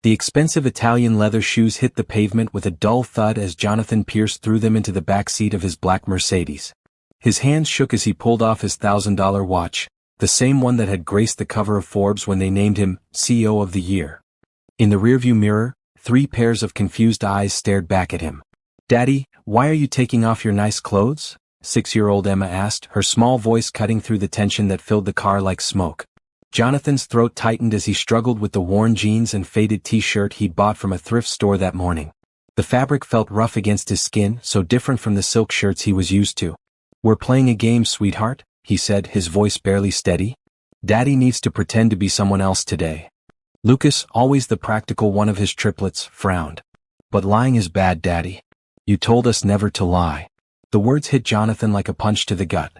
The expensive Italian leather shoes hit the pavement with a dull thud as Jonathan Pierce threw them into the back seat of his black Mercedes. His hands shook as he pulled off his $1,000 watch, the same one that had graced the cover of Forbes when they named him CEO of the Year. In the rearview mirror, 3 pairs of confused eyes stared back at him. "Daddy, why are you taking off your nice clothes?" 6-year-old Emma asked, her small voice cutting through the tension that filled the car like smoke. Jonathan's throat tightened as he struggled with the worn jeans and faded t-shirt he'd bought from a thrift store that morning. The fabric felt rough against his skin, so different from the silk shirts he was used to. "We're playing a game, sweetheart," he said, his voice barely steady. "Daddy needs to pretend to be someone else today." Lucas, always the practical one of his triplets, frowned. "But lying is bad, Daddy. You told us never to lie." The words hit Jonathan like a punch to the gut.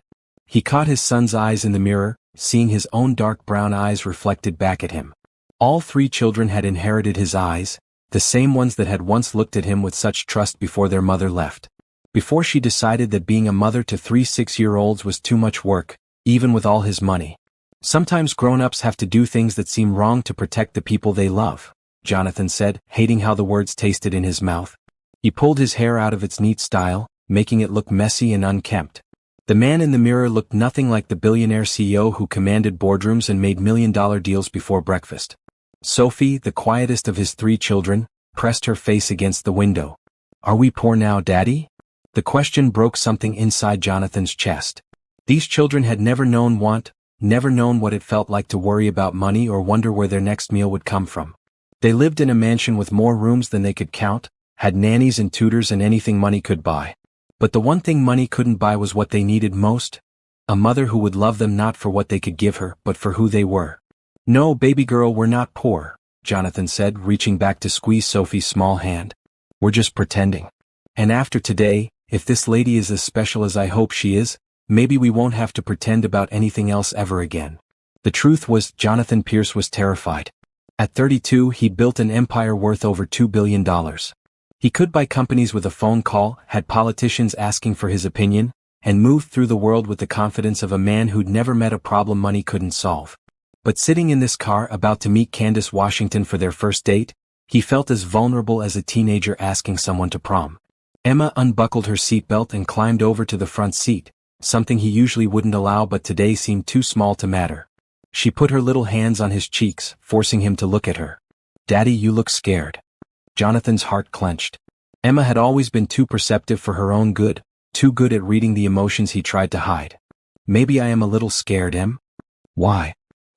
He caught his son's eyes in the mirror, seeing his own dark brown eyes reflected back at him. All 3 children had inherited his eyes, the same ones that had once looked at him with such trust before their mother left. Before she decided that being a mother to 3 6-year-olds was too much work, even with all his money. "Sometimes grown-ups have to do things that seem wrong to protect the people they love," Jonathan said, hating how the words tasted in his mouth. He pulled his hair out of its neat style, making it look messy and unkempt. The man in the mirror looked nothing like the billionaire CEO who commanded boardrooms and made million-dollar deals before breakfast. Sophie, the quietest of his 3 children, pressed her face against the window. "Are we poor now, Daddy?" The question broke something inside Jonathan's chest. These children had never known want, never known what it felt like to worry about money or wonder where their next meal would come from. They lived in a mansion with more rooms than they could count, had nannies and tutors and anything money could buy. But the one thing money couldn't buy was what they needed most: a mother who would love them not for what they could give her, but for who they were. "No, baby girl, we're not poor," Jonathan said, reaching back to squeeze Sophie's small hand. "We're just pretending. And after today, if this lady is as special as I hope she is, maybe we won't have to pretend about anything else ever again." The truth was, Jonathan Pierce was terrified. At 32, he built an empire worth over $2 billion. He could buy companies with a phone call, had politicians asking for his opinion, and moved through the world with the confidence of a man who'd never met a problem money couldn't solve. But sitting in this car about to meet Candace Washington for their first date, he felt as vulnerable as a teenager asking someone to prom. Emma unbuckled her seatbelt and climbed over to the front seat, something he usually wouldn't allow but today seemed too small to matter. She put her little hands on his cheeks, forcing him to look at her. "Daddy, you look scared." Jonathan's heart clenched. Emma had always been too perceptive for her own good, too good at reading the emotions he tried to hide. "Maybe I am a little scared, Em." "Why?"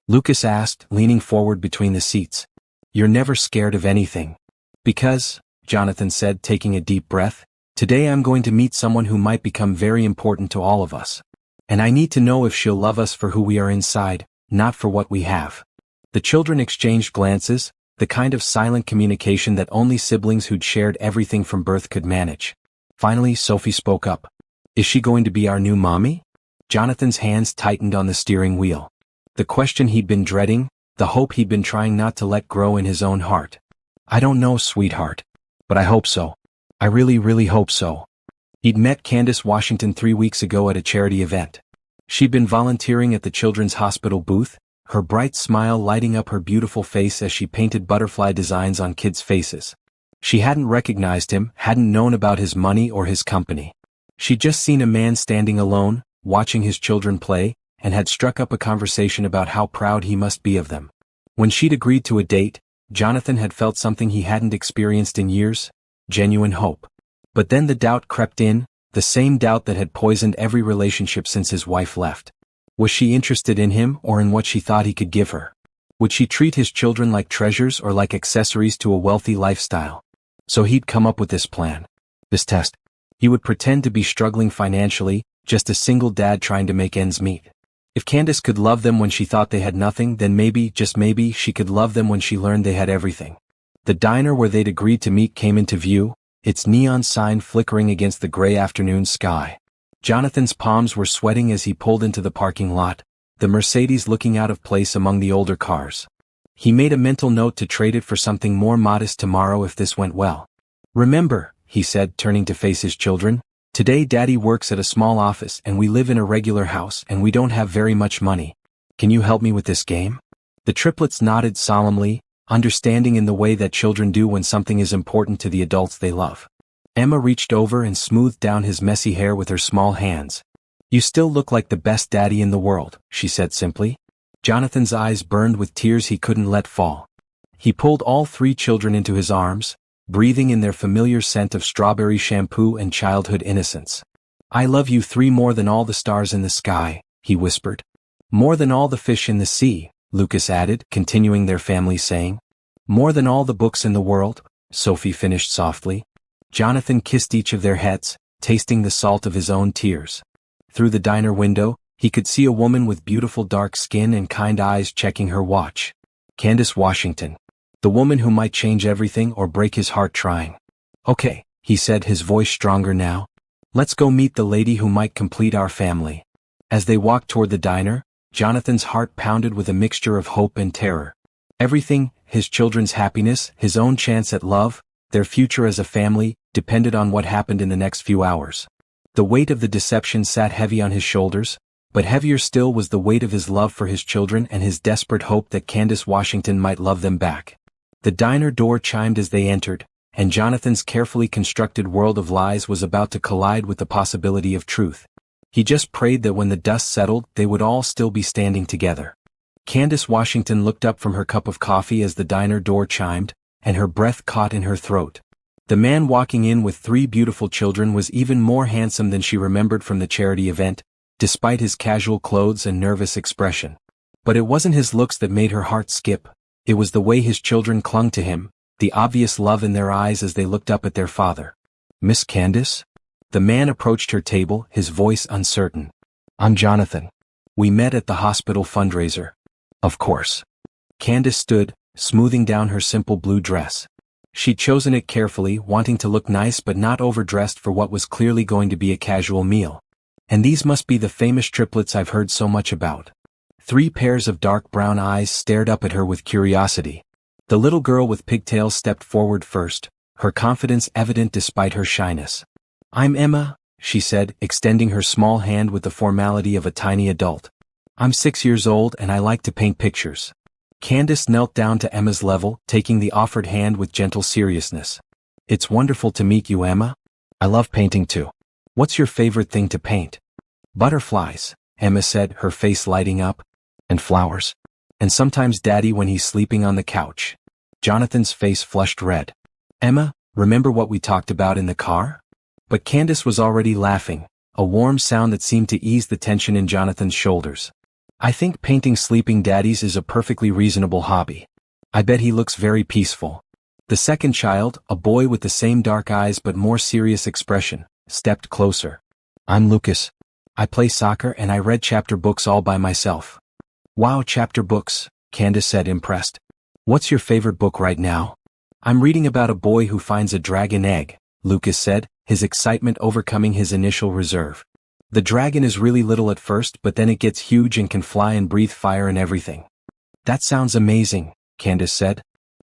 Lucas asked, leaning forward between the seats. "You're never scared of anything." "Because," Jonathan said, taking a deep breath, "today I'm going to meet someone who might become very important to all of us. And I need to know if she'll love us for who we are inside, not for what we have." The children exchanged glances, the kind of silent communication that only siblings who'd shared everything from birth could manage. Finally, Sophie spoke up. "Is she going to be our new mommy?" Jonathan's hands tightened on the steering wheel. The question he'd been dreading, the hope he'd been trying not to let grow in his own heart. "I don't know, sweetheart. But I hope so. I really, really hope so." He'd met Candace Washington 3 weeks ago at a charity event. She'd been volunteering at the Children's Hospital booth, her bright smile lighting up her beautiful face as she painted butterfly designs on kids' faces. She hadn't recognized him, hadn't known about his money or his company. She'd just seen a man standing alone, watching his children play, and had struck up a conversation about how proud he must be of them. When she'd agreed to a date, Jonathan had felt something he hadn't experienced in years: genuine hope. But then the doubt crept in, the same doubt that had poisoned every relationship since his wife left. Was she interested in him or in what she thought he could give her? Would she treat his children like treasures or like accessories to a wealthy lifestyle? So he'd come up with this plan. This test. He would pretend to be struggling financially, just a single dad trying to make ends meet. If Candace could love them when she thought they had nothing, then maybe, just maybe, she could love them when she learned they had everything. The diner where they'd agreed to meet came into view, its neon sign flickering against the gray afternoon sky. Jonathan's palms were sweating as he pulled into the parking lot, the Mercedes looking out of place among the older cars. He made a mental note to trade it for something more modest tomorrow if this went well. "Remember," he said, turning to face his children, "today Daddy works at a small office and we live in a regular house and we don't have very much money. Can you help me with this game?" The triplets nodded solemnly, understanding in the way that children do when something is important to the adults they love. Emma reached over and smoothed down his messy hair with her small hands. "You still look like the best daddy in the world," she said simply. Jonathan's eyes burned with tears he couldn't let fall. He pulled all 3 children into his arms, breathing in their familiar scent of strawberry shampoo and childhood innocence. "I love you 3 more than all the stars in the sky," he whispered. "More than all the fish in the sea," Lucas added, continuing their family saying. "More than all the books in the world," Sophie finished softly. Jonathan kissed each of their heads, tasting the salt of his own tears. Through the diner window, he could see a woman with beautiful dark skin and kind eyes checking her watch. Candace Washington. The woman who might change everything or break his heart trying. "Okay," he said, his voice stronger now. "Let's go meet the lady who might complete our family." As they walked toward the diner, Jonathan's heart pounded with a mixture of hope and terror. Everything, his children's happiness, his own chance at love, their future as a family, depended on what happened in the next few hours. The weight of the deception sat heavy on his shoulders, but heavier still was the weight of his love for his children and his desperate hope that Candace Washington might love them back. The diner door chimed as they entered, and Jonathan's carefully constructed world of lies was about to collide with the possibility of truth. He just prayed that when the dust settled, they would all still be standing together. Candace Washington looked up from her cup of coffee as the diner door chimed, and her breath caught in her throat. The man walking in with 3 beautiful children was even more handsome than she remembered from the charity event, despite his casual clothes and nervous expression. But it wasn't his looks that made her heart skip, it was the way his children clung to him, the obvious love in their eyes as they looked up at their father. "Miss Candace?" The man approached her table, his voice uncertain. "I'm Jonathan. We met at the hospital fundraiser." "Of course." Candace stood, smoothing down her simple blue dress. She'd chosen it carefully, wanting to look nice but not overdressed for what was clearly going to be a casual meal. "And these must be the famous triplets I've heard so much about." 3 pairs of dark brown eyes stared up at her with curiosity. The little girl with pigtails stepped forward first, her confidence evident despite her shyness. "I'm Emma," she said, extending her small hand with the formality of a tiny adult. "I'm 6 years old and I like to paint pictures." Candace knelt down to Emma's level, taking the offered hand with gentle seriousness. "It's wonderful to meet you, Emma. I love painting too. What's your favorite thing to paint?" "Butterflies," Emma said, her face lighting up. "And flowers. And sometimes Daddy when he's sleeping on the couch." Jonathan's face flushed red. "Emma, remember what we talked about in the car?" But Candace was already laughing, a warm sound that seemed to ease the tension in Jonathan's shoulders. "I think painting sleeping daddies is a perfectly reasonable hobby. I bet he looks very peaceful." The second child, a boy with the same dark eyes but more serious expression, stepped closer. "I'm Lucas. I play soccer and I read chapter books all by myself." "Wow, chapter books," Candace said, impressed. "What's your favorite book right now?" "I'm reading about a boy who finds a dragon egg," Lucas said, his excitement overcoming his initial reserve. "The dragon is really little at first but then it gets huge and can fly and breathe fire and everything." "That sounds amazing," Candace said.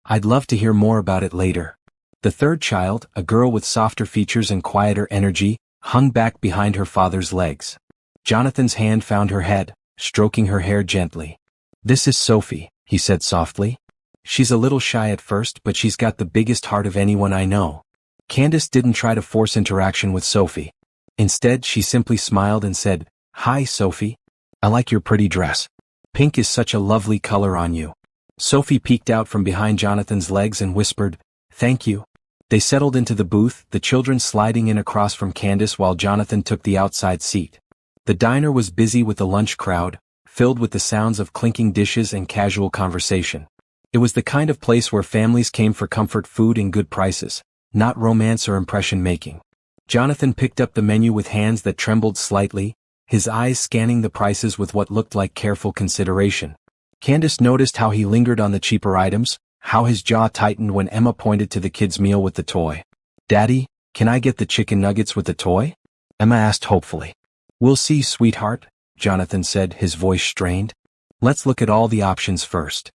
"I'd love to hear more about it later." The third child, a girl with softer features and quieter energy, hung back behind her father's legs. Jonathan's hand found her head, stroking her hair gently. "This is Sophie," he said softly. "She's a little shy at first but she's got the biggest heart of anyone I know." Candace didn't try to force interaction with Sophie. Instead, she simply smiled and said, "Hi, Sophie. I like your pretty dress. Pink is such a lovely color on you." Sophie peeked out from behind Jonathan's legs and whispered, "Thank you." They settled into the booth, the children sliding in across from Candace while Jonathan took the outside seat. The diner was busy with the lunch crowd, filled with the sounds of clinking dishes and casual conversation. It was the kind of place where families came for comfort food and good prices, not romance or impression-making. Jonathan picked up the menu with hands that trembled slightly, his eyes scanning the prices with what looked like careful consideration. Candace noticed how he lingered on the cheaper items, how his jaw tightened when Emma pointed to the kid's meal with the toy. "Daddy, can I get the chicken nuggets with the toy?" Emma asked hopefully. "We'll see, sweetheart," Jonathan said, his voice strained. "Let's look at all the options first."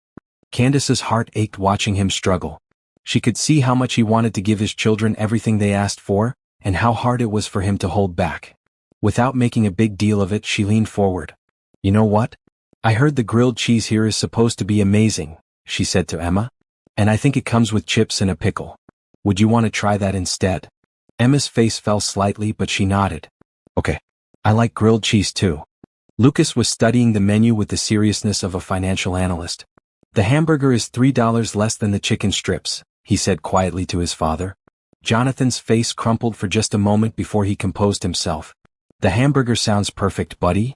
Candace's heart ached watching him struggle. She could see how much he wanted to give his children everything they asked for, and how hard it was for him to hold back. Without making a big deal of it, she leaned forward. "You know what? I heard the grilled cheese here is supposed to be amazing," she said to Emma. And I think it comes with chips and a pickle. Would you want to try that instead? Emma's face fell slightly, but she nodded. Okay. I like grilled cheese too. Lucas was studying the menu with the seriousness of a financial analyst. The hamburger is $3 less than the chicken strips, he said quietly to his father. Jonathan's face crumpled for just a moment before he composed himself. The hamburger sounds perfect, buddy.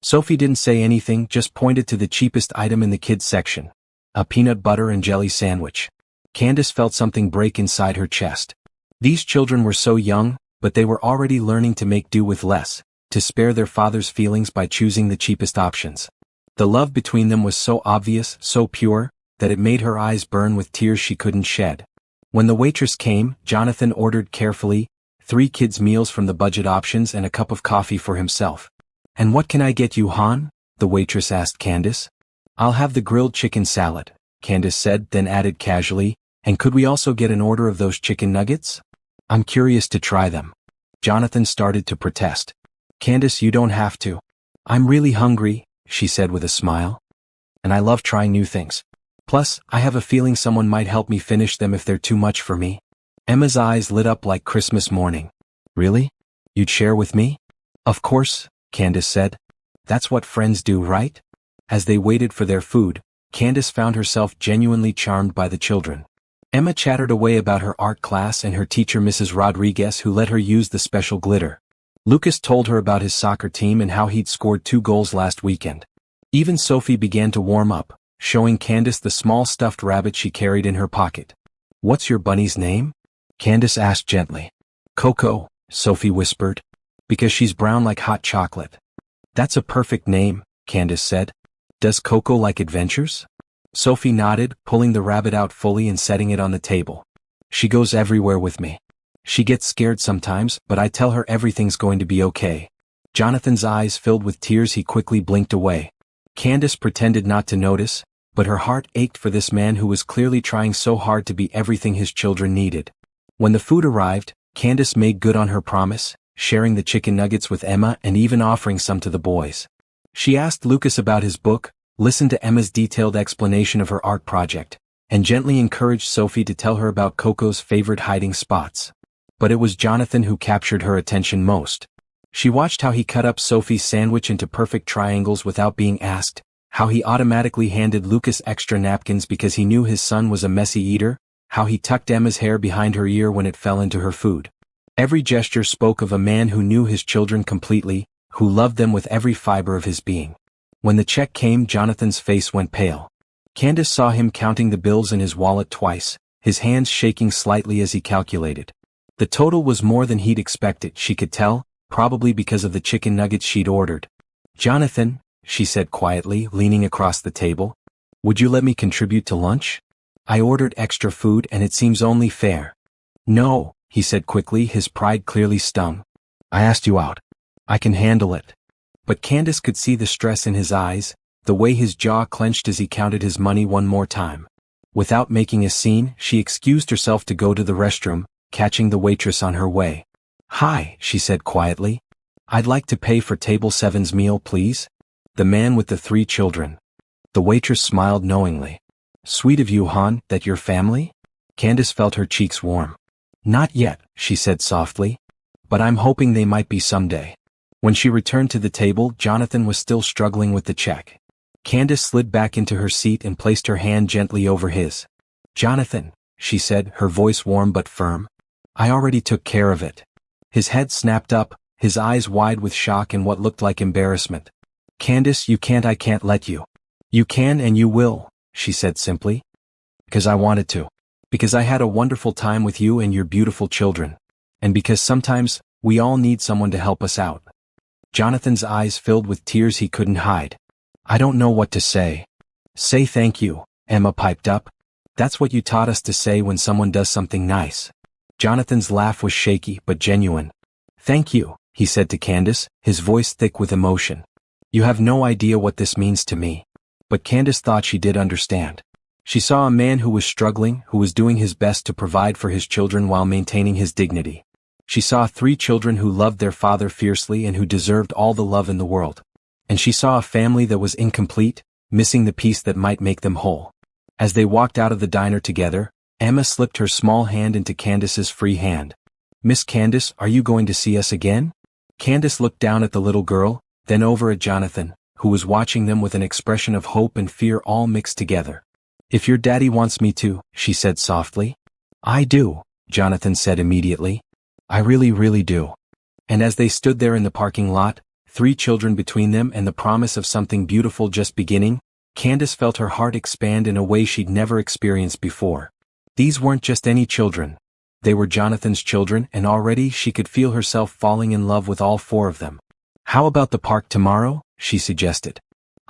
Sophie didn't say anything, just pointed to the cheapest item in the kids section. A peanut butter and jelly sandwich. Candace felt something break inside her chest. These children were so young, but they were already learning to make do with less, to spare their father's feelings by choosing the cheapest options. The love between them was so obvious, so pure, that it made her eyes burn with tears she couldn't shed. When the waitress came, Jonathan ordered carefully, 3 kids' meals from the budget options and a cup of coffee for himself. And what can I get you, Han? The waitress asked Candace. I'll have the grilled chicken salad, Candace said, then added casually, and could we also get an order of those chicken nuggets? I'm curious to try them. Jonathan started to protest. Candace, you don't have to. I'm really hungry, she said with a smile. And I love trying new things. Plus, I have a feeling someone might help me finish them if they're too much for me. Emma's eyes lit up like Christmas morning. Really? You'd share with me? Of course, Candace said. That's what friends do, right? As they waited for their food, Candace found herself genuinely charmed by the children. Emma chattered away about her art class and her teacher Mrs. Rodriguez, who let her use the special glitter. Lucas told her about his soccer team and how he'd scored 2 goals last weekend. Even Sophie began to warm up, showing Candace the small stuffed rabbit she carried in her pocket. What's your bunny's name? Candace asked gently. Coco, Sophie whispered. Because she's brown like hot chocolate. That's a perfect name, Candace said. Does Coco like adventures? Sophie nodded, pulling the rabbit out fully and setting it on the table. She goes everywhere with me. She gets scared sometimes, but I tell her everything's going to be okay. Jonathan's eyes filled with tears. He quickly blinked away. Candace pretended not to notice, but her heart ached for this man who was clearly trying so hard to be everything his children needed. When the food arrived, Candace made good on her promise, sharing the chicken nuggets with Emma and even offering some to the boys. She asked Lucas about his book, listened to Emma's detailed explanation of her art project, and gently encouraged Sophie to tell her about Coco's favorite hiding spots. But it was Jonathan who captured her attention most. She watched how he cut up Sophie's sandwich into perfect triangles without being asked, how he automatically handed Lucas extra napkins because he knew his son was a messy eater, how he tucked Emma's hair behind her ear when it fell into her food. Every gesture spoke of a man who knew his children completely, who loved them with every fiber of his being. When the check came, Jonathan's face went pale. Candace saw him counting the bills in his wallet twice, his hands shaking slightly as he calculated. The total was more than he'd expected, she could tell, probably because of the chicken nuggets she'd ordered. Jonathan, she said quietly, leaning across the table, would you let me contribute to lunch? I ordered extra food and it seems only fair. No, he said quickly, his pride clearly stung. I asked you out. I can handle it. But Candace could see the stress in his eyes, the way his jaw clenched as he counted his money one more time. Without making a scene, she excused herself to go to the restroom, catching the waitress on her way. Hi, she said quietly. I'd like to pay for table 7's meal, please. The man with the 3 children. The waitress smiled knowingly. Sweet of you, Han, that your family? Candace felt her cheeks warm. Not yet, she said softly. But I'm hoping they might be someday. When she returned to the table, Jonathan was still struggling with the check. Candace slid back into her seat and placed her hand gently over his. Jonathan, she said, her voice warm but firm. I already took care of it. His head snapped up, his eyes wide with shock and what looked like embarrassment. Candace, you can't. I can't let you. You can and you will, she said simply. Because I wanted to. Because I had a wonderful time with you and your beautiful children. And because sometimes, we all need someone to help us out. Jonathan's eyes filled with tears he couldn't hide. I don't know what to say. Say thank you, Emma piped up. That's what you taught us to say when someone does something nice. Jonathan's laugh was shaky but genuine. Thank you, he said to Candace, his voice thick with emotion. You have no idea what this means to me. But Candace thought she did understand. She saw a man who was struggling, who was doing his best to provide for his children while maintaining his dignity. She saw 3 children who loved their father fiercely and who deserved all the love in the world. And she saw a family that was incomplete, missing the piece that might make them whole. As they walked out of the diner together, Emma slipped her small hand into Candace's free hand. "Miss Candace, are you going to see us again?" Candace looked down at the little girl, then over at Jonathan, who was watching them with an expression of hope and fear all mixed together. "If your daddy wants me to," she said softly. "I do," Jonathan said immediately. "I really do." And as they stood there in the parking lot, 3 children between them and the promise of something beautiful just beginning, Candace felt her heart expand in a way she'd never experienced before. These weren't just any children. They were Jonathan's children, and already she could feel herself falling in love with all 4 of them. "How about the park tomorrow?" she suggested.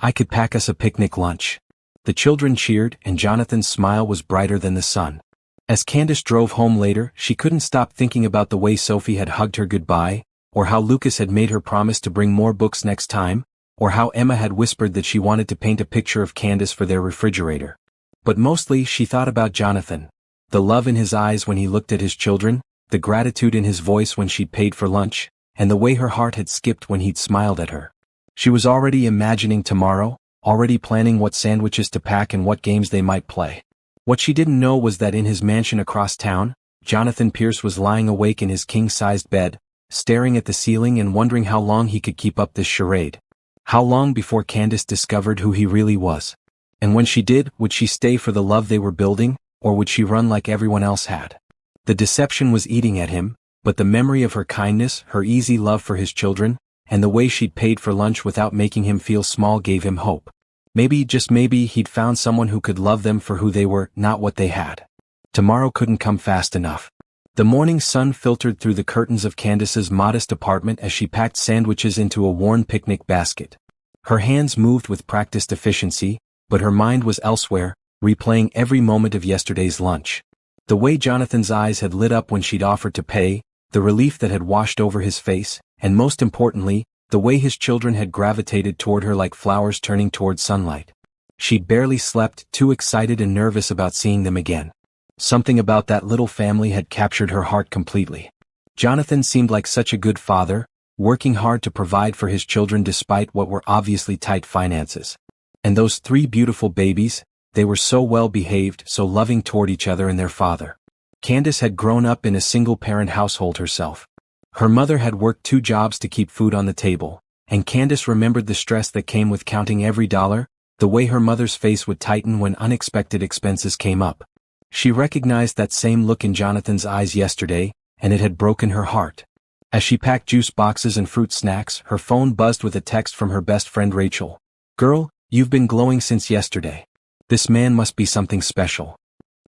"I could pack us a picnic lunch." The children cheered, and Jonathan's smile was brighter than the sun. As Candace drove home later, she couldn't stop thinking about the way Sophie had hugged her goodbye, or how Lucas had made her promise to bring more books next time, or how Emma had whispered that she wanted to paint a picture of Candace for their refrigerator. But mostly she thought about Jonathan. The love in his eyes when he looked at his children, the gratitude in his voice when she'd paid for lunch, and the way her heart had skipped when he'd smiled at her. She was already imagining tomorrow, already planning what sandwiches to pack and what games they might play. What she didn't know was that in his mansion across town, Jonathan Pierce was lying awake in his king-sized bed, staring at the ceiling and wondering how long he could keep up this charade. How long before Candace discovered who he really was? And when she did, would she stay for the love they were building, or would she run like everyone else had? The deception was eating at him, but the memory of her kindness, her easy love for his children, and the way she'd paid for lunch without making him feel small gave him hope. Maybe, just maybe, he'd found someone who could love them for who they were, not what they had. Tomorrow couldn't come fast enough. The morning sun filtered through the curtains of Candace's modest apartment as she packed sandwiches into a worn picnic basket. Her hands moved with practiced efficiency, but her mind was elsewhere, replaying every moment of yesterday's lunch. The way Jonathan's eyes had lit up when she'd offered to pay, the relief that had washed over his face, and most importantly, the way his children had gravitated toward her like flowers turning toward sunlight. She'd barely slept, too excited and nervous about seeing them again. Something about that little family had captured her heart completely. Jonathan seemed like such a good father, working hard to provide for his children despite what were obviously tight finances. And those 3 beautiful babies, they were so well behaved, so loving toward each other and their father. Candace had grown up in a single-parent household herself. Her mother had worked 2 jobs to keep food on the table, and Candace remembered the stress that came with counting every dollar, the way her mother's face would tighten when unexpected expenses came up. She recognized that same look in Jonathan's eyes yesterday, and it had broken her heart. As she packed juice boxes and fruit snacks, her phone buzzed with a text from her best friend Rachel. "Girl, you've been glowing since yesterday. This man must be something special."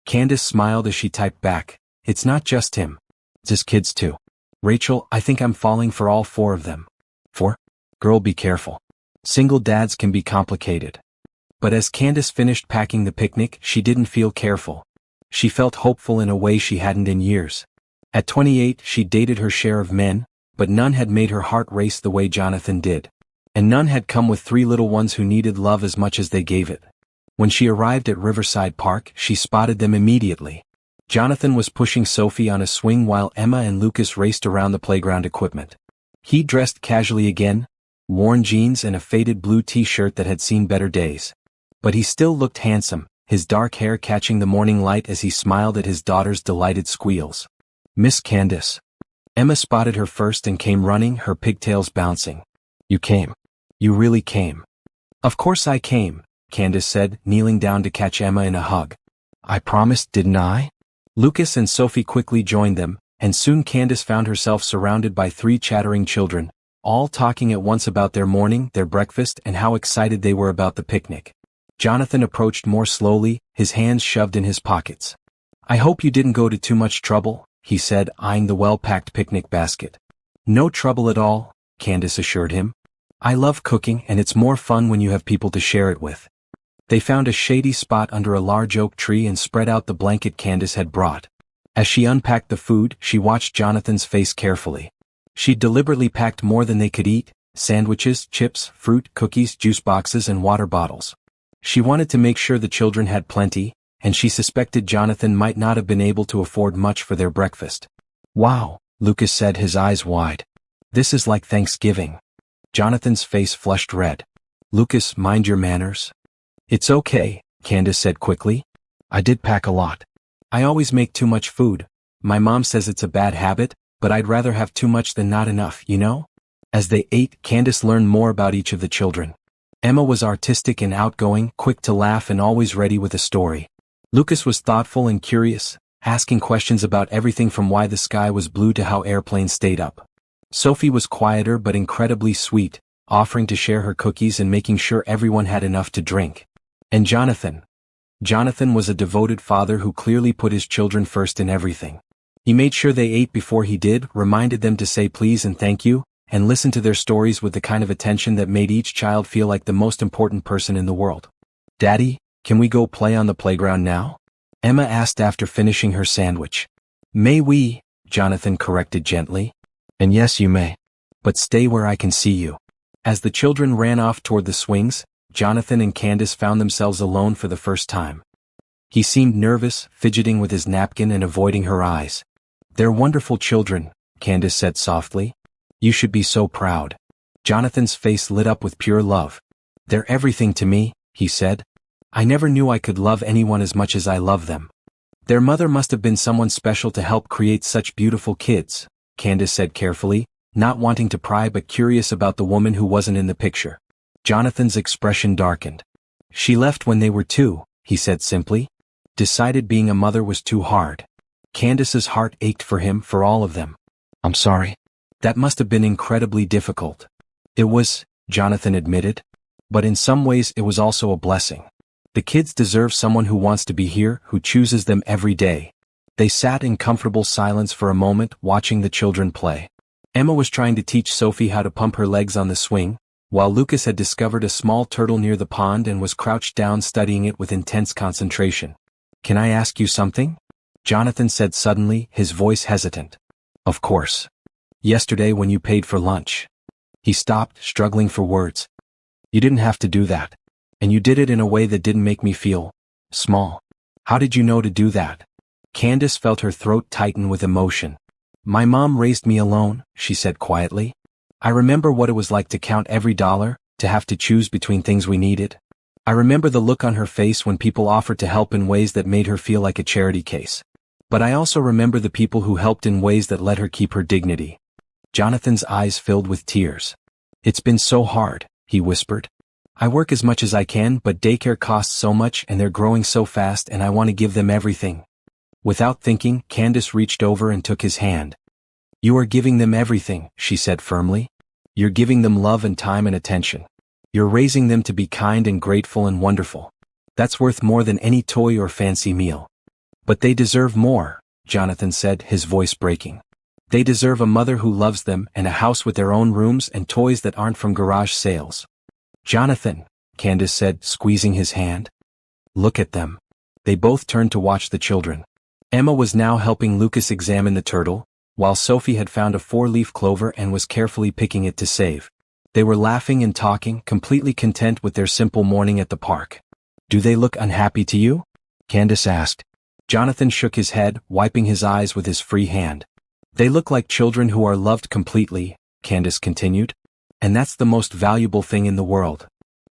Candace smiled as she typed back, "It's not just him. It's his kids too. Rachel, I think I'm falling for all 4 of them." 4? Girl, be careful. Single dads can be complicated. But as Candace finished packing the picnic, she didn't feel careful. She felt hopeful in a way she hadn't in years. At 28, she dated her share of men, but none had made her heart race the way Jonathan did. And none had come with 3 little ones who needed love as much as they gave it. When she arrived at Riverside Park, she spotted them immediately. Jonathan was pushing Sophie on a swing while Emma and Lucas raced around the playground equipment. He dressed casually again, worn jeans and a faded blue t-shirt that had seen better days. But he still looked handsome, his dark hair catching the morning light as he smiled at his daughter's delighted squeals. "Miss Candace." Emma spotted her first and came running, her pigtails bouncing. "You came. You really came." "Of course I came," Candace said, kneeling down to catch Emma in a hug. "I promised, didn't I?" Lucas and Sophie quickly joined them, and soon Candace found herself surrounded by 3 chattering children, all talking at once about their morning, their breakfast, and how excited they were about the picnic. Jonathan approached more slowly, his hands shoved in his pockets. "I hope you didn't go to too much trouble," he said, eyeing the well-packed picnic basket. "No trouble at all," Candace assured him. "I love cooking and it's more fun when you have people to share it with." They found a shady spot under a large oak tree and spread out the blanket Candace had brought. As she unpacked the food, she watched Jonathan's face carefully. She'd deliberately packed more than they could eat: sandwiches, chips, fruit, cookies, juice boxes, and water bottles. She wanted to make sure the children had plenty, and she suspected Jonathan might not have been able to afford much for their breakfast. "Wow," Lucas said, his eyes wide. "This is like Thanksgiving." Jonathan's face flushed red. "Lucas, mind your manners." "It's okay," Candace said quickly. I did pack a lot. I always make too much food. My mom says it's a bad habit, but I'd rather have too much than not enough, you know? As they ate, Candace learned more about each of the children. Emma was artistic and outgoing, quick to laugh and always ready with a story. Lucas was thoughtful and curious, asking questions about everything from why the sky was blue to how airplanes stayed up. Sophie was quieter but incredibly sweet, offering to share her cookies and making sure everyone had enough to drink. And Jonathan. Jonathan was a devoted father who clearly put his children first in everything. He made sure they ate before he did, reminded them to say please and thank you, and listened to their stories with the kind of attention that made each child feel like the most important person in the world. Daddy, can we go play on the playground now? Emma asked after finishing her sandwich. May we? Jonathan corrected gently. And yes, you may. But stay where I can see you. As the children ran off toward the swings, Jonathan and Candace found themselves alone for the first time. He seemed nervous, fidgeting with his napkin and avoiding her eyes. They're wonderful children, Candace said softly. You should be so proud. Jonathan's face lit up with pure love. They're everything to me, he said. I never knew I could love anyone as much as I love them. Their mother must have been someone special to help create such beautiful kids, Candace said carefully, not wanting to pry but curious about the woman who wasn't in the picture. Jonathan's expression darkened. She left when they were 2, he said simply. Decided being a mother was too hard. Candace's heart ached for him, for all of them. I'm sorry. That must have been incredibly difficult. It was, Jonathan admitted. But in some ways it was also a blessing. The kids deserve someone who wants to be here, who chooses them every day. They sat in comfortable silence for a moment, watching the children play. Emma was trying to teach Sophie how to pump her legs on the swing, while Lucas had discovered a small turtle near the pond and was crouched down studying it with intense concentration. Can I ask you something? Jonathan said suddenly, his voice hesitant. Of course. Yesterday when you paid for lunch. He stopped, struggling for words. You didn't have to do that. And you did it in a way that didn't make me feel small. How did you know to do that? Candace felt her throat tighten with emotion. My mom raised me alone, she said quietly. I remember what it was like to count every dollar, to have to choose between things we needed. I remember the look on her face when people offered to help in ways that made her feel like a charity case. But I also remember the people who helped in ways that let her keep her dignity. Jonathan's eyes filled with tears. It's been so hard, he whispered. I work as much as I can, but daycare costs so much and they're growing so fast and I want to give them everything. Without thinking, Candace reached over and took his hand. You are giving them everything, she said firmly. You're giving them love and time and attention. You're raising them to be kind and grateful and wonderful. That's worth more than any toy or fancy meal. But they deserve more, Jonathan said, his voice breaking. They deserve a mother who loves them and a house with their own rooms and toys that aren't from garage sales. Jonathan, Candace said, squeezing his hand. Look at them. They both turned to watch the children. Emma was now helping Lucas examine the turtle, while Sophie had found a 4-leaf clover and was carefully picking it to save. They were laughing and talking, completely content with their simple morning at the park. Do they look unhappy to you? Candace asked. Jonathan shook his head, wiping his eyes with his free hand. They look like children who are loved completely, Candace continued. And that's the most valuable thing in the world.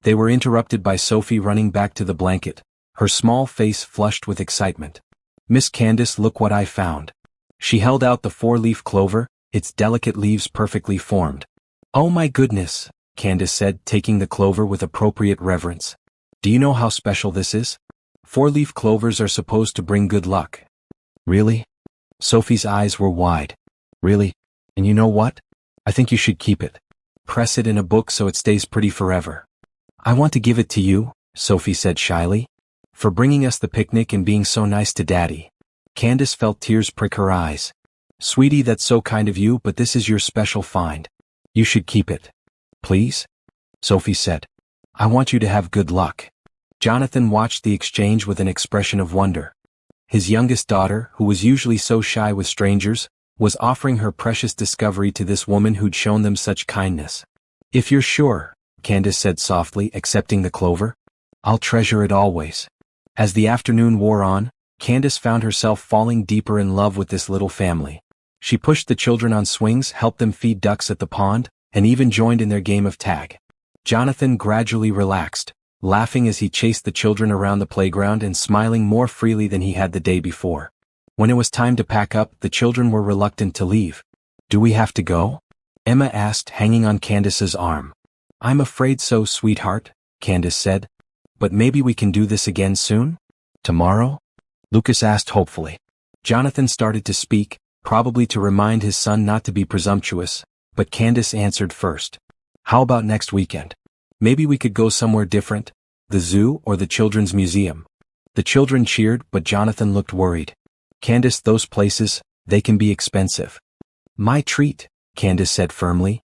They were interrupted by Sophie running back to the blanket, her small face flushed with excitement. Miss Candace, look what I found. She held out the 4-leaf clover, its delicate leaves perfectly formed. Oh my goodness, Candace said, taking the clover with appropriate reverence. Do you know how special this is? 4-leaf clovers are supposed to bring good luck. Really? Sophie's eyes were wide. Really? And you know what? I think you should keep it. Press it in a book so it stays pretty forever. I want to give it to you, Sophie said shyly. For bringing us the picnic and being so nice to Daddy. Candace felt tears prick her eyes. Sweetie, that's so kind of you, but this is your special find. You should keep it. Please? Sophie said. I want you to have good luck. Jonathan watched the exchange with an expression of wonder. His youngest daughter, who was usually so shy with strangers, was offering her precious discovery to this woman who'd shown them such kindness. If you're sure, Candace said softly, accepting the clover. I'll treasure it always. As the afternoon wore on, Candace found herself falling deeper in love with this little family. She pushed the children on swings, helped them feed ducks at the pond, and even joined in their game of tag. Jonathan gradually relaxed, laughing as he chased the children around the playground and smiling more freely than he had the day before. When it was time to pack up, the children were reluctant to leave. "Do we have to go?" Emma asked, hanging on Candace's arm. "I'm afraid so, sweetheart," Candace said. "But maybe we can do this again soon? Tomorrow?" Lucas asked hopefully. Jonathan started to speak, probably to remind his son not to be presumptuous, but Candace answered first. "How about next weekend? Maybe we could go somewhere different, the zoo or the children's museum." The children cheered, but Jonathan looked worried. "Candace, those places, they can be expensive." "My treat," Candace said firmly.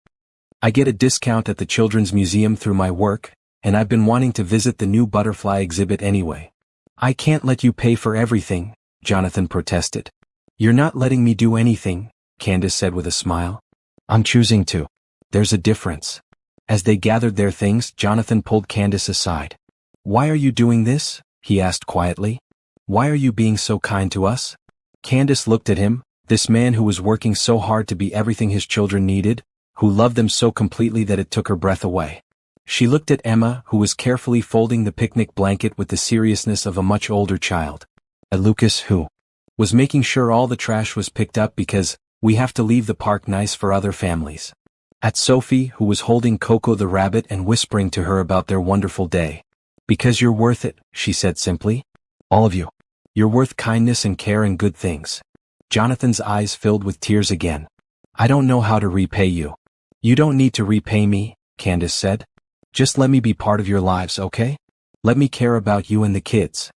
"I get a discount at the children's museum through my work, and I've been wanting to visit the new butterfly exhibit anyway." "I can't let you pay for everything," Jonathan protested. "You're not letting me do anything," Candace said with a smile. "I'm choosing to. There's a difference." As they gathered their things, Jonathan pulled Candace aside. "Why are you doing this?" he asked quietly. "Why are you being so kind to us?" Candace looked at him, this man who was working so hard to be everything his children needed, who loved them so completely that it took her breath away. She looked at Emma, who was carefully folding the picnic blanket with the seriousness of a much older child. At Lucas, who was making sure all the trash was picked up because we have to leave the park nice for other families. At Sophie, who was holding Coco the rabbit and whispering to her about their wonderful day. "Because you're worth it," she said simply. "All of you. You're worth kindness and care and good things." Jonathan's eyes filled with tears again. "I don't know how to repay you." "You don't need to repay me," Candace said. "Just let me be part of your lives, okay? Let me care about you and the kids."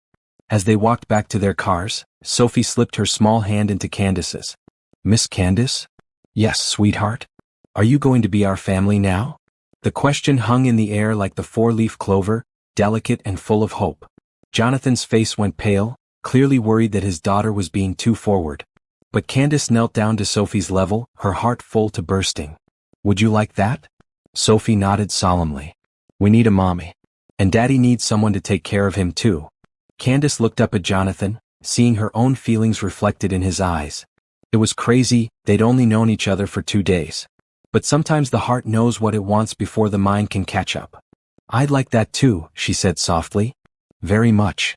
As they walked back to their cars, Sophie slipped her small hand into Candace's. "Miss Candace?" "Yes, sweetheart. Are you going to be our family now?" The question hung in the air like the four-leaf clover, delicate and full of hope. Jonathan's face went pale, clearly worried that his daughter was being too forward. But Candace knelt down to Sophie's level, her heart full to bursting. "Would you like that?" Sophie nodded solemnly. "We need a mommy. And Daddy needs someone to take care of him too." Candace looked up at Jonathan, seeing her own feelings reflected in his eyes. It was crazy, they'd only known each other for 2 days. But sometimes the heart knows what it wants before the mind can catch up. "I'd like that too," she said softly. "Very much."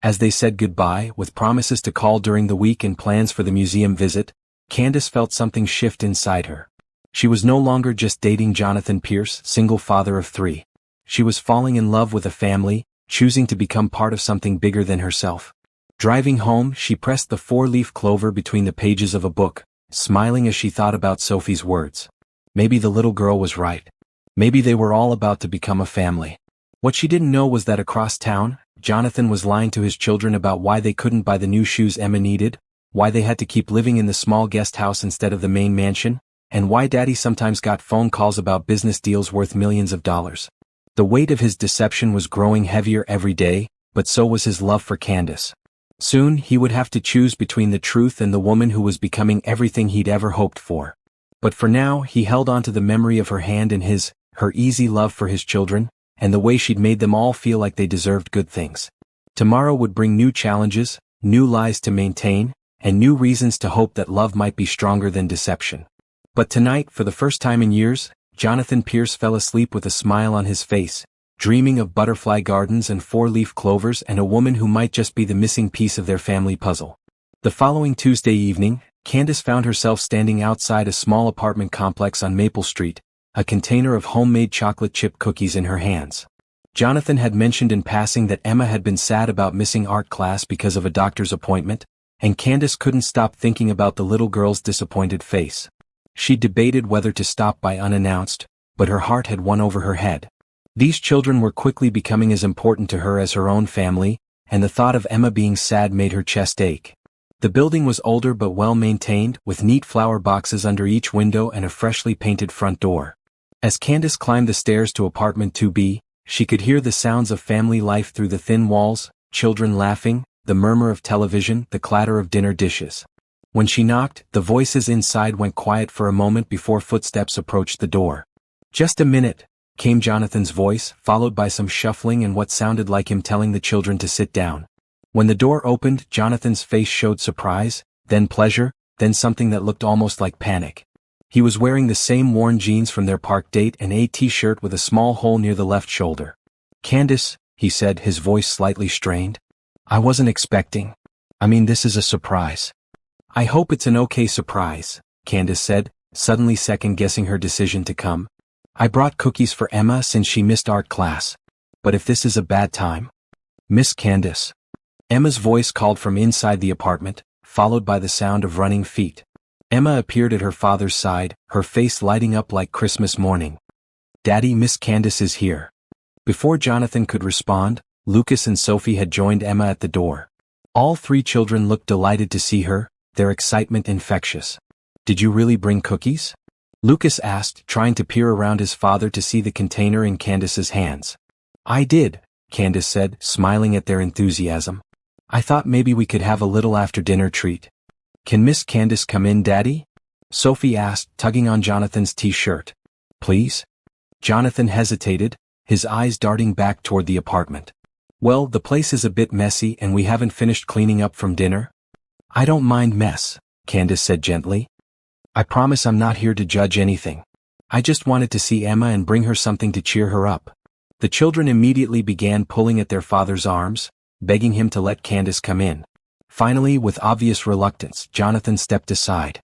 As they said goodbye, with promises to call during the week and plans for the museum visit, Candace felt something shift inside her. She was no longer just dating Jonathan Pierce, single father of 3. She was falling in love with a family, choosing to become part of something bigger than herself. Driving home, she pressed the four-leaf clover between the pages of a book, smiling as she thought about Sophie's words. Maybe the little girl was right. Maybe they were all about to become a family. What she didn't know was that across town, Jonathan was lying to his children about why they couldn't buy the new shoes Emma needed, why they had to keep living in the small guest house instead of the main mansion, and why Daddy sometimes got phone calls about business deals worth millions of dollars. The weight of his deception was growing heavier every day, but so was his love for Candace. Soon he would have to choose between the truth and the woman who was becoming everything he'd ever hoped for. But for now he held on to the memory of her hand in his, her easy love for his children, and the way she'd made them all feel like they deserved good things. Tomorrow would bring new challenges, new lies to maintain, and new reasons to hope that love might be stronger than deception. But tonight, for the first time in years, Jonathan Pierce fell asleep with a smile on his face, dreaming of butterfly gardens and four-leaf clovers and a woman who might just be the missing piece of their family puzzle. The following Tuesday evening, Candace found herself standing outside a small apartment complex on Maple Street, a container of homemade chocolate chip cookies in her hands. Jonathan had mentioned in passing that Emma had been sad about missing art class because of a doctor's appointment, and Candace couldn't stop thinking about the little girl's disappointed face. She debated whether to stop by unannounced, but her heart had won over her head. These children were quickly becoming as important to her as her own family, and the thought of Emma being sad made her chest ache. The building was older but well-maintained, with neat flower boxes under each window and a freshly painted front door. As Candace climbed the stairs to apartment 2B, she could hear the sounds of family life through the thin walls, children laughing, the murmur of television, the clatter of dinner dishes. When she knocked, the voices inside went quiet for a moment before footsteps approached the door. "Just a minute," came Jonathan's voice, followed by some shuffling and what sounded like him telling the children to sit down. When the door opened, Jonathan's face showed surprise, then pleasure, then something that looked almost like panic. He was wearing the same worn jeans from their park date and a t-shirt with a small hole near the left shoulder. "Candace, he said, his voice slightly strained. I wasn't expecting. This is a surprise. I hope it's an okay surprise, Candace said, suddenly second-guessing her decision to come. I brought cookies for Emma since she missed art class. But if this is a bad time? Miss Candace. Emma's voice called from inside the apartment, followed by the sound of running feet. Emma appeared at her father's side, her face lighting up like Christmas morning. Daddy, Miss Candace is here. Before Jonathan could respond, Lucas and Sophie had joined Emma at the door. All three children looked delighted to see her, their excitement infectious. Did you really bring cookies? Lucas asked, trying to peer around his father to see the container in Candace's hands. I did, Candace said, smiling at their enthusiasm. I thought maybe we could have a little after-dinner treat. Can Miss Candace come in, Daddy? Sophie asked, tugging on Jonathan's t-shirt. Please? Jonathan hesitated, his eyes darting back toward the apartment. Well, the place is a bit messy and we haven't finished cleaning up from dinner. I don't mind mess, Candace said gently. I promise I'm not here to judge anything. I just wanted to see Emma and bring her something to cheer her up. The children immediately began pulling at their father's arms, begging him to let Candace come in. Finally, with obvious reluctance, Jonathan stepped aside.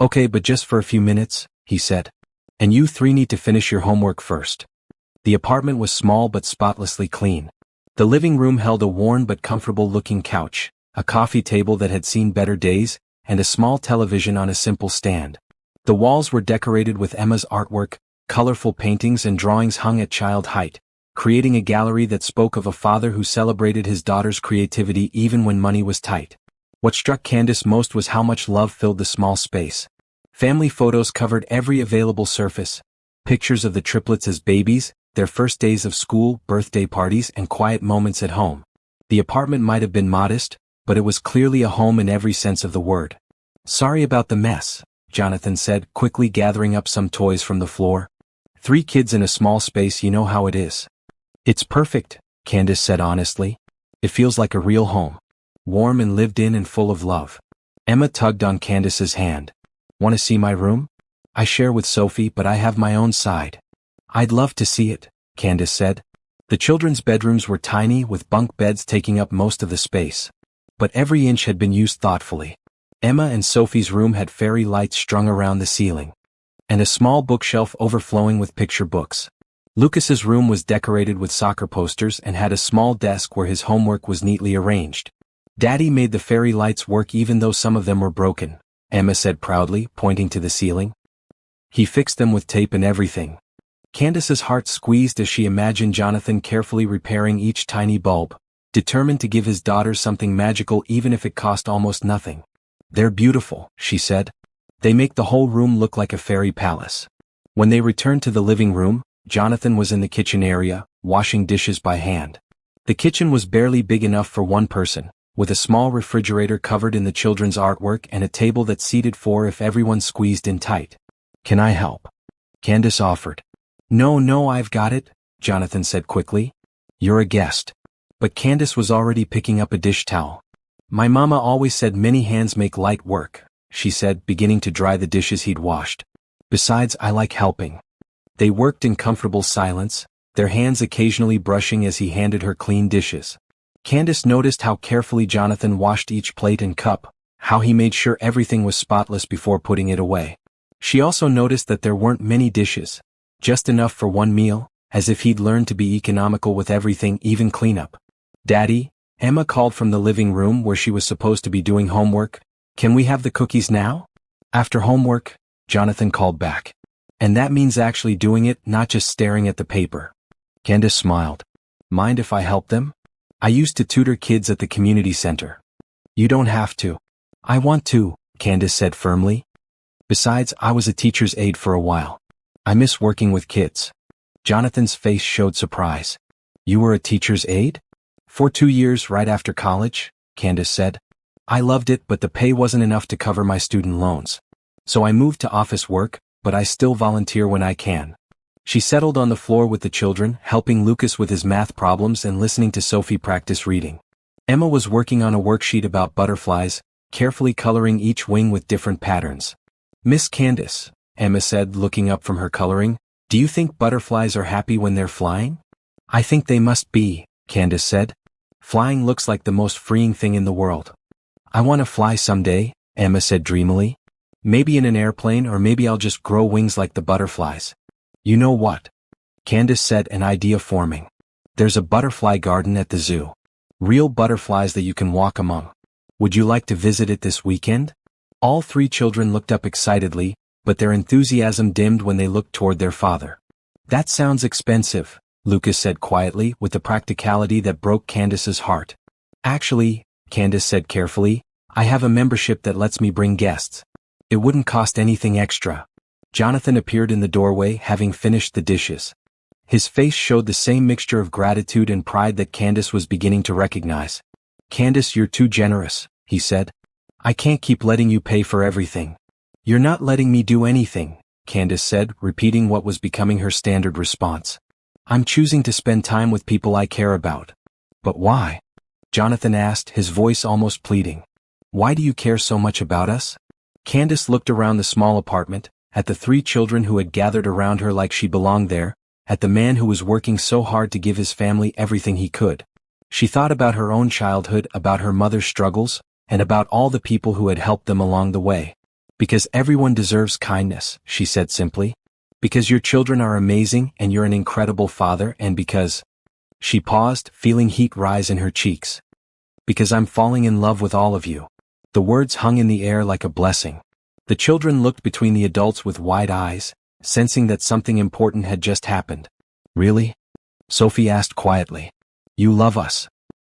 Okay, but just for a few minutes, he said. And you three need to finish your homework first. The apartment was small but spotlessly clean. The living room held a worn but comfortable-looking couch, a coffee table that had seen better days, and a small television on a simple stand. The walls were decorated with Emma's artwork, colorful paintings and drawings hung at child height, creating a gallery that spoke of a father who celebrated his daughter's creativity even when money was tight. What struck Candace most was how much love filled the small space. Family photos covered every available surface. Pictures of the triplets as babies, their first days of school, birthday parties, and quiet moments at home. The apartment might have been modest, but it was clearly a home in every sense of the word. Sorry about the mess, Jonathan said, quickly gathering up some toys from the floor. 3 kids in a small space, you know how it is. It's perfect, Candace said honestly. It feels like a real home. Warm and lived in and full of love. Emma tugged on Candace's hand. Want to see my room? I share with Sophie, but I have my own side. I'd love to see it, Candace said. The children's bedrooms were tiny, with bunk beds taking up most of the space. But every inch had been used thoughtfully. Emma and Sophie's room had fairy lights strung around the ceiling. And a small bookshelf overflowing with picture books. Lucas's room was decorated with soccer posters and had a small desk where his homework was neatly arranged. Daddy made the fairy lights work even though some of them were broken, Emma said proudly, pointing to the ceiling. He fixed them with tape and everything. Candace's heart squeezed as she imagined Jonathan carefully repairing each tiny bulb, determined to give his daughter something magical even if it cost almost nothing. They're beautiful, she said. They make the whole room look like a fairy palace. When they returned to the living room, Jonathan was in the kitchen area, washing dishes by hand. The kitchen was barely big enough for one person, with a small refrigerator covered in the children's artwork and a table that seated 4 if everyone squeezed in tight. Can I help? Candace offered. No, I've got it, Jonathan said quickly. You're a guest. But Candace was already picking up a dish towel. My mama always said many hands make light work, she said, beginning to dry the dishes he'd washed. Besides, I like helping. They worked in comfortable silence, their hands occasionally brushing as he handed her clean dishes. Candace noticed how carefully Jonathan washed each plate and cup, how he made sure everything was spotless before putting it away. She also noticed that there weren't many dishes, just enough for one meal, as if he'd learned to be economical with everything, even cleanup. Daddy, Emma called from the living room where she was supposed to be doing homework. Can we have the cookies now? After homework, Jonathan called back. And that means actually doing it, not just staring at the paper. Candace smiled. Mind if I help them? I used to tutor kids at the community center. You don't have to. I want to, Candace said firmly. Besides, I was a teacher's aide for a while. I miss working with kids. Jonathan's face showed surprise. You were a teacher's aide? For 2 years right after college, Candace said. I loved it, but the pay wasn't enough to cover my student loans. So I moved to office work, but I still volunteer when I can. She settled on the floor with the children, helping Lucas with his math problems and listening to Sophie practice reading. Emma was working on a worksheet about butterflies, carefully coloring each wing with different patterns. Miss Candace, Emma said, looking up from her coloring, do you think butterflies are happy when they're flying? I think they must be, Candace said. Flying looks like the most freeing thing in the world. I want to fly someday, Emma said dreamily. Maybe in an airplane, or maybe I'll just grow wings like the butterflies. You know what? Candace said, an idea forming. There's a butterfly garden at the zoo. Real butterflies that you can walk among. Would you like to visit it this weekend? All three children looked up excitedly, but their enthusiasm dimmed when they looked toward their father. That sounds expensive, Lucas said quietly, with a practicality that broke Candace's heart. Actually, Candace said carefully, I have a membership that lets me bring guests. It wouldn't cost anything extra. Jonathan appeared in the doorway, having finished the dishes. His face showed the same mixture of gratitude and pride that Candace was beginning to recognize. Candace, you're too generous, he said. I can't keep letting you pay for everything. You're not letting me do anything, Candace said, repeating what was becoming her standard response. I'm choosing to spend time with people I care about. But why? Jonathan asked, his voice almost pleading. Why do you care so much about us? Candace looked around the small apartment, at the three children who had gathered around her like she belonged there, at the man who was working so hard to give his family everything he could. She thought about her own childhood, about her mother's struggles, and about all the people who had helped them along the way. Because everyone deserves kindness, she said simply. Because your children are amazing and you're an incredible father, and because... She paused, feeling heat rise in her cheeks. Because I'm falling in love with all of you. The words hung in the air like a blessing. The children looked between the adults with wide eyes, sensing that something important had just happened. Really? Sophie asked quietly. You love us.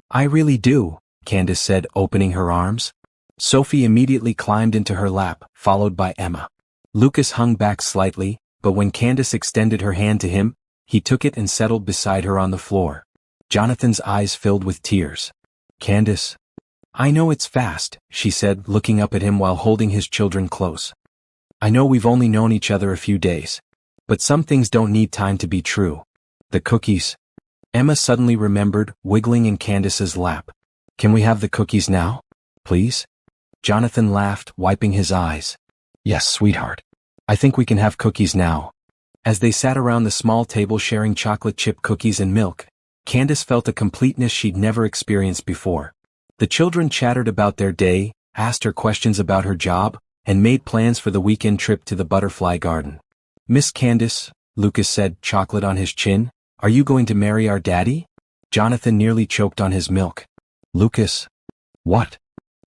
I really do, Candace said, opening her arms. Sophie immediately climbed into her lap, followed by Emma. Lucas hung back slightly, but when Candace extended her hand to him, he took it and settled beside her on the floor. Jonathan's eyes filled with tears. Candace. I know it's fast, she said, looking up at him while holding his children close. I know we've only known each other a few days. But some things don't need time to be true. The cookies. Emma suddenly remembered, wiggling in Candace's lap. Can we have the cookies now? Please? Jonathan laughed, wiping his eyes. Yes, sweetheart. I think we can have cookies now. As they sat around the small table sharing chocolate chip cookies and milk, Candace felt a completeness she'd never experienced before. The children chattered about their day, asked her questions about her job, and made plans for the weekend trip to the butterfly garden. Miss Candace, Lucas said, chocolate on his chin, are you going to marry our daddy? Jonathan nearly choked on his milk. Lucas. What?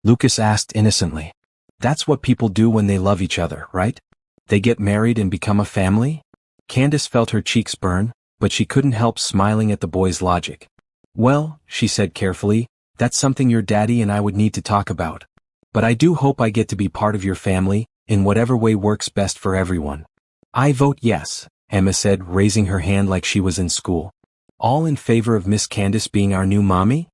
Lucas asked innocently. That's what people do when they love each other, right? They get married and become a family? Candace felt her cheeks burn, but she couldn't help smiling at the boy's logic. Well, she said carefully, that's something your daddy and I would need to talk about. But I do hope I get to be part of your family, in whatever way works best for everyone. I vote yes, Emma said, raising her hand like she was in school. All in favor of Miss Candace being our new mommy?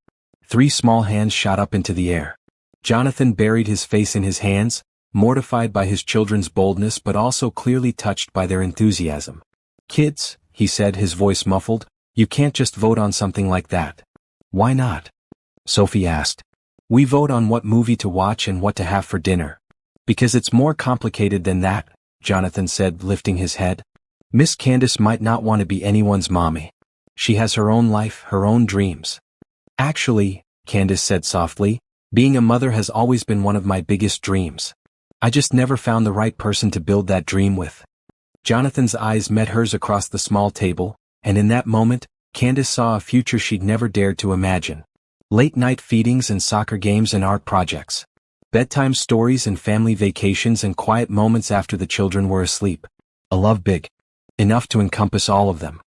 3 small hands shot up into the air. Jonathan buried his face in his hands, mortified by his children's boldness but also clearly touched by their enthusiasm. Kids, he said, his voice muffled, you can't just vote on something like that. Why not? Sophie asked. We vote on what movie to watch and what to have for dinner. Because it's more complicated than that, Jonathan said, lifting his head. Miss Candace might not want to be anyone's mommy. She has her own life, her own dreams. Actually, Candace said softly, being a mother has always been one of my biggest dreams. I just never found the right person to build that dream with. Jonathan's eyes met hers across the small table, and in that moment, Candace saw a future she'd never dared to imagine. Late-night feedings and soccer games and art projects. Bedtime stories and family vacations and quiet moments after the children were asleep. A love big enough to encompass all of them.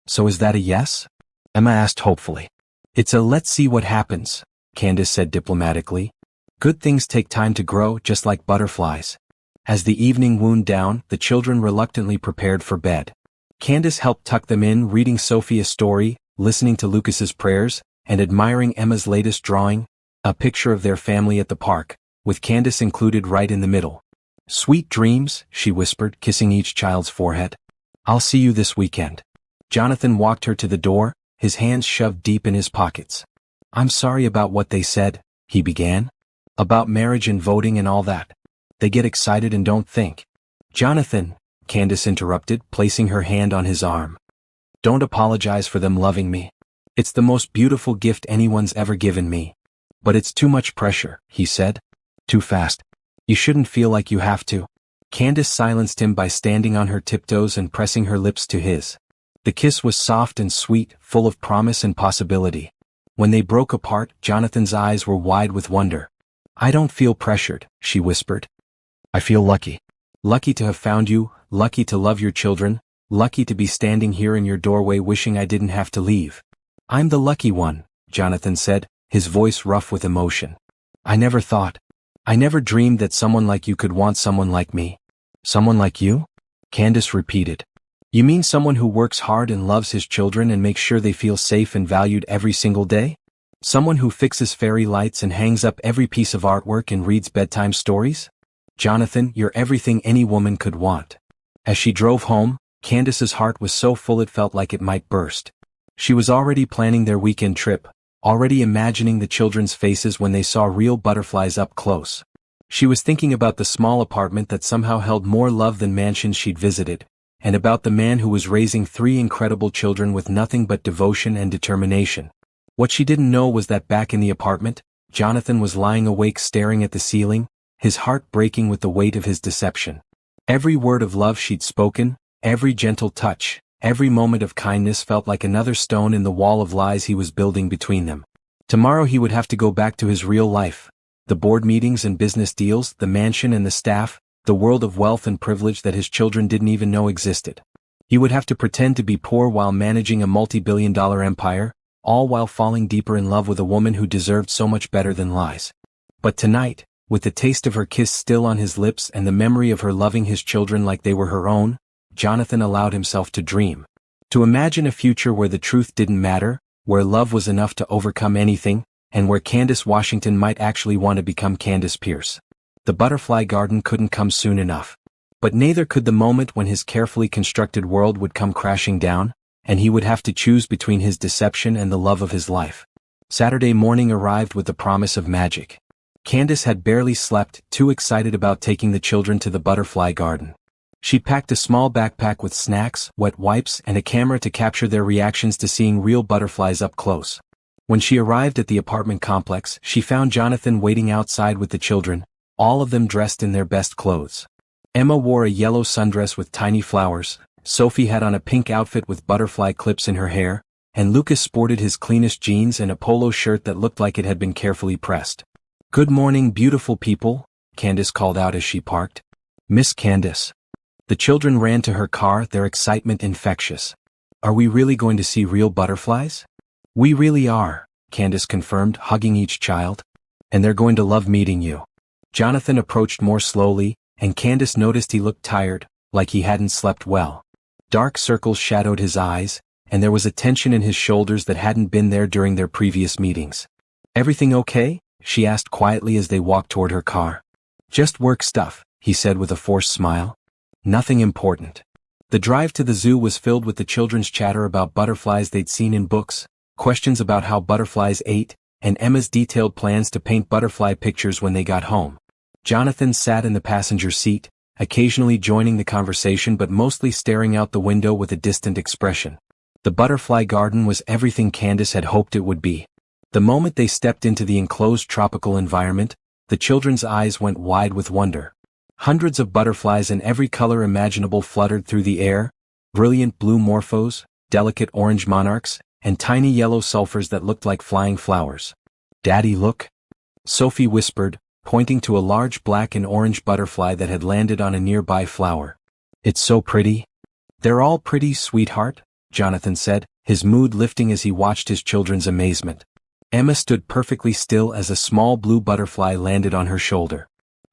So is that a yes? Emma asked hopefully. It's a let's see what happens, Candace said diplomatically. Good things take time to grow, just like butterflies. As the evening wound down, the children reluctantly prepared for bed. Candace helped tuck them in, reading Sophie a story, listening to Lucas's prayers, and admiring Emma's latest drawing, a picture of their family at the park, with Candace included right in the middle. Sweet dreams, she whispered, kissing each child's forehead. I'll see you this weekend. Jonathan walked her to the door, his hands shoved deep in his pockets. I'm sorry about what they said, he began. About marriage and voting and all that. They get excited and don't think. Jonathan, Candace interrupted, placing her hand on his arm. Don't apologize for them loving me. It's the most beautiful gift anyone's ever given me. But it's too much pressure, he said. Too fast. You shouldn't feel like you have to. Candace silenced him by standing on her tiptoes and pressing her lips to his. The kiss was soft and sweet, full of promise and possibility. When they broke apart, Jonathan's eyes were wide with wonder. I don't feel pressured, she whispered. I feel lucky. Lucky to have found you, lucky to love your children, lucky to be standing here in your doorway wishing I didn't have to leave. I'm the lucky one, Jonathan said, his voice rough with emotion. I never dreamed that someone like you could want someone like me. Someone like you? Candace repeated. You mean someone who works hard and loves his children and makes sure they feel safe and valued every single day? Someone who fixes fairy lights and hangs up every piece of artwork and reads bedtime stories? Jonathan, you're everything any woman could want. As she drove home, Candace's heart was so full it felt like it might burst. She was already planning their weekend trip, already imagining the children's faces when they saw real butterflies up close. She was thinking about the small apartment that somehow held more love than mansions she'd visited, and about the man who was raising 3 incredible children with nothing but devotion and determination. What she didn't know was that back in the apartment, Jonathan was lying awake staring at the ceiling, his heart breaking with the weight of his deception. Every word of love she'd spoken, every gentle touch, every moment of kindness felt like another stone in the wall of lies he was building between them. Tomorrow he would have to go back to his real life. The board meetings and business deals, the mansion and the staff, the world of wealth and privilege that his children didn't even know existed. He would have to pretend to be poor while managing a multi-billion-dollar empire, all while falling deeper in love with a woman who deserved so much better than lies. But tonight, with the taste of her kiss still on his lips and the memory of her loving his children like they were her own, Jonathan allowed himself to dream. To imagine a future where the truth didn't matter, where love was enough to overcome anything, and where Candace Washington might actually want to become Candace Pierce. The butterfly garden couldn't come soon enough. But neither could the moment when his carefully constructed world would come crashing down, and he would have to choose between his deception and the love of his life. Saturday morning arrived with the promise of magic. Candace had barely slept, too excited about taking the children to the butterfly garden. She packed a small backpack with snacks, wet wipes, and a camera to capture their reactions to seeing real butterflies up close. When she arrived at the apartment complex, she found Jonathan waiting outside with the children, all of them dressed in their best clothes. Emma wore a yellow sundress with tiny flowers, Sophie had on a pink outfit with butterfly clips in her hair, and Lucas sported his cleanest jeans and a polo shirt that looked like it had been carefully pressed. Good morning, beautiful people, Candace called out as she parked. Miss Candace. The children ran to her car, their excitement infectious. Are we really going to see real butterflies? We really are, Candace confirmed, hugging each child. And they're going to love meeting you. Jonathan approached more slowly, and Candace noticed he looked tired, like he hadn't slept well. Dark circles shadowed his eyes, and there was a tension in his shoulders that hadn't been there during their previous meetings. Everything okay? She asked quietly as they walked toward her car. Just work stuff, he said with a forced smile. Nothing important. The drive to the zoo was filled with the children's chatter about butterflies they'd seen in books, questions about how butterflies ate, and Emma's detailed plans to paint butterfly pictures when they got home. Jonathan sat in the passenger seat, occasionally joining the conversation but mostly staring out the window with a distant expression. The butterfly garden was everything Candace had hoped it would be. The moment they stepped into the enclosed tropical environment, the children's eyes went wide with wonder. Hundreds of butterflies in every color imaginable fluttered through the air, brilliant blue morphos, delicate orange monarchs, and tiny yellow sulfurs that looked like flying flowers. Daddy, look, Sophie whispered, pointing to a large black and orange butterfly that had landed on a nearby flower. It's so pretty. They're all pretty, sweetheart, Jonathan said, his mood lifting as he watched his children's amazement. Emma stood perfectly still as a small blue butterfly landed on her shoulder.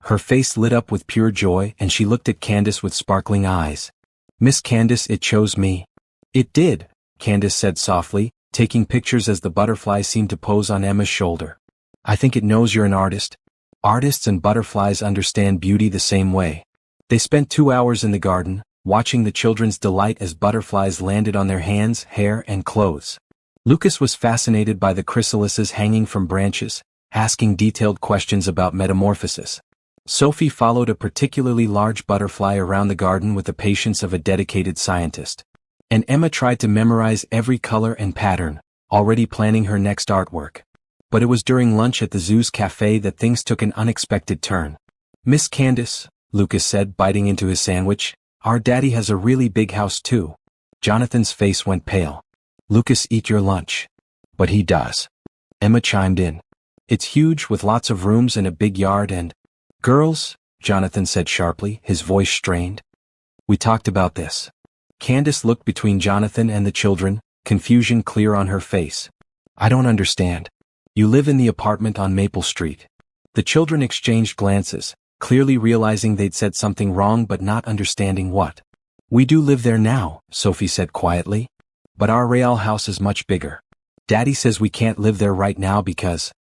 Her face lit up with pure joy and she looked at Candace with sparkling eyes. Miss Candace, it chose me. It did, Candace said softly, taking pictures as the butterfly seemed to pose on Emma's shoulder. I think it knows you're an artist. Artists and butterflies understand beauty the same way. They spent 2 hours in the garden, watching the children's delight as butterflies landed on their hands, hair, and clothes. Lucas was fascinated by the chrysalises hanging from branches, asking detailed questions about metamorphosis. Sophie followed a particularly large butterfly around the garden with the patience of a dedicated scientist. And Emma tried to memorize every color and pattern, already planning her next artwork. But it was during lunch at the zoo's cafe that things took an unexpected turn. "Miss Candace," Lucas said, biting into his sandwich, "our daddy has a really big house too." Jonathan's face went pale. "Lucas, eat your lunch." "But he does," Emma chimed in. "It's huge with lots of rooms and a big yard and—" "Girls," Jonathan said sharply, his voice strained. "We talked about this." Candace looked between Jonathan and the children, confusion clear on her face. "I don't understand. You live in the apartment on Maple Street." The children exchanged glances, clearly realizing they'd said something wrong but not understanding what. "We do live there now," Sophie said quietly. "But our real house is much bigger. Daddy says we can't live there right now because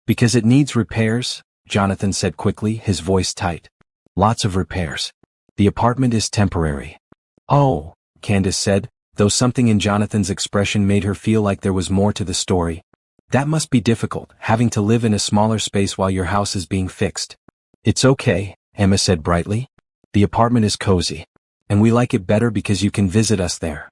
it needs repairs," Jonathan said quickly, his voice tight. "Lots of repairs. The apartment is temporary." "Oh," Candace said, though something in Jonathan's expression made her feel like there was more to the story. "That must be difficult, having to live in a smaller space while your house is being fixed." "It's okay," Emma said brightly. "The apartment is cozy. And we like it better because you can visit us there."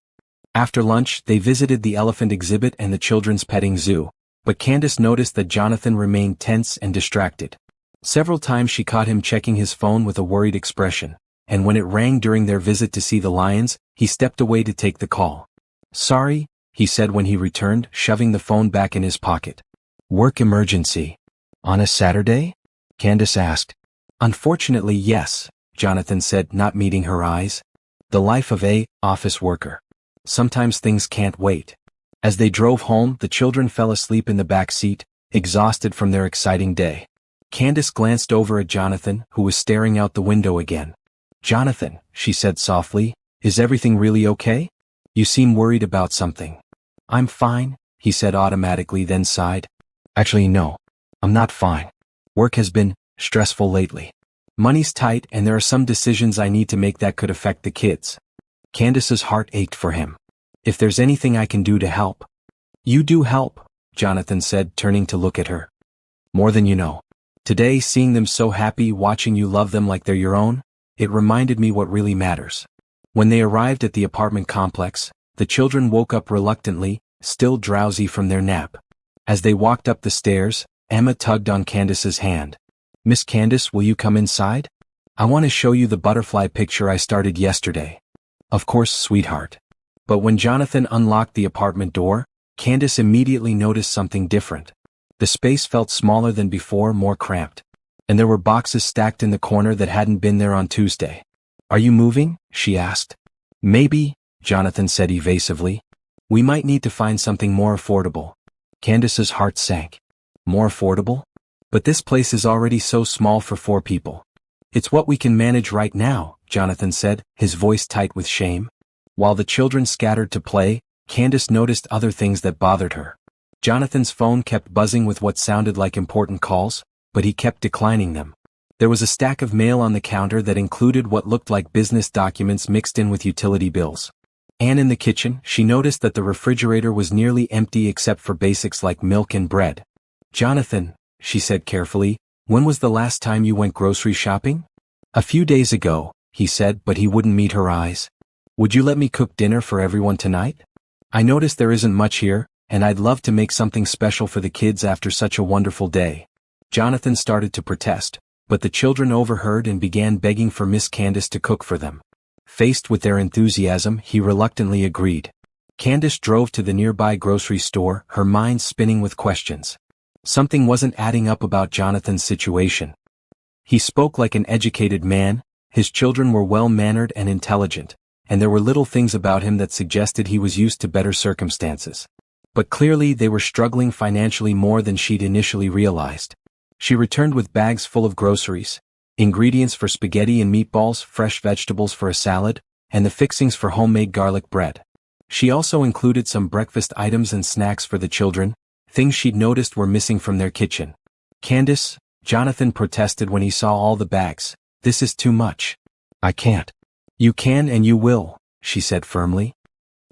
After lunch, they visited the elephant exhibit and the children's petting zoo, but Candace noticed that Jonathan remained tense and distracted. Several times she caught him checking his phone with a worried expression, and when it rang during their visit to see the lions, he stepped away to take the call. "Sorry," he said when he returned, shoving the phone back in his pocket. "Work emergency." "On a Saturday?" Candace asked. "Unfortunately, yes," Jonathan said, not meeting her eyes. "The life of a office worker. Sometimes things can't wait." As they drove home, the children fell asleep in the back seat, exhausted from their exciting day. Candace glanced over at Jonathan, who was staring out the window again. "Jonathan," she said softly, "is everything really okay? You seem worried about something." "I'm fine," he said automatically, then sighed. "Actually, no. I'm not fine. Work has been stressful lately. Money's tight and there are some decisions I need to make that could affect the kids." Candace's heart ached for him. "If there's anything I can do to help." "You do help," Jonathan said, turning to look at her. "More than you know. Today, seeing them so happy, watching you love them like they're your own, it reminded me what really matters." When they arrived at the apartment complex, the children woke up reluctantly, still drowsy from their nap. As they walked up the stairs, Emma tugged on Candace's hand. "Miss Candace, will you come inside? I want to show you the butterfly picture I started yesterday." "Of course, sweetheart." But when Jonathan unlocked the apartment door, Candace immediately noticed something different. The space felt smaller than before, more cramped. And there were boxes stacked in the corner that hadn't been there on Tuesday. "Are you moving?" she asked. "Maybe," Jonathan said evasively. "We might need to find something more affordable." Candace's heart sank. "More affordable? But this place is already so small for 4 people. "It's what we can manage right now," Jonathan said, his voice tight with shame. While the children scattered to play, Candace noticed other things that bothered her. Jonathan's phone kept buzzing with what sounded like important calls, but he kept declining them. There was a stack of mail on the counter that included what looked like business documents mixed in with utility bills. And in the kitchen, she noticed that the refrigerator was nearly empty except for basics like milk and bread. "Jonathan," she said carefully, "when was the last time you went grocery shopping?" "A few days ago," he said, but he wouldn't meet her eyes. "Would you let me cook dinner for everyone tonight? I noticed there isn't much here, and I'd love to make something special for the kids after such a wonderful day." Jonathan started to protest, but the children overheard and began begging for Miss Candace to cook for them. Faced with their enthusiasm, he reluctantly agreed. Candace drove to the nearby grocery store, her mind spinning with questions. Something wasn't adding up about Jonathan's situation. He spoke like an educated man, his children were well-mannered and intelligent, and there were little things about him that suggested he was used to better circumstances. But clearly they were struggling financially more than she'd initially realized. She returned with bags full of groceries, ingredients for spaghetti and meatballs, fresh vegetables for a salad, and the fixings for homemade garlic bread. She also included some breakfast items and snacks for the children, things she'd noticed were missing from their kitchen. "Candace," Jonathan protested when he saw all the bags, "this is too much." "I can't." "You can and you will," she said firmly.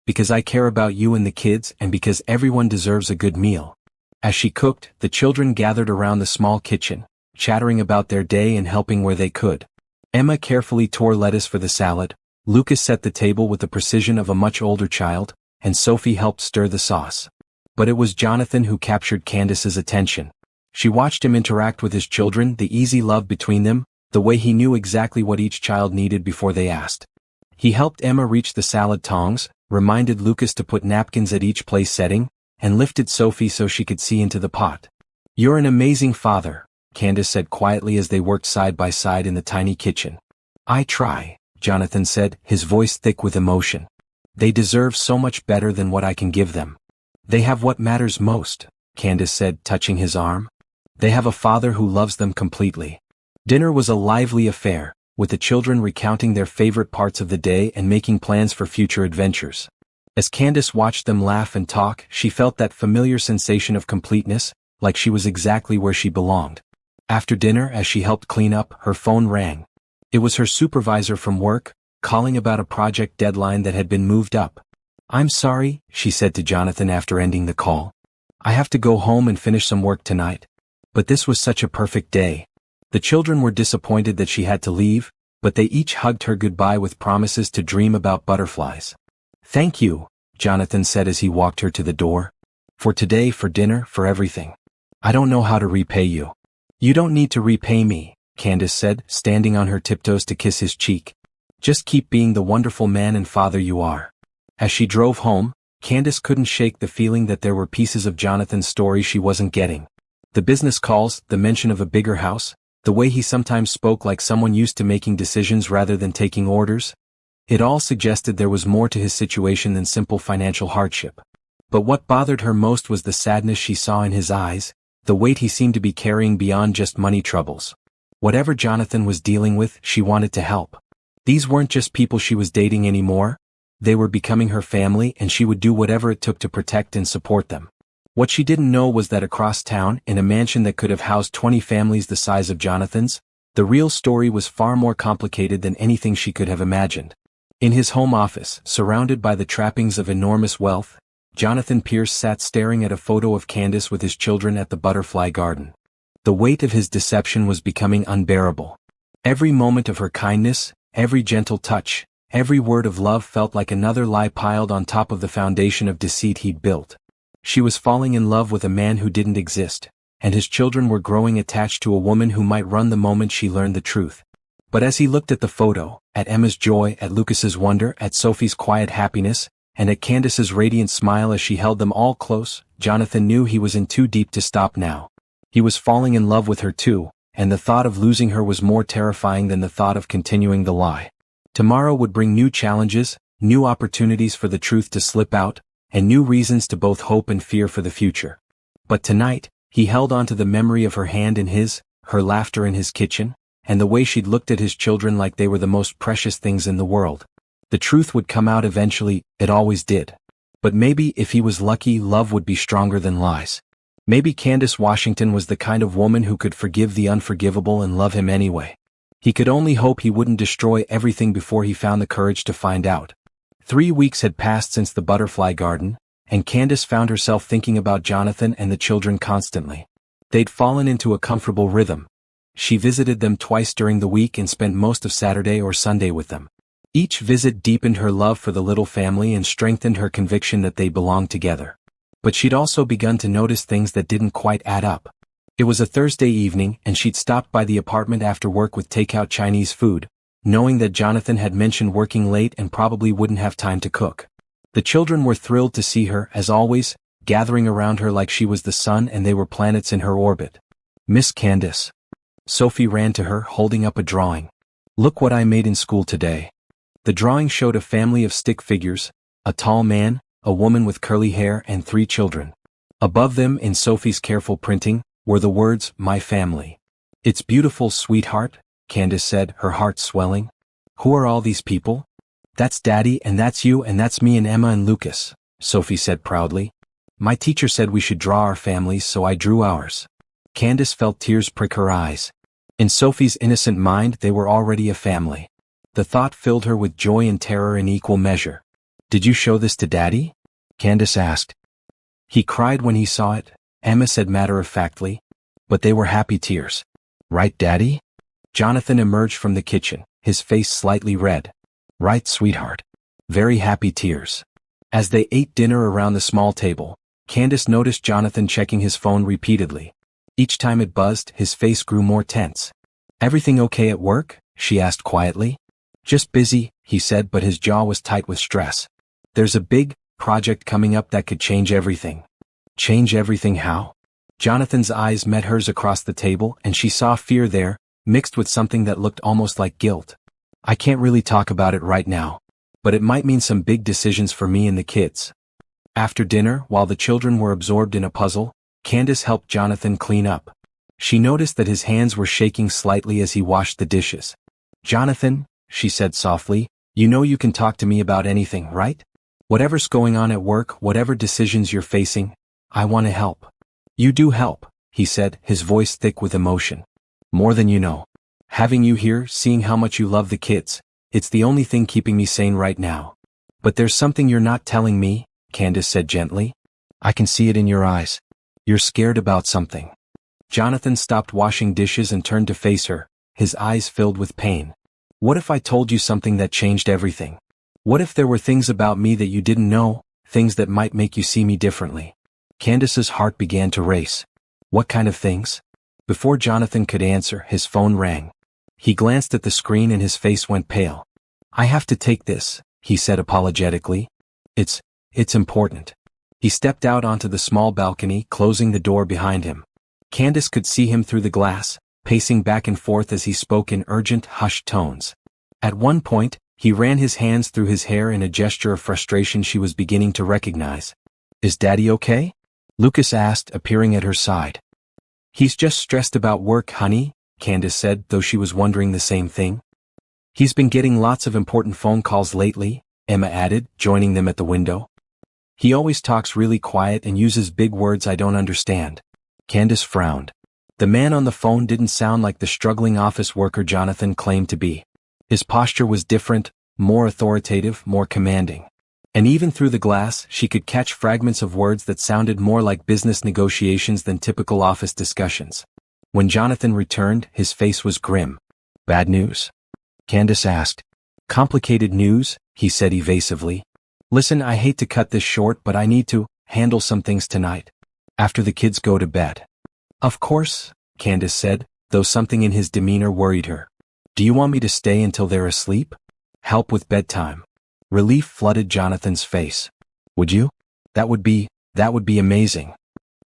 "Because I care about you and the kids and because everyone deserves a good meal." As she cooked, the children gathered around the small kitchen, chattering about their day and helping where they could. Emma carefully tore lettuce for the salad, Lucas set the table with the precision of a much older child, and Sophie helped stir the sauce. But it was Jonathan who captured Candace's attention. She watched him interact with his children, the easy love between them, the way he knew exactly what each child needed before they asked. He helped Emma reach the salad tongs, reminded Lucas to put napkins at each place setting, and lifted Sophie so she could see into the pot. "You're an amazing father," Candace said quietly as they worked side by side in the tiny kitchen. "I try," Jonathan said, his voice thick with emotion. "They deserve so much better than what I can give them." "They have what matters most," Candace said, touching his arm. "They have a father who loves them completely." Dinner was a lively affair, with the children recounting their favorite parts of the day and making plans for future adventures. As Candace watched them laugh and talk, she felt that familiar sensation of completeness, like she was exactly where she belonged. After dinner, as she helped clean up, her phone rang. It was her supervisor from work, calling about a project deadline that had been moved up. "I'm sorry," she said to Jonathan after ending the call. "I have to go home and finish some work tonight. But this was such a perfect day." The children were disappointed that she had to leave, but they each hugged her goodbye with promises to dream about butterflies. "Thank you," Jonathan said as he walked her to the door. "For today, for dinner, for everything. I don't know how to repay you." "You don't need to repay me," Candace said, standing on her tiptoes to kiss his cheek. "Just keep being the wonderful man and father you are." As she drove home, Candace couldn't shake the feeling that there were pieces of Jonathan's story she wasn't getting. The business calls, the mention of a bigger house, the way he sometimes spoke like someone used to making decisions rather than taking orders. It all suggested there was more to his situation than simple financial hardship. But what bothered her most was the sadness she saw in his eyes, the weight he seemed to be carrying beyond just money troubles. Whatever Jonathan was dealing with, she wanted to help. These weren't just people she was dating anymore. They were becoming her family, and she would do whatever it took to protect and support them. What she didn't know was that across town, in a mansion that could have housed 20 families the size of Jonathan's, the real story was far more complicated than anything she could have imagined. In his home office, surrounded by the trappings of enormous wealth, Jonathan Pierce sat staring at a photo of Candace with his children at the butterfly garden. The weight of his deception was becoming unbearable. Every moment of her kindness, every gentle touch, every word of love felt like another lie piled on top of the foundation of deceit he'd built. She was falling in love with a man who didn't exist, and his children were growing attached to a woman who might run the moment she learned the truth. But as he looked at the photo, at Emma's joy, at Lucas's wonder, at Sophie's quiet happiness, and at Candace's radiant smile as she held them all close, Jonathan knew he was in too deep to stop now. He was falling in love with her too, and the thought of losing her was more terrifying than the thought of continuing the lie. Tomorrow would bring new challenges, new opportunities for the truth to slip out, and new reasons to both hope and fear for the future. But tonight, he held on to the memory of her hand in his, her laughter in his kitchen, and the way she'd looked at his children like they were the most precious things in the world. The truth would come out eventually, it always did. But maybe if he was lucky, love would be stronger than lies. Maybe Candace Washington was the kind of woman who could forgive the unforgivable and love him anyway. He could only hope he wouldn't destroy everything before he found the courage to find out. 3 weeks had passed since the butterfly garden, and Candace found herself thinking about Jonathan and the children constantly. They'd fallen into a comfortable rhythm. She visited them twice during the week and spent most of Saturday or Sunday with them. Each visit deepened her love for the little family and strengthened her conviction that they belonged together. But she'd also begun to notice things that didn't quite add up. It was a Thursday evening, and she'd stopped by the apartment after work with takeout Chinese food, knowing that Jonathan had mentioned working late and probably wouldn't have time to cook. The children were thrilled to see her, as always, gathering around her like she was the sun and they were planets in her orbit. "Miss Candace." Sophie ran to her, holding up a drawing. "Look what I made in school today." The drawing showed a family of stick figures, a tall man, a woman with curly hair, and 3 children. Above them, in Sophie's careful printing, were the words, "My family." "It's beautiful, sweetheart," Candace said, her heart swelling. "Who are all these people?" "That's Daddy, and that's you, and that's me and Emma and Lucas," Sophie said proudly. "My teacher said we should draw our families, so I drew ours." Candace felt tears prick her eyes. In Sophie's innocent mind, they were already a family. The thought filled her with joy and terror in equal measure. "Did you show this to Daddy?" Candace asked. "He cried when he saw it," Emma said matter-of-factly. "But they were happy tears. Right, Daddy?" Jonathan emerged from the kitchen, his face slightly red. "Right, sweetheart. Very happy tears." As they ate dinner around the small table, Candace noticed Jonathan checking his phone repeatedly. Each time it buzzed, his face grew more tense. "Everything okay at work?" she asked quietly. "Just busy," he said, but his jaw was tight with stress. "There's a big project coming up that could change everything." "Change everything how?" Jonathan's eyes met hers across the table, and she saw fear there, mixed with something that looked almost like guilt. "I can't really talk about it right now. But it might mean some big decisions for me and the kids." After dinner, while the children were absorbed in a puzzle, Candace helped Jonathan clean up. She noticed that his hands were shaking slightly as he washed the dishes. "Jonathan," she said softly, "you know you can talk to me about anything, right? Whatever's going on at work, whatever decisions you're facing, I want to help." "You do help," he said, his voice thick with emotion. "More than you know. Having you here, seeing how much you love the kids, it's the only thing keeping me sane right now." "But there's something you're not telling me," Candace said gently. "I can see it in your eyes. You're scared about something." Jonathan stopped washing dishes and turned to face her, his eyes filled with pain. "What if I told you something that changed everything? What if there were things about me that you didn't know, things that might make you see me differently?" Candace's heart began to race. "What kind of things?" Before Jonathan could answer, his phone rang. He glanced at the screen and his face went pale. "I have to take this," he said apologetically. It's important." He stepped out onto the small balcony, closing the door behind him. Candace could see him through the glass, pacing back and forth as he spoke in urgent, hushed tones. At one point, he ran his hands through his hair in a gesture of frustration she was beginning to recognize. "Is Daddy okay?" Lucas asked, appearing at her side. "He's just stressed about work, honey," Candace said, though she was wondering the same thing. "He's been getting lots of important phone calls lately," Emma added, joining them at the window. "He always talks really quiet and uses big words I don't understand." Candace frowned. The man on the phone didn't sound like the struggling office worker Jonathan claimed to be. His posture was different, more authoritative, more commanding. And even through the glass, she could catch fragments of words that sounded more like business negotiations than typical office discussions. When Jonathan returned, his face was grim. "Bad news?" Candace asked. "Complicated news," he said evasively. "Listen, I hate to cut this short, but I need to handle some things tonight. After the kids go to bed." "Of course," Candace said, though something in his demeanor worried her. "Do you want me to stay until they're asleep? Help with bedtime?" Relief flooded Jonathan's face. "Would you? That would be amazing."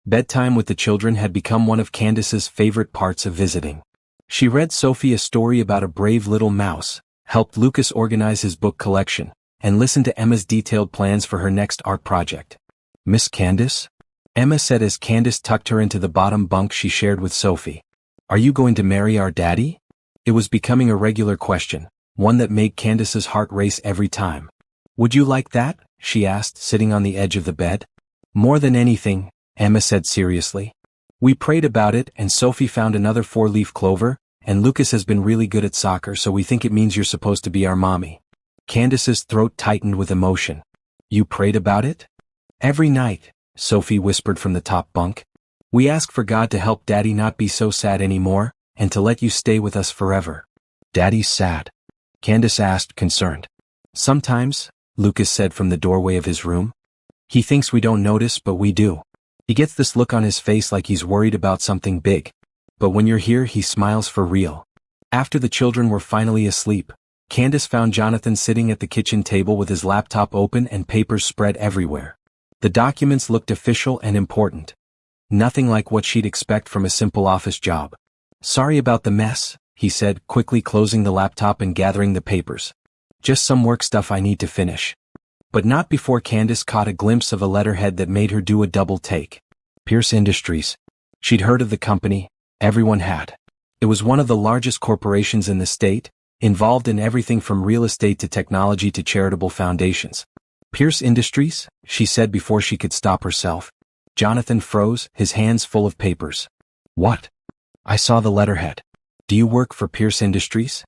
Bedtime with the children had become one of Candace's favorite parts of visiting. She read Sophie a story about a brave little mouse, helped Lucas organize his book collection, and listened to Emma's detailed plans for her next art project. "Miss Candace?" Emma said as Candace tucked her into the bottom bunk she shared with Sophie. "Are you going to marry our daddy?" It was becoming a regular question, one that made Candace's heart race every time. "Would you like that?" she asked, sitting on the edge of the bed. "More than anything," Emma said seriously. "We prayed about it and Sophie found another 4-leaf clover, and Lucas has been really good at soccer, so we think it means you're supposed to be our mommy." Candace's throat tightened with emotion. "You prayed about it?" "Every night," Sophie whispered from the top bunk. "We ask for God to help Daddy not be so sad anymore, and to let you stay with us forever." "Daddy's sad?" Candace asked, concerned. "Sometimes," Lucas said from the doorway of his room. "He thinks we don't notice, but we do. He gets this look on his face like he's worried about something big. But when you're here, he smiles for real." After the children were finally asleep, Candace found Jonathan sitting at the kitchen table with his laptop open and papers spread everywhere. The documents looked official and important. Nothing like what she'd expect from a simple office job. "Sorry about the mess," he said, quickly closing the laptop and gathering the papers. "Just some work stuff I need to finish." But not before Candace caught a glimpse of a letterhead that made her do a double take. Pierce Industries. She'd heard of the company, everyone had. It was one of the largest corporations in the state, involved in everything from real estate to technology to charitable foundations. "Pierce Industries?" she said before she could stop herself. Jonathan froze, his hands full of papers. "What?" "I saw the letterhead. Do you work for Pierce Industries?"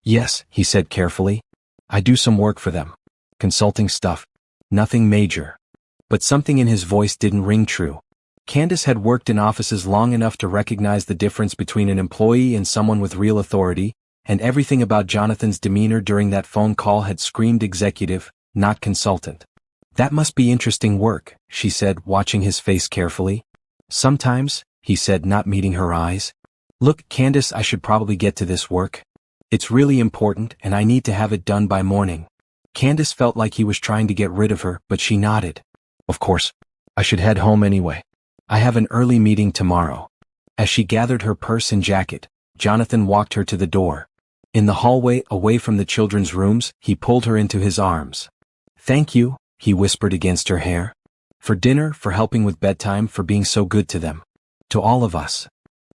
Yes, he said carefully. "I do some work for them. Consulting stuff. Nothing major." But something in his voice didn't ring true. Candace had worked in offices long enough to recognize the difference between an employee and someone with real authority, and everything about Jonathan's demeanor during that phone call had screamed executive, not consultant. That must be interesting work, she said, watching his face carefully. Sometimes, he said, not meeting her eyes. Look, Candace, I should probably get to this work. It's really important and I need to have it done by morning. Candace felt like he was trying to get rid of her, but she nodded. Of course. I should head home anyway. I have an early meeting tomorrow. As she gathered her purse and jacket, Jonathan walked her to the door. In the hallway, away from the children's rooms, he pulled her into his arms. Thank you, he whispered against her hair. For dinner, for helping with bedtime, for being so good to them. To all of us.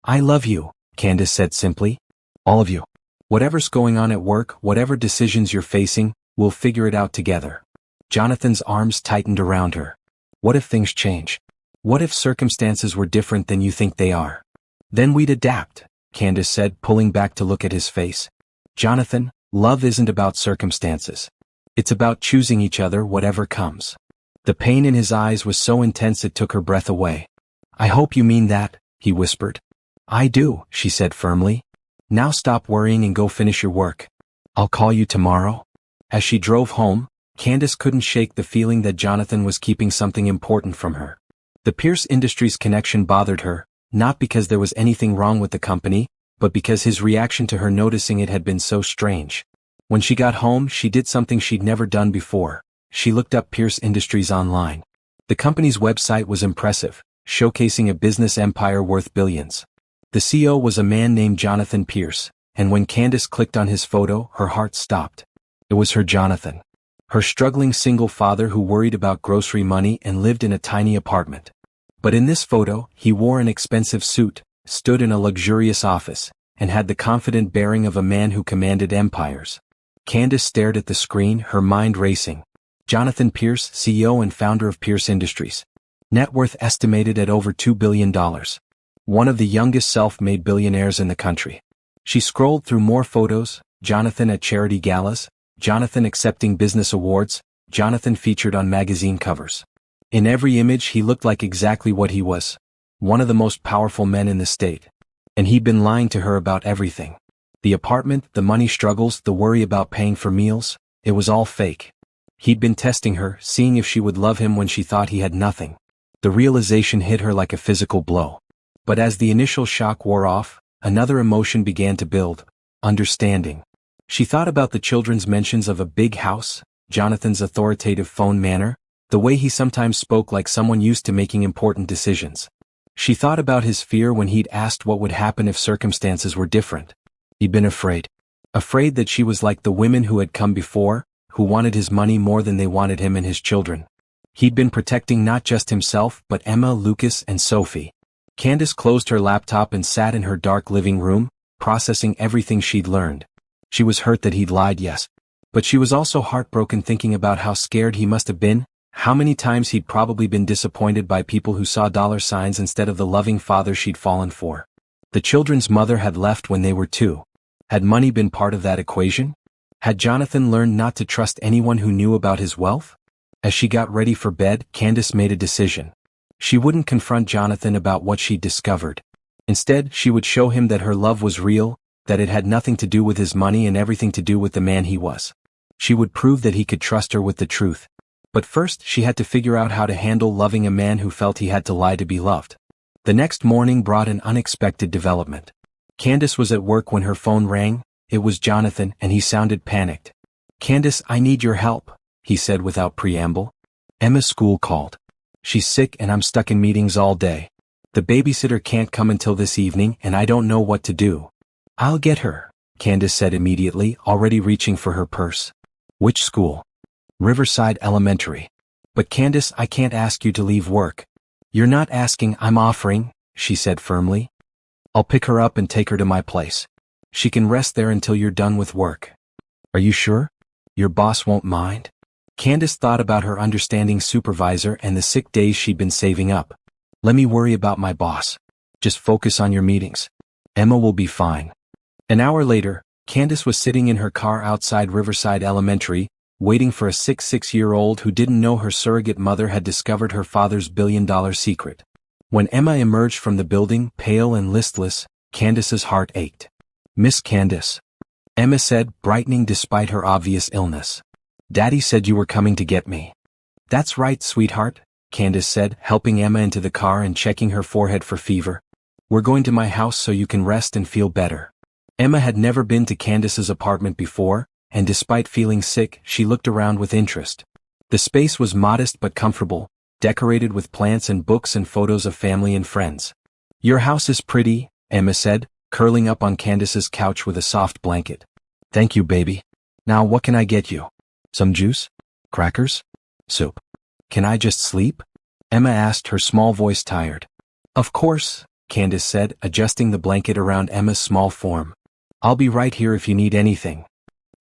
I love you, Candace said simply. All of you. Whatever's going on at work, whatever decisions you're facing, we'll figure it out together. Jonathan's arms tightened around her. What if things change? What if circumstances were different than you think they are? Then we'd adapt, Candace said, pulling back to look at his face. Jonathan, love isn't about circumstances. It's about choosing each other whatever comes. The pain in his eyes was so intense it took her breath away. I hope you mean that, he whispered. I do, she said firmly. Now stop worrying and go finish your work. I'll call you tomorrow. As she drove home, Candace couldn't shake the feeling that Jonathan was keeping something important from her. The Pierce Industries connection bothered her, not because there was anything wrong with the company, but because his reaction to her noticing it had been so strange. When she got home, she did something she'd never done before. She looked up Pierce Industries online. The company's website was impressive, showcasing a business empire worth billions. The CEO was a man named Jonathan Pierce, and when Candace clicked on his photo, her heart stopped. It was her Jonathan. Her struggling single father who worried about grocery money and lived in a tiny apartment. But in this photo, he wore an expensive suit, stood in a luxurious office, and had the confident bearing of a man who commanded empires. Candace stared at the screen, her mind racing. Jonathan Pierce, CEO and founder of Pierce Industries. Net worth estimated at over $2 billion. One of the youngest self-made billionaires in the country. She scrolled through more photos, Jonathan at charity galas, Jonathan accepting business awards, Jonathan featured on magazine covers. In every image he looked like exactly what he was. One of the most powerful men in the state. And he'd been lying to her about everything. The apartment, the money struggles, the worry about paying for meals, it was all fake. He'd been testing her, seeing if she would love him when she thought he had nothing. The realization hit her like a physical blow. But as the initial shock wore off, another emotion began to build, understanding. She thought about the children's mentions of a big house, Jonathan's authoritative phone manner, the way he sometimes spoke like someone used to making important decisions. She thought about his fear when he'd asked what would happen if circumstances were different. He'd been afraid. Afraid that she was like the women who had come before, who wanted his money more than they wanted him and his children. He'd been protecting not just himself but Emma, Lucas, and Sophie. Candace closed her laptop and sat in her dark living room, processing everything she'd learned. She was hurt that he'd lied, yes. But she was also heartbroken thinking about how scared he must have been, how many times he'd probably been disappointed by people who saw dollar signs instead of the loving father she'd fallen for. The children's mother had left when they were 2. Had money been part of that equation? Had Jonathan learned not to trust anyone who knew about his wealth? As she got ready for bed, Candace made a decision. She wouldn't confront Jonathan about what she'd discovered. Instead, she would show him that her love was real, that it had nothing to do with his money and everything to do with the man he was. She would prove that he could trust her with the truth. But first, she had to figure out how to handle loving a man who felt he had to lie to be loved. The next morning brought an unexpected development. Candace was at work when her phone rang. It was Jonathan, and he sounded panicked. Candace, I need your help, he said without preamble. Emma's school called. She's sick and I'm stuck in meetings all day. The babysitter can't come until this evening and I don't know what to do. I'll get her, Candace said immediately, already reaching for her purse. Which school? Riverside Elementary. But Candace, I can't ask you to leave work. You're not asking, I'm offering, she said firmly. I'll pick her up and take her to my place. She can rest there until you're done with work. Are you sure? Your boss won't mind? Candace thought about her understanding supervisor and the sick days she'd been saving up. Let me worry about my boss. Just focus on your meetings. Emma will be fine. An hour later, Candace was sitting in her car outside Riverside Elementary, waiting for a sick 6-year-old who didn't know her surrogate mother had discovered her father's billion-dollar secret. When Emma emerged from the building, pale and listless, Candace's heart ached. Miss Candace, Emma said, brightening despite her obvious illness. Daddy said you were coming to get me. That's right, sweetheart, Candace said, helping Emma into the car and checking her forehead for fever. We're going to my house so you can rest and feel better. Emma had never been to Candace's apartment before, and despite feeling sick, she looked around with interest. The space was modest but comfortable, decorated with plants and books and photos of family and friends. Your house is pretty, Emma said, curling up on Candace's couch with a soft blanket. Thank you, baby. Now what can I get you? Some juice? Crackers? Soup? Can I just sleep? Emma asked, her small voice tired. Of course, Candace said, adjusting the blanket around Emma's small form. I'll be right here if you need anything.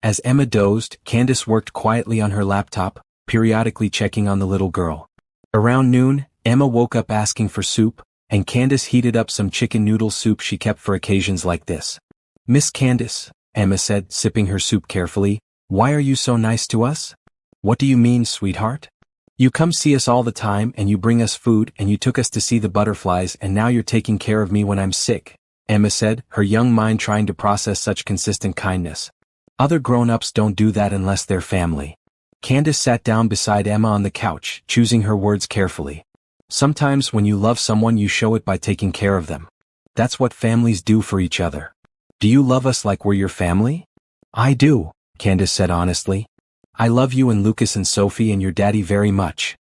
As Emma dozed, Candace worked quietly on her laptop, periodically checking on the little girl. Around noon, Emma woke up asking for soup, and Candace heated up some chicken noodle soup she kept for occasions like this. Miss Candace, Emma said, sipping her soup carefully, why are you so nice to us? What do you mean, sweetheart? You come see us all the time and you bring us food and you took us to see the butterflies and now you're taking care of me when I'm sick, Emma said, her young mind trying to process such consistent kindness. Other grown-ups don't do that unless they're family. Candace sat down beside Emma on the couch, choosing her words carefully. Sometimes when you love someone you show it by taking care of them. That's what families do for each other. Do you love us like we're your family? I do, Candace said honestly. I love you and Lucas and Sophie and your daddy very much.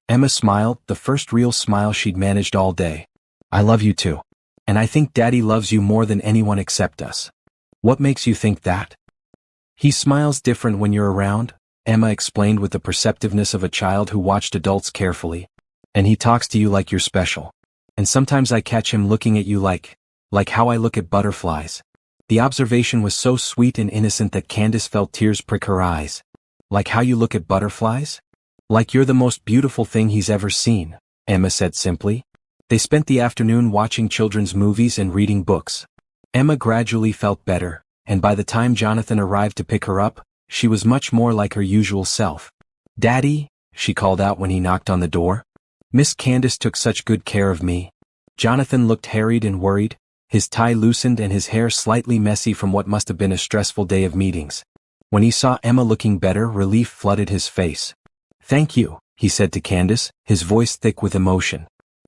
Emma smiled, the first real smile she'd managed all day. I love you too. And I think daddy loves you more than anyone except us. What makes you think that? He smiles different when you're around, Emma explained with the perceptiveness of a child who watched adults carefully. And he talks to you like you're special. And sometimes I catch him looking at you like how I look at butterflies. The observation was so sweet and innocent that Candace felt tears prick her eyes. Like how you look at butterflies? Like you're the most beautiful thing he's ever seen, Emma said simply. They spent the afternoon watching children's movies and reading books. Emma gradually felt better, and by the time Jonathan arrived to pick her up, she was much more like her usual self. Daddy, she called out when he knocked on the door. Miss Candace took such good care of me. Jonathan looked harried and worried, his tie loosened and his hair slightly messy from what must have been a stressful day of meetings. When he saw Emma looking better, relief flooded his face. Thank you, he said to Candace, his voice thick with emotion.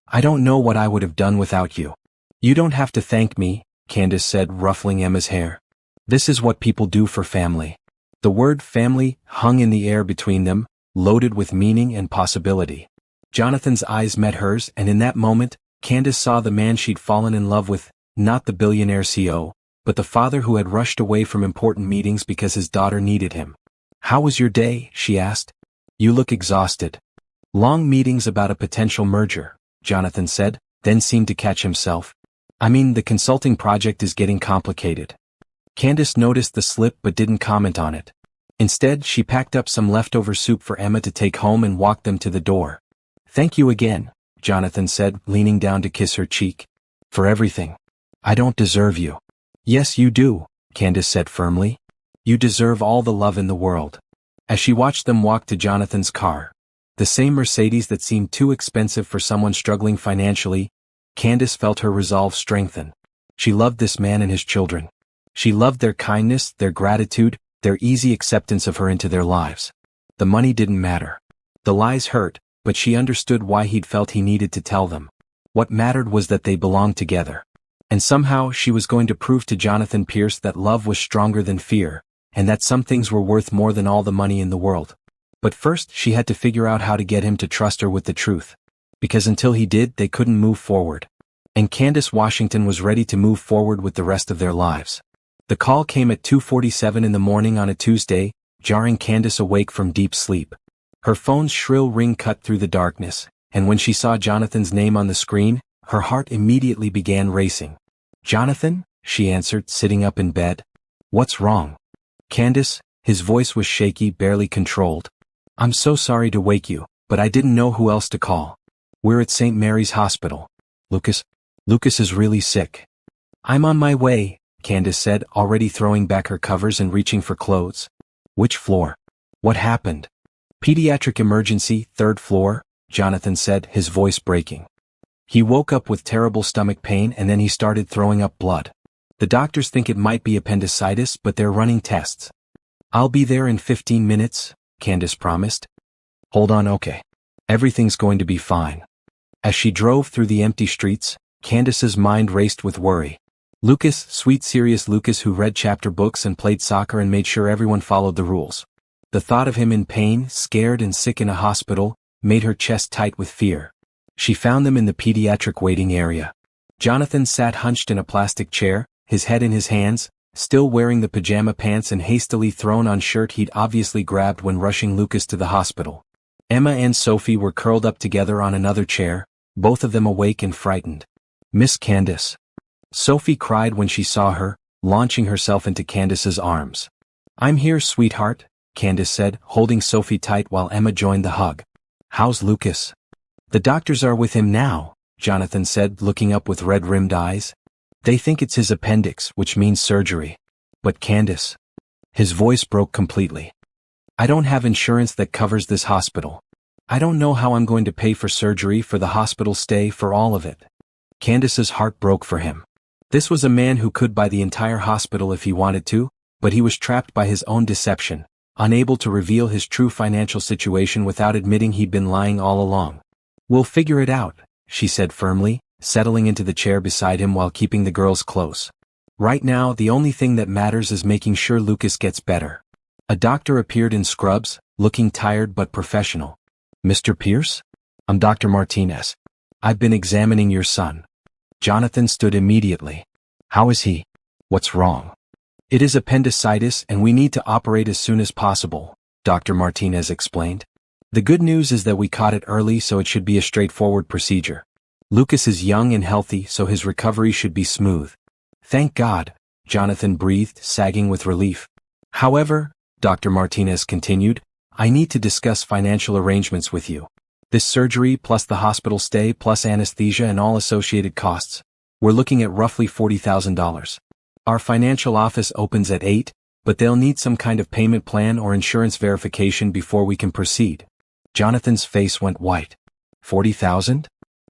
I don't know what I would have done without you. You don't have to thank me, Candace said, ruffling Emma's hair. This is what people do for family. The word family hung in the air between them, loaded with meaning and possibility. Jonathan's eyes met hers, and in that moment, Candace saw the man she'd fallen in love with, not the billionaire CEO, but the father who had rushed away from important meetings because his daughter needed him. How was your day? She asked. You look exhausted. Long meetings about a potential merger, Jonathan said, then seemed to catch himself. I mean, the consulting project is getting complicated. Candace noticed the slip but didn't comment on it. Instead, she packed up some leftover soup for Emma to take home and walked them to the door. Thank you again, Jonathan said, leaning down to kiss her cheek. For everything. I don't deserve you. Yes, you do, Candace said firmly. You deserve all the love in the world. As she watched them walk to Jonathan's car, the same Mercedes that seemed too expensive for someone struggling financially, Candace felt her resolve strengthen. She loved this man and his children. She loved their kindness, their gratitude, their easy acceptance of her into their lives. The money didn't matter. The lies hurt, but she understood why he'd felt he needed to tell them. What mattered was that they belonged together. And somehow she was going to prove to Jonathan Pierce that love was stronger than fear, and that some things were worth more than all the money in the world. But first she had to figure out how to get him to trust her with the truth. Because until he did, they couldn't move forward. And Candace Washington was ready to move forward with the rest of their lives. The call came at 2:47 in the morning on a Tuesday, jarring Candace awake from deep sleep. Her phone's shrill ring cut through the darkness, and when she saw Jonathan's name on the screen, her heart immediately began racing. Jonathan? She answered, sitting up in bed. What's wrong? Candace, his voice was shaky, barely controlled. I'm so sorry to wake you, but I didn't know who else to call. We're at St. Mary's Hospital. Lucas is really sick. I'm on my way, Candace said, already throwing back her covers and reaching for clothes. Which floor? What happened? Pediatric emergency, 3rd floor, Jonathan said, his voice breaking. He woke up with terrible stomach pain and then he started throwing up blood. The doctors think it might be appendicitis, but they're running tests. I'll be there in 15 minutes, Candace promised. Hold on, okay. Everything's going to be fine. As she drove through the empty streets, Candace's mind raced with worry. Lucas, sweet serious Lucas who read chapter books and played soccer and made sure everyone followed the rules. The thought of him in pain, scared and sick in a hospital, made her chest tight with fear. She found them in the pediatric waiting area. Jonathan sat hunched in a plastic chair, his head in his hands, still wearing the pajama pants and hastily thrown on shirt he'd obviously grabbed when rushing Lucas to the hospital. Emma and Sophie were curled up together on another chair, both of them awake and frightened. "Miss Candace." Sophie cried when she saw her, launching herself into Candace's arms. "I'm here, sweetheart," Candace said, holding Sophie tight while Emma joined the hug. "How's Lucas?" "The doctors are with him now," Jonathan said, looking up with red-rimmed eyes. "They think it's his appendix, which means surgery." "But Candace..." His voice broke completely. "I don't have insurance that covers this hospital. I don't know how I'm going to pay for surgery, for the hospital stay, for all of it." Candace's heart broke for him. This was a man who could buy the entire hospital if he wanted to, but he was trapped by his own deception, unable to reveal his true financial situation without admitting he'd been lying all along. "We'll figure it out," she said firmly, settling into the chair beside him while keeping the girls close. "Right now, the only thing that matters is making sure Lucas gets better." A doctor appeared in scrubs, looking tired but professional. "Mr. Pierce? I'm Dr. Martinez. I've been examining your son." Jonathan stood immediately. "How is he? What's wrong?" "It is appendicitis and we need to operate as soon as possible," Dr. Martinez explained. "The good news is that we caught it early, so it should be a straightforward procedure. Lucas is young and healthy, so his recovery should be smooth." "Thank God," Jonathan breathed, sagging with relief. "However," Dr. Martinez continued, "I need to discuss financial arrangements with you. This surgery plus the hospital stay plus anesthesia and all associated costs. We're looking at roughly $40,000. Our financial office opens at 8, but they'll need some kind of payment plan or insurance verification before we can proceed." Jonathan's face went white. "40,000?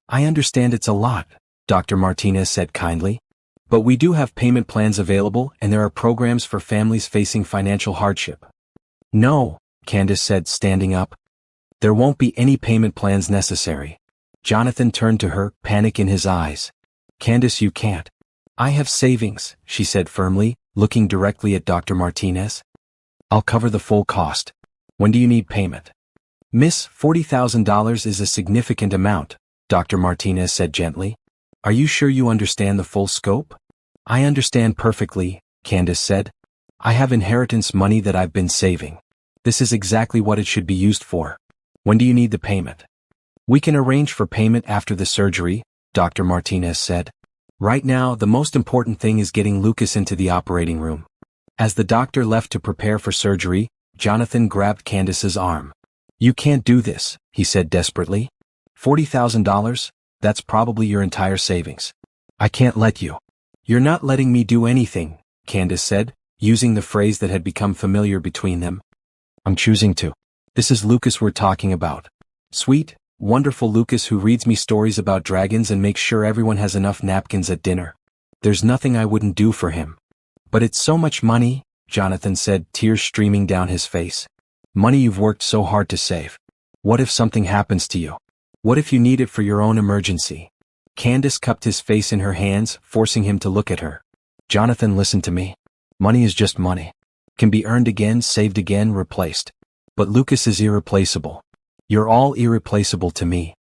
I understand it's a lot," Dr. Martinez said kindly. "But we do have payment plans available and there are programs for families facing financial hardship." "No," Candace said, standing up. "There won't be any payment plans necessary." Jonathan turned to her, panic in his eyes. "Candace, you can't." "I have savings," she said firmly, looking directly at Dr. Martinez. "I'll cover the full cost. When do you need payment?" "Miss, $40,000 is a significant amount," Dr. Martinez said gently. "Are you sure you understand the full scope?" "I understand perfectly," Candace said. "I have inheritance money that I've been saving. This is exactly what it should be used for. When do you need the payment?" "We can arrange for payment after the surgery," Dr. Martinez said. "Right now, the most important thing is getting Lucas into the operating room." As the doctor left to prepare for surgery, Jonathan grabbed Candace's arm. "You can't do this," he said desperately. $40,000, that's probably your entire savings. I can't let you." "You're not letting me do anything," Candace said, using the phrase that had become familiar between them. "I'm choosing to. This is Lucas we're talking about. Sweet, wonderful Lucas who reads me stories about dragons and makes sure everyone has enough napkins at dinner. There's nothing I wouldn't do for him." "But it's so much money," Jonathan said, tears streaming down his face. "Money you've worked so hard to save. What if something happens to you? What if you need it for your own emergency?" Candace cupped his face in her hands, forcing him to look at her. "Jonathan, listen to me. Money is just money. Can be earned again, saved again, replaced. But Lucas is irreplaceable. You're all irreplaceable to me."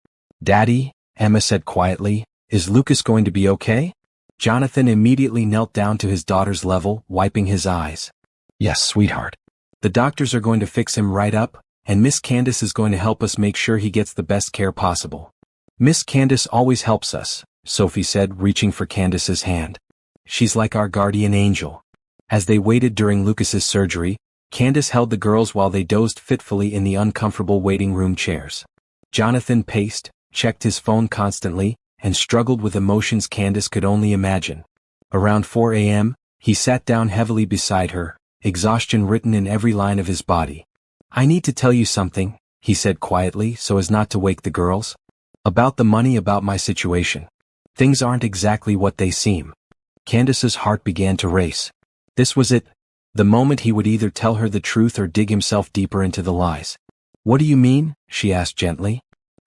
"Daddy," Emma said quietly, "is Lucas going to be okay?" Jonathan immediately knelt down to his daughter's level, wiping his eyes. "Yes, sweetheart. The doctors are going to fix him right up, and Miss Candace is going to help us make sure he gets the best care possible." "Miss Candace always helps us," Sophie said, reaching for Candace's hand. "She's like our guardian angel." As they waited during Lucas's surgery, Candace held the girls while they dozed fitfully in the uncomfortable waiting room chairs. Jonathan paced, checked his phone constantly, and struggled with emotions Candace could only imagine. Around 4 a.m., he sat down heavily beside her, exhaustion written in every line of his body. "I need to tell you something," he said quietly so as not to wake the girls. "About the money, about my situation. Things aren't exactly what they seem." Candace's heart began to race. This was it. The moment he would either tell her the truth or dig himself deeper into the lies. "What do you mean?" she asked gently.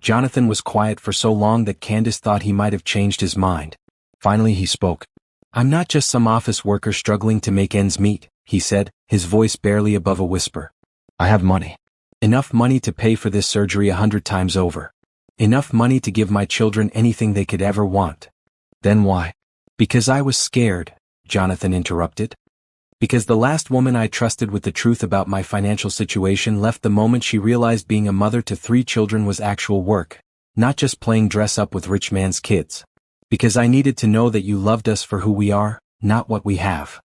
Jonathan was quiet for so long that Candace thought he might have changed his mind. Finally he spoke. "I'm not just some office worker struggling to make ends meet," he said, his voice barely above a whisper. "I have money. Enough money to pay for this surgery 100 times over. Enough money to give my children anything they could ever want." "Then why?" "Because I was scared," Jonathan interrupted. "Because the last woman I trusted with the truth about my financial situation left the moment she realized being a mother to 3 children was actual work, not just playing dress up with rich man's kids. Because I needed to know that you loved us for who we are, not what we have."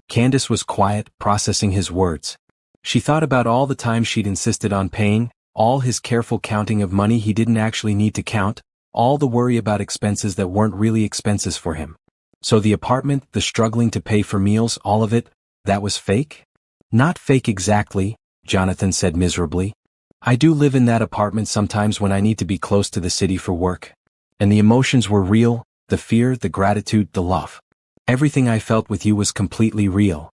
Candace was quiet, processing his words. She thought about all the times she'd insisted on paying, all his careful counting of money he didn't actually need to count, all the worry about expenses that weren't really expenses for him. So the apartment, the struggling to pay for meals, all of it, that was fake? "Not fake exactly," Jonathan said miserably. "I do live in that apartment sometimes when I need to be close to the city for work. And the emotions were real, the fear, the gratitude, the love. Everything I felt with you was completely real.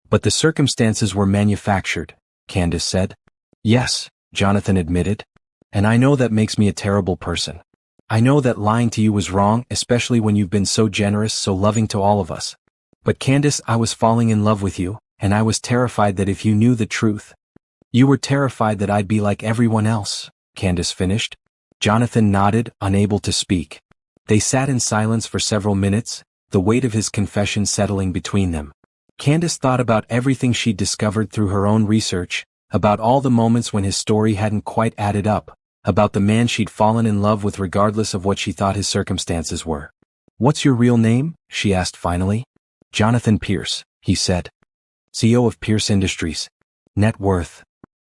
But the circumstances were manufactured," Candace said. "Yes," Jonathan admitted. "And I know that makes me a terrible person. I know that lying to you was wrong, especially when you've been so generous, so loving to all of us. But Candace, I was falling in love with you, and I was terrified that if you knew the truth." "You were terrified that I'd be like everyone else," Candace finished. Jonathan nodded, unable to speak. They sat in silence for several minutes, the weight of his confession settling between them. Candace thought about everything she'd discovered through her own research, about all the moments when his story hadn't quite added up, about the man she'd fallen in love with regardless of what she thought his circumstances were. "What's your real name?" she asked finally. "Jonathan Pierce," he said. "CEO of Pierce Industries. Net worth."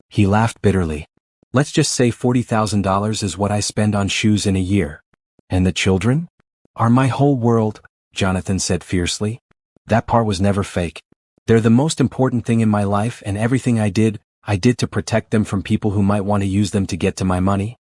He laughed bitterly. "Let's just say $40,000 is what I spend on shoes in a year. And the children? Are my whole world," Jonathan said fiercely. "That part was never fake. They're the most important thing in my life, and everything I did to protect them from people who might want to use them to get to my money."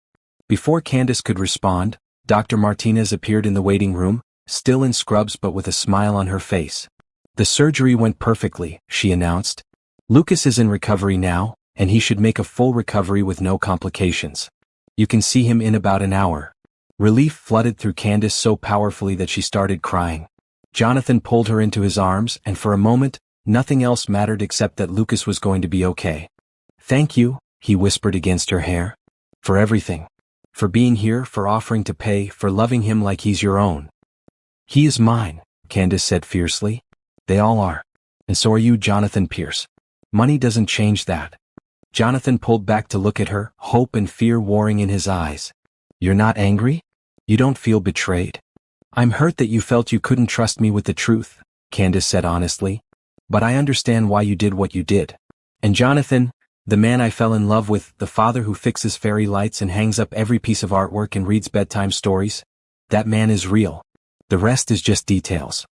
Before Candace could respond, Dr. Martinez appeared in the waiting room, still in scrubs but with a smile on her face. "The surgery went perfectly," she announced. "Lucas is in recovery now, and he should make a full recovery with no complications. You can see him in about an hour." Relief flooded through Candace so powerfully that she started crying. Jonathan pulled her into his arms, and for a moment, nothing else mattered except that Lucas was going to be okay. "Thank you," he whispered against her hair. "For everything. For being here, for offering to pay, for loving him like he's your own." "He is mine," Candace said fiercely. "They all are. And so are you, Jonathan Pierce. Money doesn't change that." Jonathan pulled back to look at her, hope and fear warring in his eyes. "You're not angry? You don't feel betrayed?" "I'm hurt that you felt you couldn't trust me with the truth," Candace said honestly. "But I understand why you did what you did. And Jonathan, the man I fell in love with, the father who fixes fairy lights and hangs up every piece of artwork and reads bedtime stories, that man is real. The rest is just details."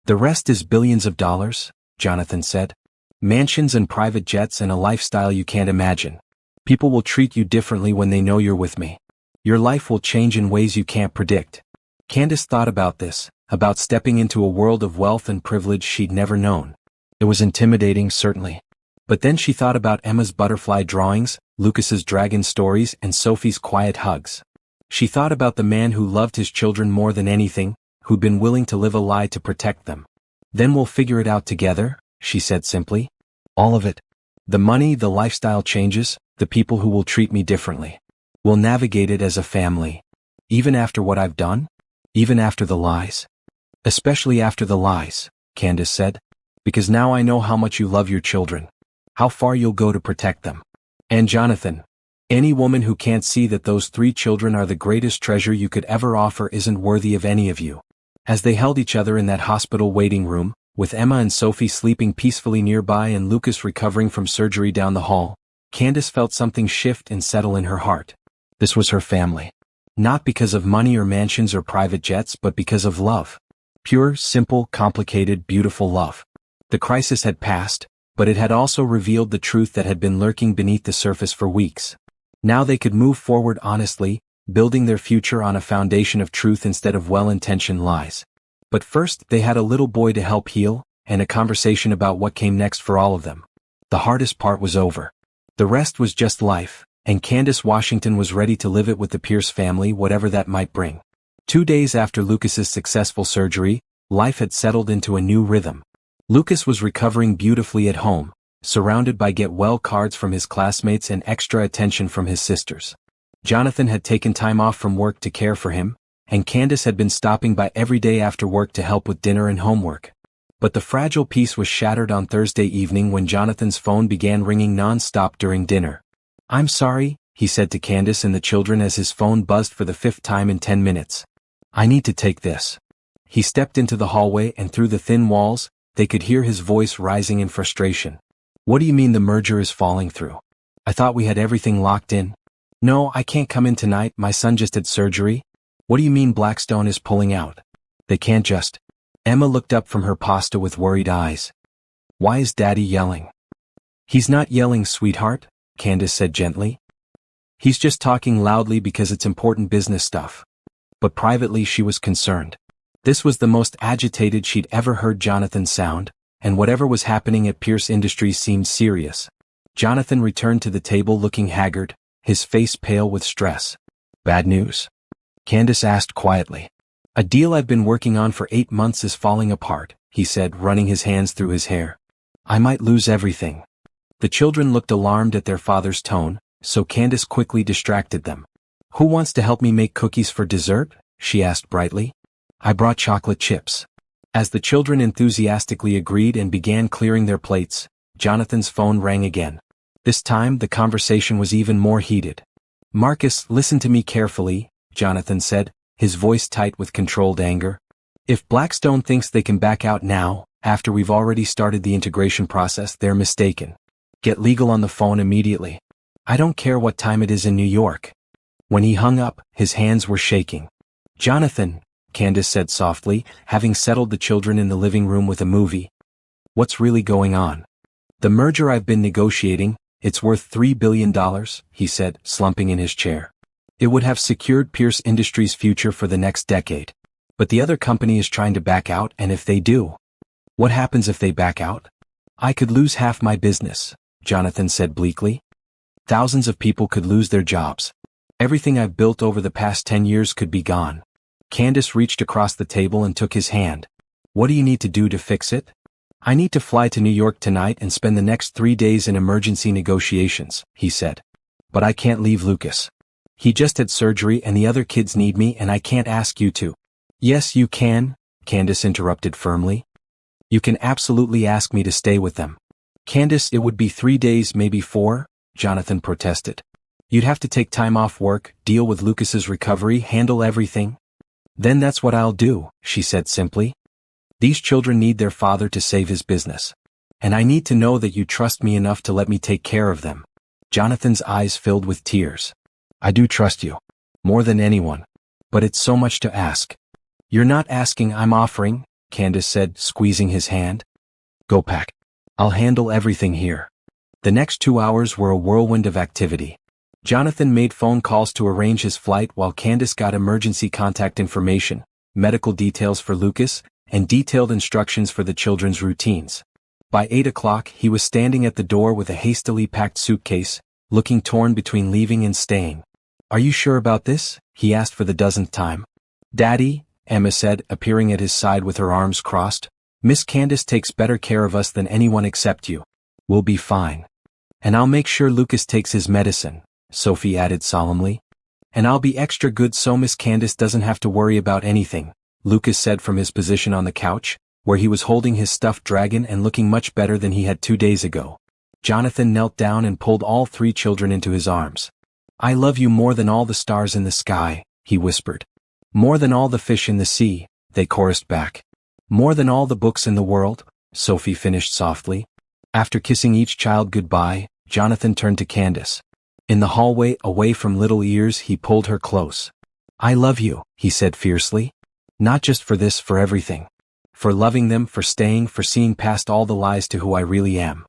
"The rest is billions of dollars," Jonathan said. "Mansions and private jets and a lifestyle you can't imagine. People will treat you differently when they know you're with me. Your life will change in ways you can't predict." Candace thought about this, about stepping into a world of wealth and privilege she'd never known. It was intimidating, certainly. But then she thought about Emma's butterfly drawings, Lucas's dragon stories, and Sophie's quiet hugs. She thought about the man who loved his children more than anything, who'd been willing to live a lie to protect them. "Then we'll figure it out together," she said simply. "All of it. The money, the lifestyle changes, the people who will treat me differently. We'll navigate it as a family. Even after what I've done? Even after the lies?" "Especially after the lies," Candace said. "Because now I know how much you love your children. How far you'll go to protect them. And Jonathan, any woman who can't see that those 3 children are the greatest treasure you could ever offer isn't worthy of any of you." As they held each other in that hospital waiting room, with Emma and Sophie sleeping peacefully nearby and Lucas recovering from surgery down the hall, Candace felt something shift and settle in her heart. This was her family. Not because of money or mansions or private jets, but because of love. Pure, simple, complicated, beautiful love. The crisis had passed, but it had also revealed the truth that had been lurking beneath the surface for weeks. Now they could move forward honestly, building their future on a foundation of truth instead of well-intentioned lies. But first they had a little boy to help heal, and a conversation about what came next for all of them. The hardest part was over. The rest was just life, and Candace Washington was ready to live it with the Pierce family, whatever that might bring. 2 days after Lucas's successful surgery, life had settled into a new rhythm. Lucas was recovering beautifully at home, surrounded by get-well cards from his classmates and extra attention from his sisters. Jonathan had taken time off from work to care for him, and Candace had been stopping by every day after work to help with dinner and homework. But the fragile peace was shattered on Thursday evening when Jonathan's phone began ringing non-stop during dinner. "I'm sorry," he said to Candace and the children as his phone buzzed for the 5th time in 10 minutes. "I need to take this." He stepped into the hallway, and through the thin walls, they could hear his voice rising in frustration. "What do you mean the merger is falling through? I thought we had everything locked in." "No, I can't come in tonight, my son just had surgery." "What do you mean Blackstone is pulling out? They can't just—" Emma looked up from her pasta with worried eyes. "Why is Daddy yelling?" "He's not yelling, sweetheart," Candace said gently. "He's just talking loudly because it's important business stuff." But privately she was concerned. This was the most agitated she'd ever heard Jonathan sound, and whatever was happening at Pierce Industries seemed serious. Jonathan returned to the table looking haggard, his face pale with stress. "Bad news?" Candace asked quietly. "A deal I've been working on for 8 months is falling apart," he said, running his hands through his hair. "I might lose everything." The children looked alarmed at their father's tone, so Candace quickly distracted them. "Who wants to help me make cookies for dessert?" she asked brightly. "I brought chocolate chips." As the children enthusiastically agreed and began clearing their plates, Jonathan's phone rang again. This time the conversation was even more heated. "Marcus, listen to me carefully," Jonathan said, his voice tight with controlled anger. "If Blackstone thinks they can back out now, after we've already started the integration process, they're mistaken. Get legal on the phone immediately. I don't care what time it is in New York." When he hung up, his hands were shaking. "Jonathan," Candace said softly, having settled the children in the living room with a movie. "What's really going on?" "The merger I've been negotiating, it's worth $3 billion, he said, slumping in his chair. "It would have secured Pierce Industries' future for the next decade. But the other company is trying to back out, and if they do..." "What happens if they back out?" "I could lose half my business," Jonathan said bleakly. "Thousands of people could lose their jobs. Everything I've built over the past 10 years could be gone." Candace reached across the table and took his hand. "What do you need to do to fix it?" "I need to fly to New York tonight and spend the next 3 days in emergency negotiations," he said. "But I can't leave Lucas. He just had surgery and the other kids need me and I can't ask you to." "Yes, you can," Candace interrupted firmly. "You can absolutely ask me to stay with them." "Candace, it would be 3 days, maybe 4, Jonathan protested. "You'd have to take time off work, deal with Lucas's recovery, handle everything." "Then that's what I'll do," she said simply. "These children need their father to save his business. And I need to know that you trust me enough to let me take care of them." Jonathan's eyes filled with tears. "I do trust you. More than anyone. But it's so much to ask." "You're not asking, I'm offering," Candace said, squeezing his hand. "Go pack. I'll handle everything here." The next 2 hours were a whirlwind of activity. Jonathan made phone calls to arrange his flight while Candace got emergency contact information, medical details for Lucas, and detailed instructions for the children's routines. By 8 o'clock he was standing at the door with a hastily packed suitcase, looking torn between leaving and staying. "Are you sure about this?" he asked for the dozenth time. "Daddy," Emma said, appearing at his side with her arms crossed, "Miss Candace takes better care of us than anyone except you. We'll be fine. And I'll make sure Lucas takes his medicine," Sophie added solemnly. "And I'll be extra good so Miss Candace doesn't have to worry about anything," Lucas said from his position on the couch, where he was holding his stuffed dragon and looking much better than he had 2 days ago. Jonathan knelt down and pulled all 3 children into his arms. "I love you more than all the stars in the sky," he whispered. "More than all the fish in the sea," they chorused back. "More than all the books in the world," Sophie finished softly. After kissing each child goodbye, Jonathan turned to Candace. In the hallway, away from little ears, he pulled her close. "I love you," he said fiercely. "Not just for this, for everything. For loving them, for staying, for seeing past all the lies to who I really am."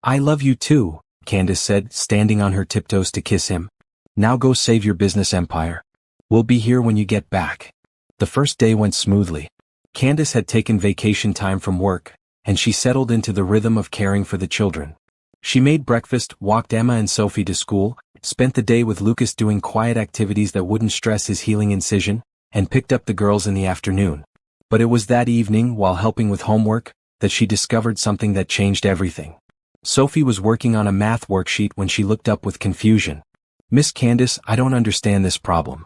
"I love you too," Candace said, standing on her tiptoes to kiss him. "Now go save your business empire. We'll be here when you get back." The first day went smoothly. Candace had taken vacation time from work, and she settled into the rhythm of caring for the children. She made breakfast, walked Emma and Sophie to school, spent the day with Lucas doing quiet activities that wouldn't stress his healing incision, and picked up the girls in the afternoon. But it was that evening, while helping with homework, that she discovered something that changed everything. Sophie was working on a math worksheet when she looked up with confusion. "Miss Candace, I don't understand this problem."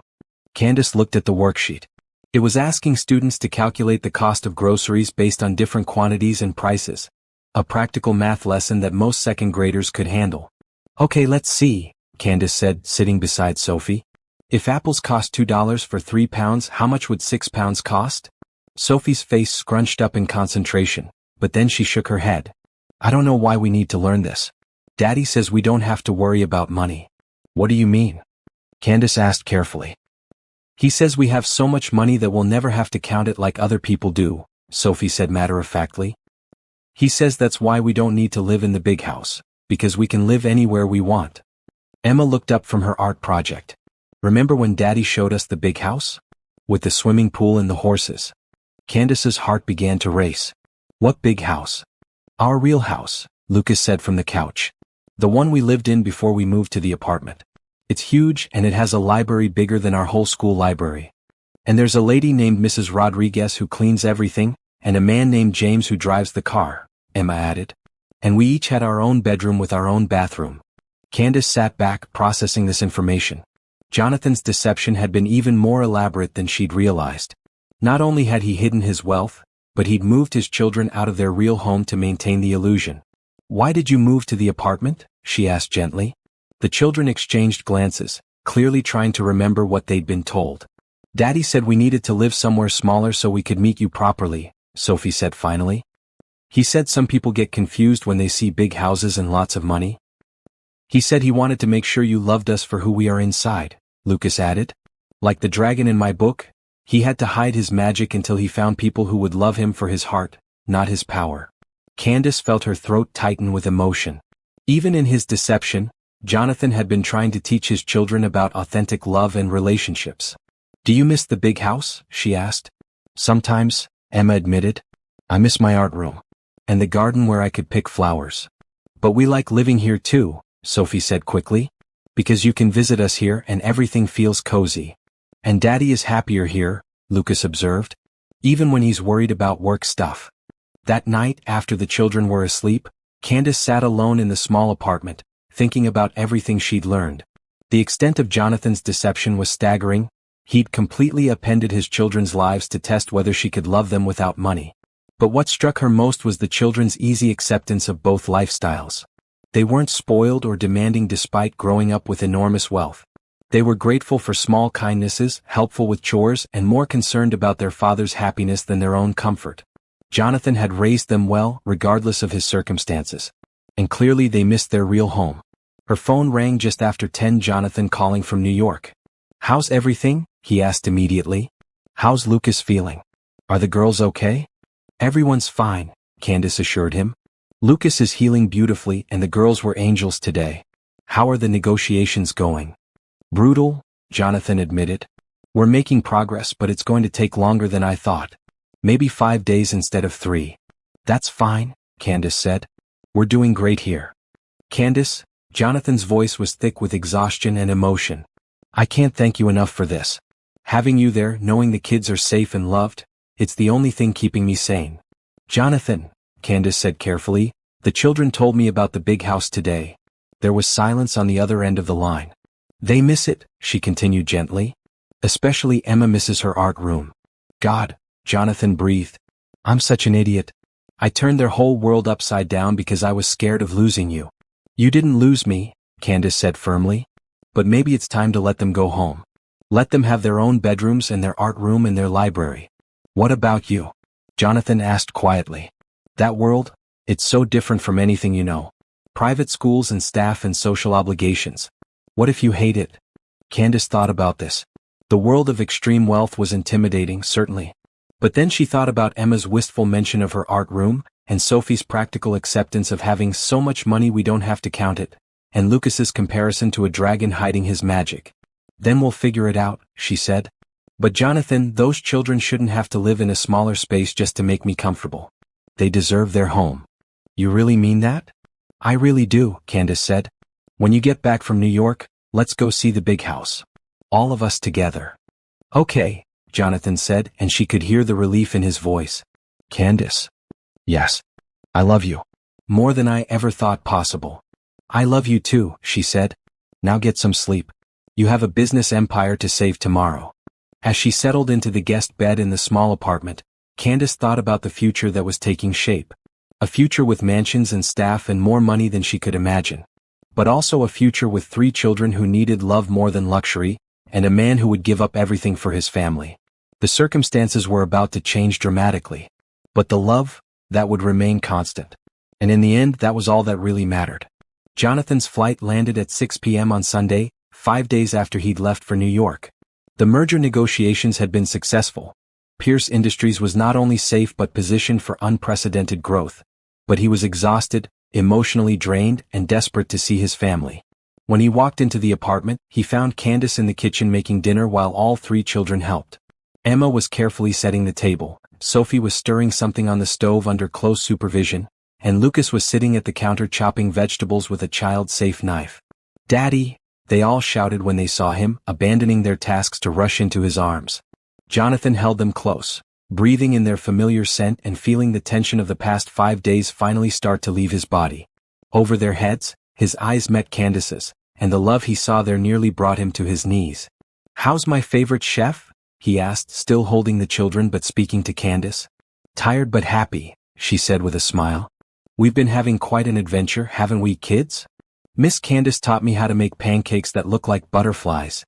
Candace looked at the worksheet. It was asking students to calculate the cost of groceries based on different quantities and prices. A practical math lesson that most second graders could handle. "Okay, let's see," Candace said, sitting beside Sophie. "If apples cost $2 for 3 pounds, how much would 6 pounds cost?" Sophie's face scrunched up in concentration, but then she shook her head. "I don't know why we need to learn this. Daddy says we don't have to worry about money." "What do you mean?" Candace asked carefully. "He says we have so much money that we'll never have to count it like other people do," Sophie said matter-of-factly. "He says that's why we don't need to live in the big house, because we can live anywhere we want." Emma looked up from her art project. "Remember when Daddy showed us the big house? With the swimming pool and the horses?" Candace's heart began to race. "What big house?" "Our real house," Lucas said from the couch. "The one we lived in before we moved to the apartment. It's huge and it has a library bigger than our whole school library. And there's a lady named Mrs. Rodriguez who cleans everything, and a man named James who drives the car," Emma added. "And we each had our own bedroom with our own bathroom." Candace sat back, processing this information. Jonathan's deception had been even more elaborate than she'd realized. Not only had he hidden his wealth, but he'd moved his children out of their real home to maintain the illusion. "Why did you move to the apartment?" she asked gently. The children exchanged glances, clearly trying to remember what they'd been told. "Daddy said we needed to live somewhere smaller so we could meet you properly," Sophie said finally. "He said some people get confused when they see big houses and lots of money." "He said he wanted to make sure you loved us for who we are inside," Lucas added. "Like the dragon in my book, he had to hide his magic until he found people who would love him for his heart, not his power." Candace felt her throat tighten with emotion. Even in his deception, Jonathan had been trying to teach his children about authentic love and relationships. "Do you miss the big house?" she asked. "Sometimes," Emma admitted. "I miss my art room. And the garden where I could pick flowers. But we like living here too," Sophie said quickly. "Because you can visit us here and everything feels cozy. And Daddy is happier here," Lucas observed. "Even when he's worried about work stuff." That night, after the children were asleep, Candace sat alone in the small apartment, thinking about everything she'd learned. The extent of Jonathan's deception was staggering. He'd completely upended his children's lives to test whether she could love them without money. But what struck her most was the children's easy acceptance of both lifestyles. They weren't spoiled or demanding despite growing up with enormous wealth. They were grateful for small kindnesses, helpful with chores, and more concerned about their father's happiness than their own comfort. Jonathan had raised them well, regardless of his circumstances. And clearly they missed their real home. Her phone rang just after 10. Jonathan calling from New York. "How's everything?" he asked immediately. "How's Lucas feeling? Are the girls okay?" "Everyone's fine," Candace assured him. "Lucas is healing beautifully and the girls were angels today." "How are the negotiations going?" "Brutal," Jonathan admitted. "We're making progress, but it's going to take longer than I thought. Maybe 5 days instead of 3. "That's fine," Candace said. "We're doing great here." "Candace," Jonathan's voice was thick with exhaustion and emotion. "I can't thank you enough for this. Having you there, knowing the kids are safe and loved, it's the only thing keeping me sane." "Jonathan," Candace said carefully, "the children told me about the big house today." There was silence on the other end of the line. "They miss it," she continued gently. "Especially Emma misses her art room." "God," Jonathan breathed. "I'm such an idiot. I turned their whole world upside down because I was scared of losing you." "You didn't lose me," Candace said firmly. "But maybe it's time to let them go home. Let them have their own bedrooms and their art room and their library." "What about you?" Jonathan asked quietly. "That world? It's so different from anything you know. Private schools and staff and social obligations. What if you hate it?" Candace thought about this. The world of extreme wealth was intimidating, certainly. But then she thought about Emma's wistful mention of her art room, and Sophie's practical acceptance of having so much money we don't have to count it, and Lucas's comparison to a dragon hiding his magic. "Then we'll figure it out," she said. "But Jonathan, those children shouldn't have to live in a smaller space just to make me comfortable. They deserve their home." "You really mean that?" I really do, Candace said. When you get back from New York, let's go see the big house. All of us together. Okay, Jonathan said, and she could hear the relief in his voice. Candace. Yes. I love you. More than I ever thought possible. I love you too, she said. Now get some sleep. You have a business empire to save tomorrow. As she settled into the guest bed in the small apartment, Candace thought about the future that was taking shape. A future with mansions and staff and more money than she could imagine. But also a future with 3 children who needed love more than luxury, and a man who would give up everything for his family. The circumstances were about to change dramatically. But the love, that would remain constant. And in the end, that was all that really mattered. Jonathan's flight landed at 6 p.m. on Sunday, 5 days after he'd left for New York. The merger negotiations had been successful. Pierce Industries was not only safe but positioned for unprecedented growth. But he was exhausted, emotionally drained, and desperate to see his family. When he walked into the apartment, he found Candace in the kitchen making dinner while all 3 children helped. Emma was carefully setting the table, Sophie was stirring something on the stove under close supervision, and Lucas was sitting at the counter chopping vegetables with a child-safe knife. "Daddy!" they all shouted when they saw him, abandoning their tasks to rush into his arms. Jonathan held them close, breathing in their familiar scent and feeling the tension of the past 5 days finally start to leave his body. Over their heads, his eyes met Candace's, and the love he saw there nearly brought him to his knees. "How's my favorite chef?" he asked, still holding the children but speaking to Candace. "Tired but happy," she said with a smile. "We've been having quite an adventure, haven't we, kids? Miss Candace taught me how to make pancakes that look like butterflies,"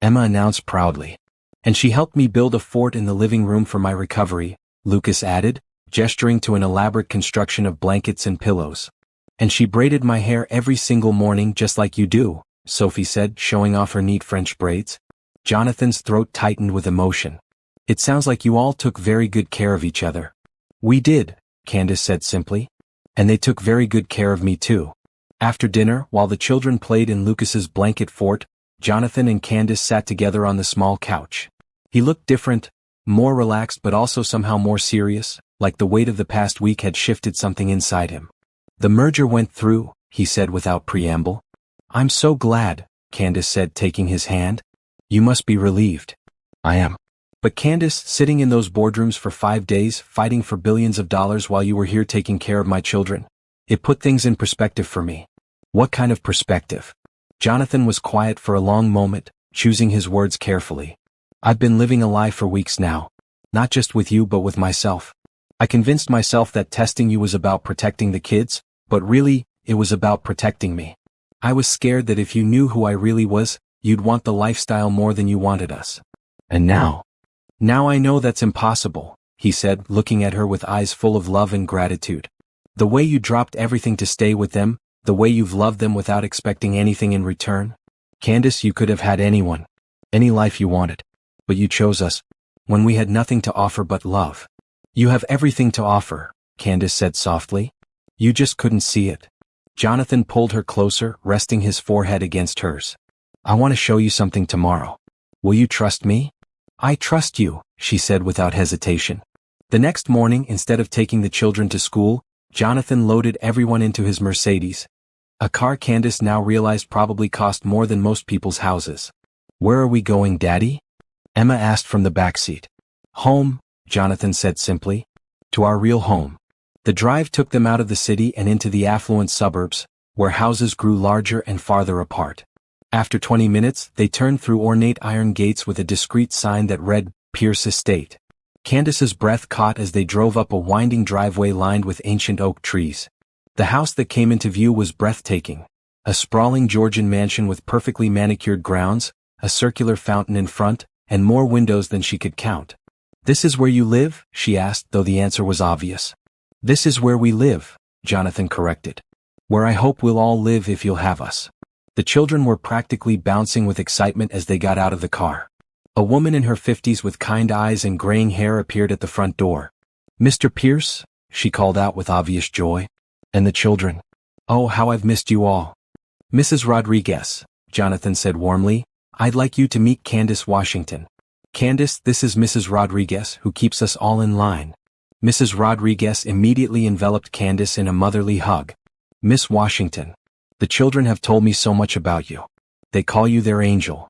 Emma announced proudly. "And she helped me build a fort in the living room for my recovery," Lucas added, gesturing to an elaborate construction of blankets and pillows. "And she braided my hair every single morning just like you do," Sophie said, showing off her neat French braids. Jonathan's throat tightened with emotion. "It sounds like you all took very good care of each other." "We did," Candace said simply. "And they took very good care of me too." After dinner, while the children played in Lucas's blanket fort, Jonathan and Candace sat together on the small couch. He looked different, more relaxed but also somehow more serious, like the weight of the past week had shifted something inside him. "The merger went through," he said without preamble. "I'm so glad," Candace said, taking his hand. "You must be relieved." "I am." "But Candace, sitting in those boardrooms for 5 days, fighting for billions of dollars while you were here taking care of my children. It put things in perspective for me." "What kind of perspective?" Jonathan was quiet for a long moment, choosing his words carefully. "I've been living a lie for weeks now. Not just with you but with myself. I convinced myself that testing you was about protecting the kids, but really, it was about protecting me. I was scared that if you knew who I really was, you'd want the lifestyle more than you wanted us. And now I know that's impossible," he said, looking at her with eyes full of love and gratitude. "The way you dropped everything to stay with them, the way you've loved them without expecting anything in return. Candace, you could have had anyone, any life you wanted. But you chose us, when we had nothing to offer but love." "You have everything to offer," Candace said softly. "You just couldn't see it." Jonathan pulled her closer, resting his forehead against hers. "I want to show you something tomorrow. Will you trust me?" "I trust you," she said without hesitation. The next morning, instead of taking the children to school, Jonathan loaded everyone into his Mercedes. A car Candace now realized probably cost more than most people's houses. "Where are we going, Daddy?" Emma asked from the back seat. "Home," Jonathan said simply. "To our real home." The drive took them out of the city and into the affluent suburbs, where houses grew larger and farther apart. After 20 minutes, they turned through ornate iron gates with a discreet sign that read, "Pierce Estate." Candace's breath caught as they drove up a winding driveway lined with ancient oak trees. The house that came into view was breathtaking. A sprawling Georgian mansion with perfectly manicured grounds, a circular fountain in front, and more windows than she could count. "This is where you live?" she asked, though the answer was obvious. "This is where we live," Jonathan corrected. "Where I hope we'll all live if you'll have us." The children were practically bouncing with excitement as they got out of the car. A woman in her 50s with kind eyes and graying hair appeared at the front door. "Mr. Pierce?" she called out with obvious joy. "And the children. Oh, how I've missed you all." "Mrs. Rodriguez," Jonathan said warmly, "I'd like you to meet Candace Washington. Candace, this is Mrs. Rodriguez, who keeps us all in line." Mrs. Rodriguez immediately enveloped Candace in a motherly hug. Miss Washington. The children have told me so much about you. They call you their angel.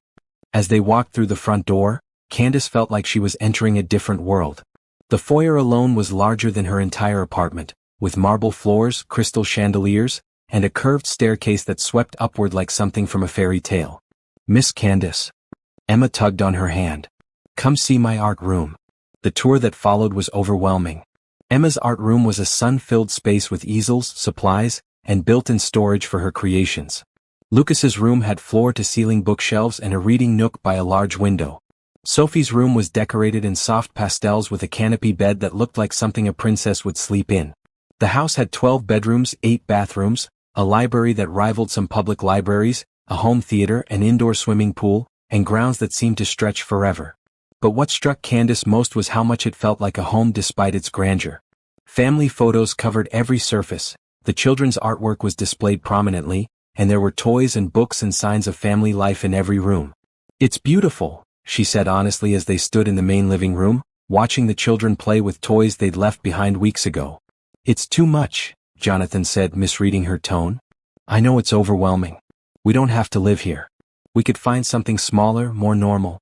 As they walked through the front door, Candace felt like she was entering a different world. The foyer alone was larger than her entire apartment, with marble floors, crystal chandeliers, and a curved staircase that swept upward like something from a fairy tale. Miss Candace. Emma tugged on her hand. Come see my art room. The tour that followed was overwhelming. Emma's art room was a sun-filled space with easels, supplies, and built-in storage for her creations. Lucas's room had floor-to-ceiling bookshelves and a reading nook by a large window. Sophie's room was decorated in soft pastels with a canopy bed that looked like something a princess would sleep in. The house had 12 bedrooms, 8 bathrooms, a library that rivaled some public libraries, a home theater, an indoor swimming pool, and grounds that seemed to stretch forever. But what struck Candace most was how much it felt like a home despite its grandeur. Family photos covered every surface, the children's artwork was displayed prominently, and there were toys and books and signs of family life in every room. It's beautiful, she said honestly as they stood in the main living room, watching the children play with toys they'd left behind weeks ago. It's too much, Jonathan said, misreading her tone. I know it's overwhelming. We don't have to live here. We could find something smaller, more normal.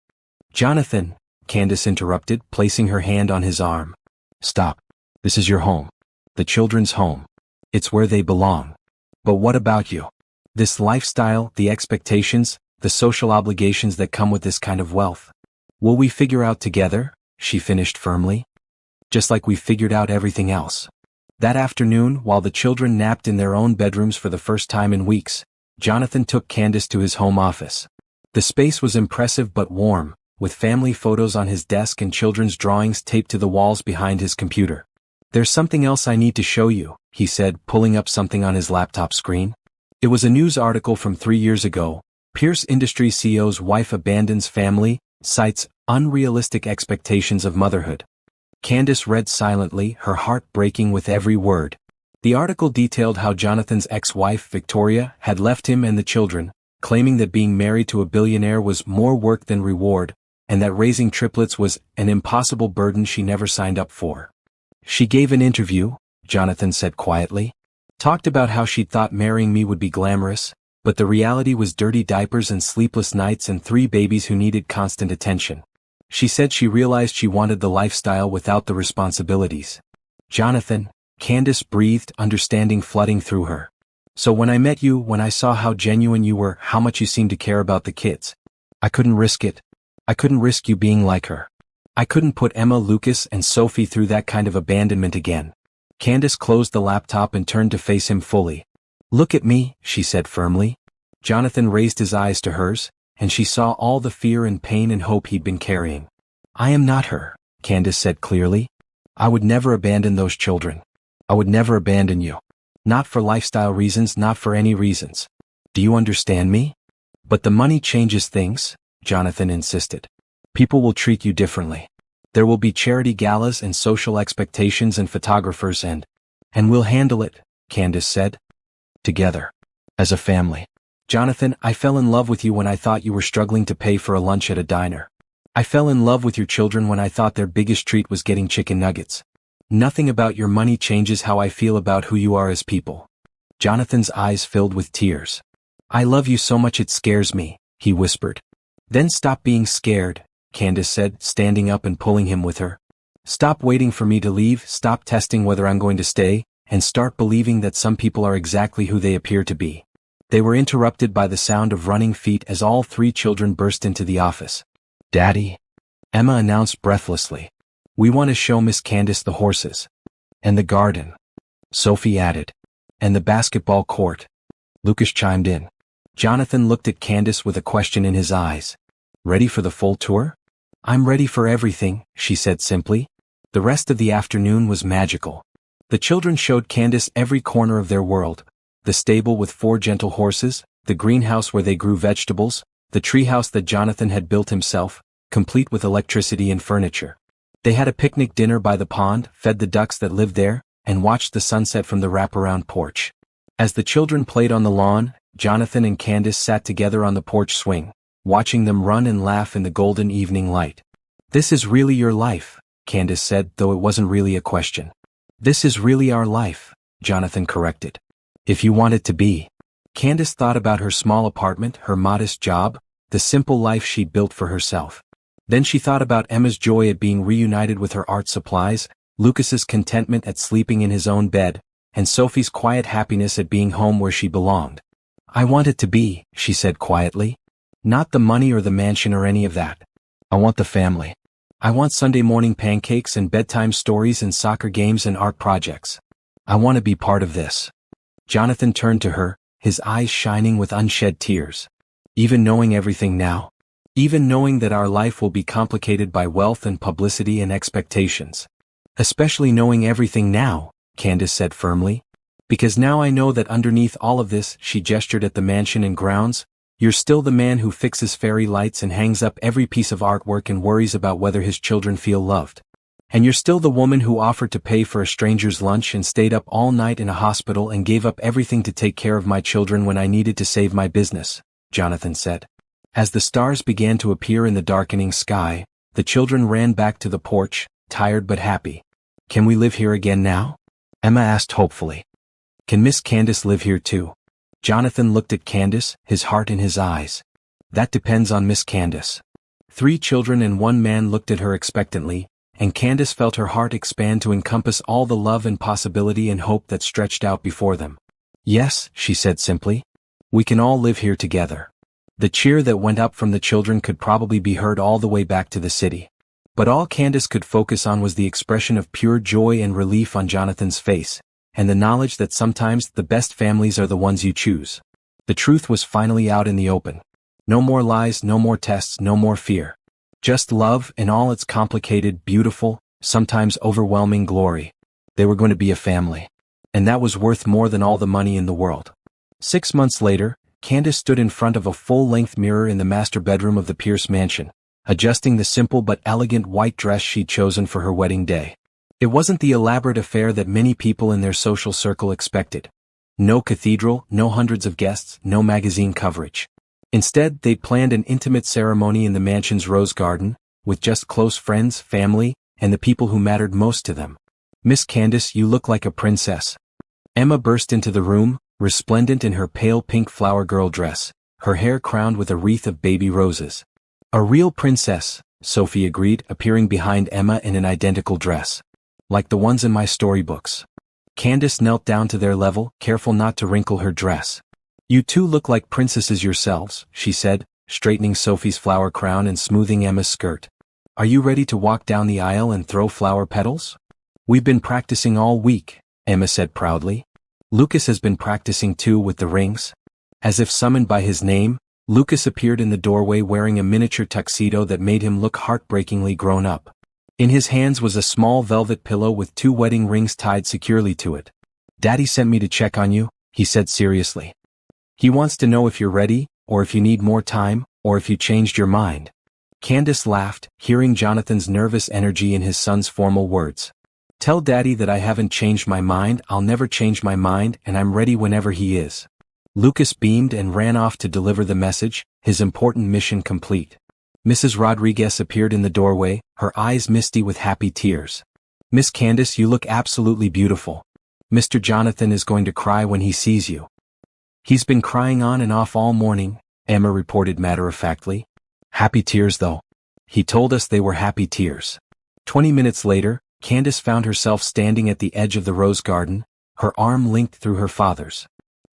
Jonathan, Candace interrupted, placing her hand on his arm. Stop. This is your home. The children's home. It's where they belong. But what about you? This lifestyle, the expectations, the social obligations that come with this kind of wealth. Will we figure out together? She finished firmly. Just like we figured out everything else. That afternoon, while the children napped in their own bedrooms for the first time in weeks, Jonathan took Candace to his home office. The space was impressive but warm, with family photos on his desk and children's drawings taped to the walls behind his computer. There's something else I need to show you, he said, pulling up something on his laptop screen. It was a news article from 3 years ago. Pierce Industries CEO's wife abandons family, cites unrealistic expectations of motherhood. Candace read silently, her heart breaking with every word. The article detailed how Jonathan's ex-wife, Victoria, had left him and the children, claiming that being married to a billionaire was more work than reward, and that raising triplets was an impossible burden she never signed up for. She gave an interview, Jonathan said quietly. Talked about how she'd thought marrying me would be glamorous, but the reality was dirty diapers and sleepless nights and 3 babies who needed constant attention. She said she realized she wanted the lifestyle without the responsibilities. Jonathan, Candace breathed, understanding flooding through her. So when I met you, when I saw how genuine you were, how much you seemed to care about the kids, I couldn't risk it. I couldn't risk you being like her. I couldn't put Emma, Lucas, and Sophie through that kind of abandonment again. Candace closed the laptop and turned to face him fully. Look at me, she said firmly. Jonathan raised his eyes to hers, and she saw all the fear and pain and hope he'd been carrying. I am not her, Candace said clearly. I would never abandon those children. I would never abandon you. Not for lifestyle reasons, not for any reasons. Do you understand me? But the money changes things, Jonathan insisted. People will treat you differently. There will be charity galas and social expectations and photographers and we'll handle it, Candace said. Together. As a family. Jonathan, I fell in love with you when I thought you were struggling to pay for a lunch at a diner. I fell in love with your children when I thought their biggest treat was getting chicken nuggets. Nothing about your money changes how I feel about who you are as people. Jonathan's eyes filled with tears. I love you so much it scares me, he whispered. Then stop being scared, Candace said, standing up and pulling him with her. Stop waiting for me to leave, stop testing whether I'm going to stay, and start believing that some people are exactly who they appear to be. They were interrupted by the sound of running feet as all 3 children burst into the office. Daddy, Emma announced breathlessly. We want to show Miss Candace the horses. And the garden. Sophie added. And the basketball court. Lucas chimed in. Jonathan looked at Candace with a question in his eyes. Ready for the full tour? I'm ready for everything, she said simply. The rest of the afternoon was magical. The children showed Candace every corner of their world. The stable with 4 gentle horses, the greenhouse where they grew vegetables, the treehouse that Jonathan had built himself, complete with electricity and furniture. They had a picnic dinner by the pond, fed the ducks that lived there, and watched the sunset from the wraparound porch. As the children played on the lawn, Jonathan and Candace sat together on the porch swing, watching them run and laugh in the golden evening light. This is really your life, Candace said, though it wasn't really a question. This is really our life, Jonathan corrected. If you want it to be. Candace thought about her small apartment, her modest job, the simple life she'd built for herself. Then she thought about Emma's joy at being reunited with her art supplies, Lucas's contentment at sleeping in his own bed, and Sophie's quiet happiness at being home where she belonged. I want it to be, she said quietly. Not the money or the mansion or any of that. I want the family. I want Sunday morning pancakes and bedtime stories and soccer games and art projects. I want to be part of this. Jonathan turned to her, his eyes shining with unshed tears. Even knowing everything now? Even knowing that our life will be complicated by wealth and publicity and expectations? Especially knowing everything now, Candace said firmly. Because now I know that underneath all of this, she gestured at the mansion and grounds, you're still the man who fixes fairy lights and hangs up every piece of artwork and worries about whether his children feel loved. And you're still the woman who offered to pay for a stranger's lunch and stayed up all night in a hospital and gave up everything to take care of my children when I needed to save my business, Jonathan said. As the stars began to appear in the darkening sky, the children ran back to the porch, tired but happy. Can we live here again now? Emma asked hopefully. Can Miss Candace live here too? Jonathan looked at Candace, his heart in his eyes. That depends on Miss Candace. 3 children and 1 man looked at her expectantly, and Candace felt her heart expand to encompass all the love and possibility and hope that stretched out before them. Yes, she said simply. We can all live here together. The cheer that went up from the children could probably be heard all the way back to the city. But all Candace could focus on was the expression of pure joy and relief on Jonathan's face, and the knowledge that sometimes the best families are the ones you choose. The truth was finally out in the open. No more lies, no more tests, no more fear. Just love in all its complicated, beautiful, sometimes overwhelming glory. They were going to be a family. And that was worth more than all the money in the world. 6 months later, Candace stood in front of a full-length mirror in the master bedroom of the Pierce mansion, adjusting the simple but elegant white dress she'd chosen for her wedding day. It wasn't the elaborate affair that many people in their social circle expected. No cathedral, no hundreds of guests, no magazine coverage. Instead, they'd planned an intimate ceremony in the mansion's rose garden, with just close friends, family, and the people who mattered most to them. Miss Candace, you look like a princess. Emma burst into the room, resplendent in her pale pink flower girl dress, her hair crowned with a wreath of baby roses. A real princess, Sophie agreed, appearing behind Emma in an identical dress. Like the ones in my storybooks. Candace knelt down to their level, careful not to wrinkle her dress. You two look like princesses yourselves, she said, straightening Sophie's flower crown and smoothing Emma's skirt. Are you ready to walk down the aisle and throw flower petals? We've been practicing all week, Emma said proudly. Lucas has been practicing too with the rings. As if summoned by his name, Lucas appeared in the doorway wearing a miniature tuxedo that made him look heartbreakingly grown up. In his hands was a small velvet pillow with 2 wedding rings tied securely to it. Daddy sent me to check on you, he said seriously. He wants to know if you're ready, or if you need more time, or if you changed your mind. Candace laughed, hearing Jonathan's nervous energy in his son's formal words. Tell Daddy that I haven't changed my mind, I'll never change my mind, and I'm ready whenever he is. Lucas beamed and ran off to deliver the message, his important mission complete. Mrs. Rodriguez appeared in the doorway, her eyes misty with happy tears. Miss Candace, you look absolutely beautiful. Mr. Jonathan is going to cry when he sees you. He's been crying on and off all morning, Emma reported matter-of-factly. Happy tears though. He told us they were happy tears. 20 minutes later, Candace found herself standing at the edge of the rose garden, her arm linked through her father's.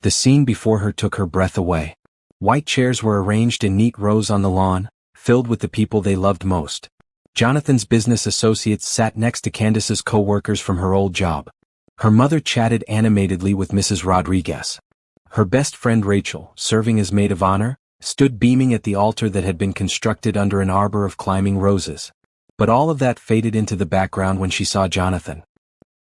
The scene before her took her breath away. White chairs were arranged in neat rows on the lawn, filled with the people they loved most. Jonathan's business associates sat next to Candace's co-workers from her old job. Her mother chatted animatedly with Mrs. Rodriguez. Her best friend Rachel, serving as maid of honor, stood beaming at the altar that had been constructed under an arbor of climbing roses. But all of that faded into the background when she saw Jonathan.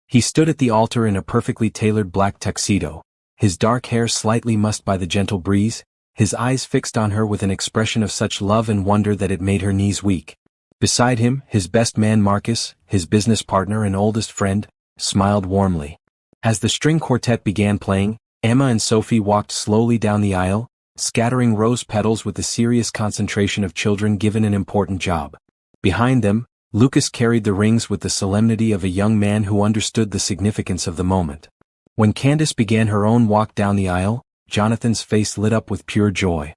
He stood at the altar in a perfectly tailored black tuxedo, his dark hair slightly mussed by the gentle breeze, his eyes fixed on her with an expression of such love and wonder that it made her knees weak. Beside him, his best man Marcus, his business partner and oldest friend, smiled warmly. As the string quartet began playing, Emma and Sophie walked slowly down the aisle, scattering rose petals with the serious concentration of children given an important job. Behind them, Lucas carried the rings with the solemnity of a young man who understood the significance of the moment. When Candace began her own walk down the aisle, Jonathan's face lit up with pure joy.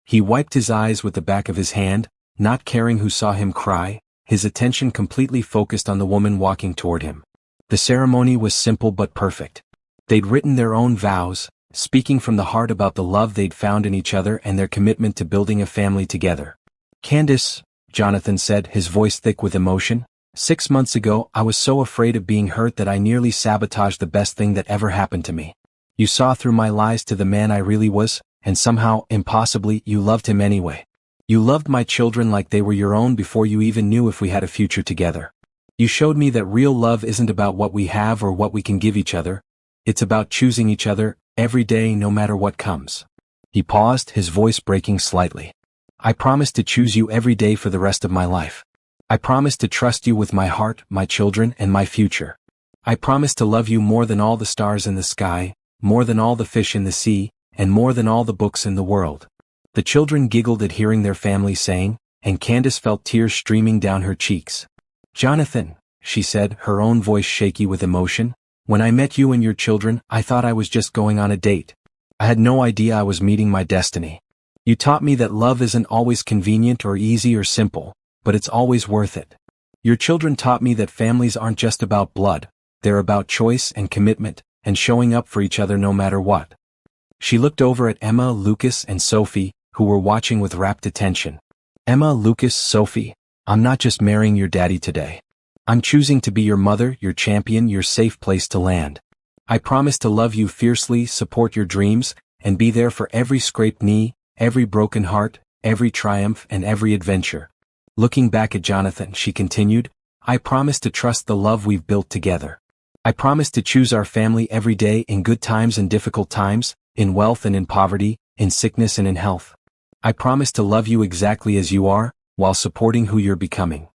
He wiped his eyes with the back of his hand, not caring who saw him cry, his attention completely focused on the woman walking toward him. The ceremony was simple but perfect. They'd written their own vows, speaking from the heart about the love they'd found in each other and their commitment to building a family together. "Candace," Jonathan said, his voice thick with emotion, "6 months ago I was so afraid of being hurt that I nearly sabotaged the best thing that ever happened to me. You saw through my lies to the man I really was, and somehow, impossibly, you loved him anyway. You loved my children like they were your own before you even knew if we had a future together. You showed me that real love isn't about what we have or what we can give each other. It's about choosing each other, every day no matter what comes." He paused, his voice breaking slightly. "I promise to choose you every day for the rest of my life. I promise to trust you with my heart, my children, and my future. I promise to love you more than all the stars in the sky, more than all the fish in the sea, and more than all the books in the world." The children giggled at hearing their family saying, and Candace felt tears streaming down her cheeks. "Jonathan," she said, her own voice shaky with emotion, "when I met you and your children, I thought I was just going on a date. I had no idea I was meeting my destiny. You taught me that love isn't always convenient or easy or simple, but it's always worth it. Your children taught me that families aren't just about blood, they're about choice and commitment, and showing up for each other no matter what." She looked over at Emma, Lucas, and Sophie, who were watching with rapt attention. "Emma, Lucas, Sophie, I'm not just marrying your daddy today. I'm choosing to be your mother, your champion, your safe place to land. I promise to love you fiercely, support your dreams, and be there for every scraped knee, every broken heart, every triumph, and every adventure." Looking back at Jonathan, she continued, "I promise to trust the love we've built together. I promise to choose our family every day in good times and difficult times, in wealth and in poverty, in sickness and in health. I promise to love you exactly as you are, while supporting who you're becoming."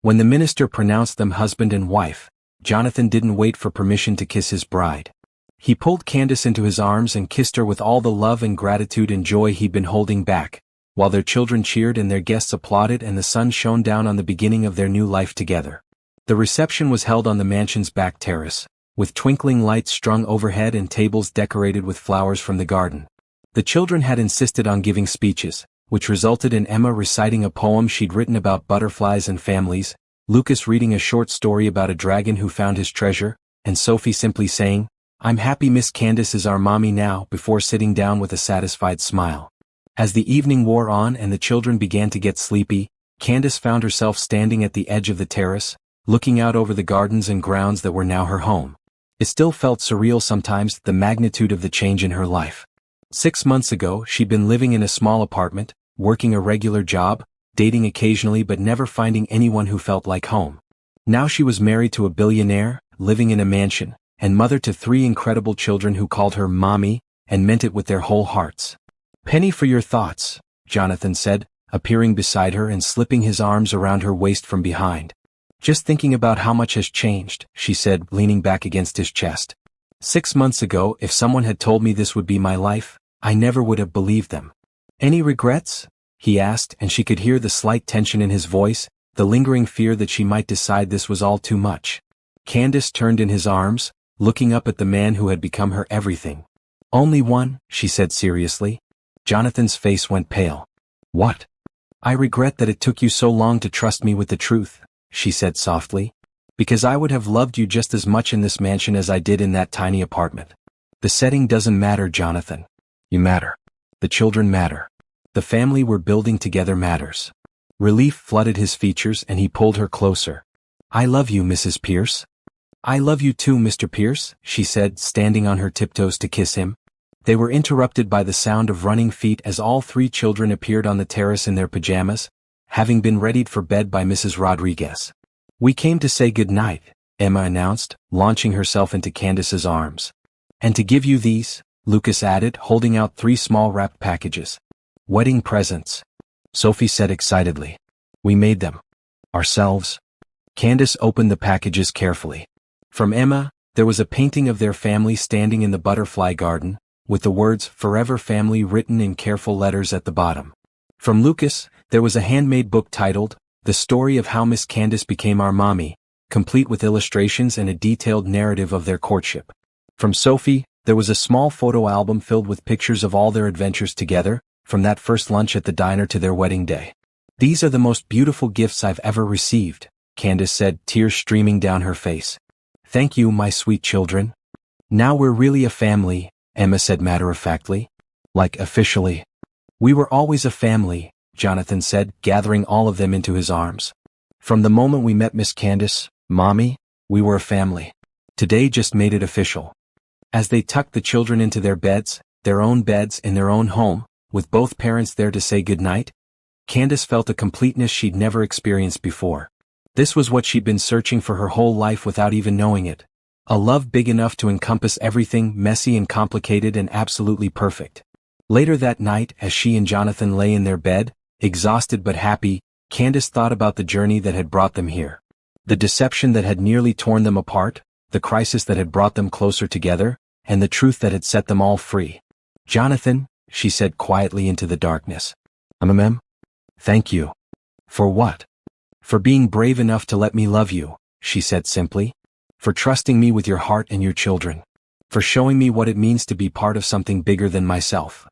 When the minister pronounced them husband and wife, Jonathan didn't wait for permission to kiss his bride. He pulled Candace into his arms and kissed her with all the love and gratitude and joy he'd been holding back, while their children cheered and their guests applauded and the sun shone down on the beginning of their new life together. The reception was held on the mansion's back terrace, with twinkling lights strung overhead and tables decorated with flowers from the garden. The children had insisted on giving speeches, which resulted in Emma reciting a poem she'd written about butterflies and families, Lucas reading a short story about a dragon who found his treasure, and Sophie simply saying, "I'm happy Miss Candace is our mommy now," before sitting down with a satisfied smile. As the evening wore on and the children began to get sleepy, Candace found herself standing at the edge of the terrace, looking out over the gardens and grounds that were now her home. It still felt surreal sometimes, the magnitude of the change in her life. 6 months ago, she'd been living in a small apartment, working a regular job, dating occasionally but never finding anyone who felt like home. Now she was married to a billionaire, living in a mansion, and mother to 3 incredible children who called her mommy, and meant it with their whole hearts. "Penny for your thoughts," Jonathan said, appearing beside her and slipping his arms around her waist from behind. "Just thinking about how much has changed," she said, leaning back against his chest. 6 months ago, if someone had told me this would be my life, I never would have believed them." "Any regrets?" he asked, and she could hear the slight tension in his voice, the lingering fear that she might decide this was all too much. Candace turned in his arms, looking up at the man who had become her everything. "Only one," she said seriously. Jonathan's face went pale. "What?" "I regret that it took you so long to trust me with the truth," she said softly. "Because I would have loved you just as much in this mansion as I did in that tiny apartment. The setting doesn't matter, Jonathan. You matter. The children matter. The family we're building together matters." Relief flooded his features and he pulled her closer. "I love you, Mrs. Pierce." "I love you too, Mr. Pierce," she said, standing on her tiptoes to kiss him. They were interrupted by the sound of running feet as all 3 children appeared on the terrace in their pajamas, having been readied for bed by Mrs. Rodriguez. "We came to say good night," Emma announced, launching herself into Candace's arms. "And to give you these," Lucas added, holding out 3 small wrapped packages. "Wedding presents," Sophie said excitedly. "We made them. Ourselves." Candace opened the packages carefully. From Emma, there was a painting of their family standing in the butterfly garden, with the words "Forever Family" written in careful letters at the bottom. From Lucas, there was a handmade book titled, "The Story of How Miss Candace Became Our Mommy," complete with illustrations and a detailed narrative of their courtship. From Sophie, there was a small photo album filled with pictures of all their adventures together, from that first lunch at the diner to their wedding day. "These are the most beautiful gifts I've ever received," Candace said, tears streaming down her face. "Thank you, my sweet children." "Now we're really a family," Emma said matter-of-factly. "Like officially." "We were always a family," Jonathan said, gathering all of them into his arms. "From the moment we met Miss Candace, Mommy, we were a family. Today just made it official." As they tucked the children into their beds in their own home, with both parents there to say goodnight, Candace felt a completeness she'd never experienced before. This was what she'd been searching for her whole life without even knowing it. A love big enough to encompass everything messy and complicated and absolutely perfect. Later that night, as she and Jonathan lay in their bed, exhausted but happy, Candace thought about the journey that had brought them here. The deception that had nearly torn them apart, the crisis that had brought them closer together, and the truth that had set them all free. "Jonathan," she said quietly into the darkness. Thank you." "For what?" "For being brave enough to let me love you," she said simply. "For trusting me with your heart and your children. For showing me what it means to be part of something bigger than myself."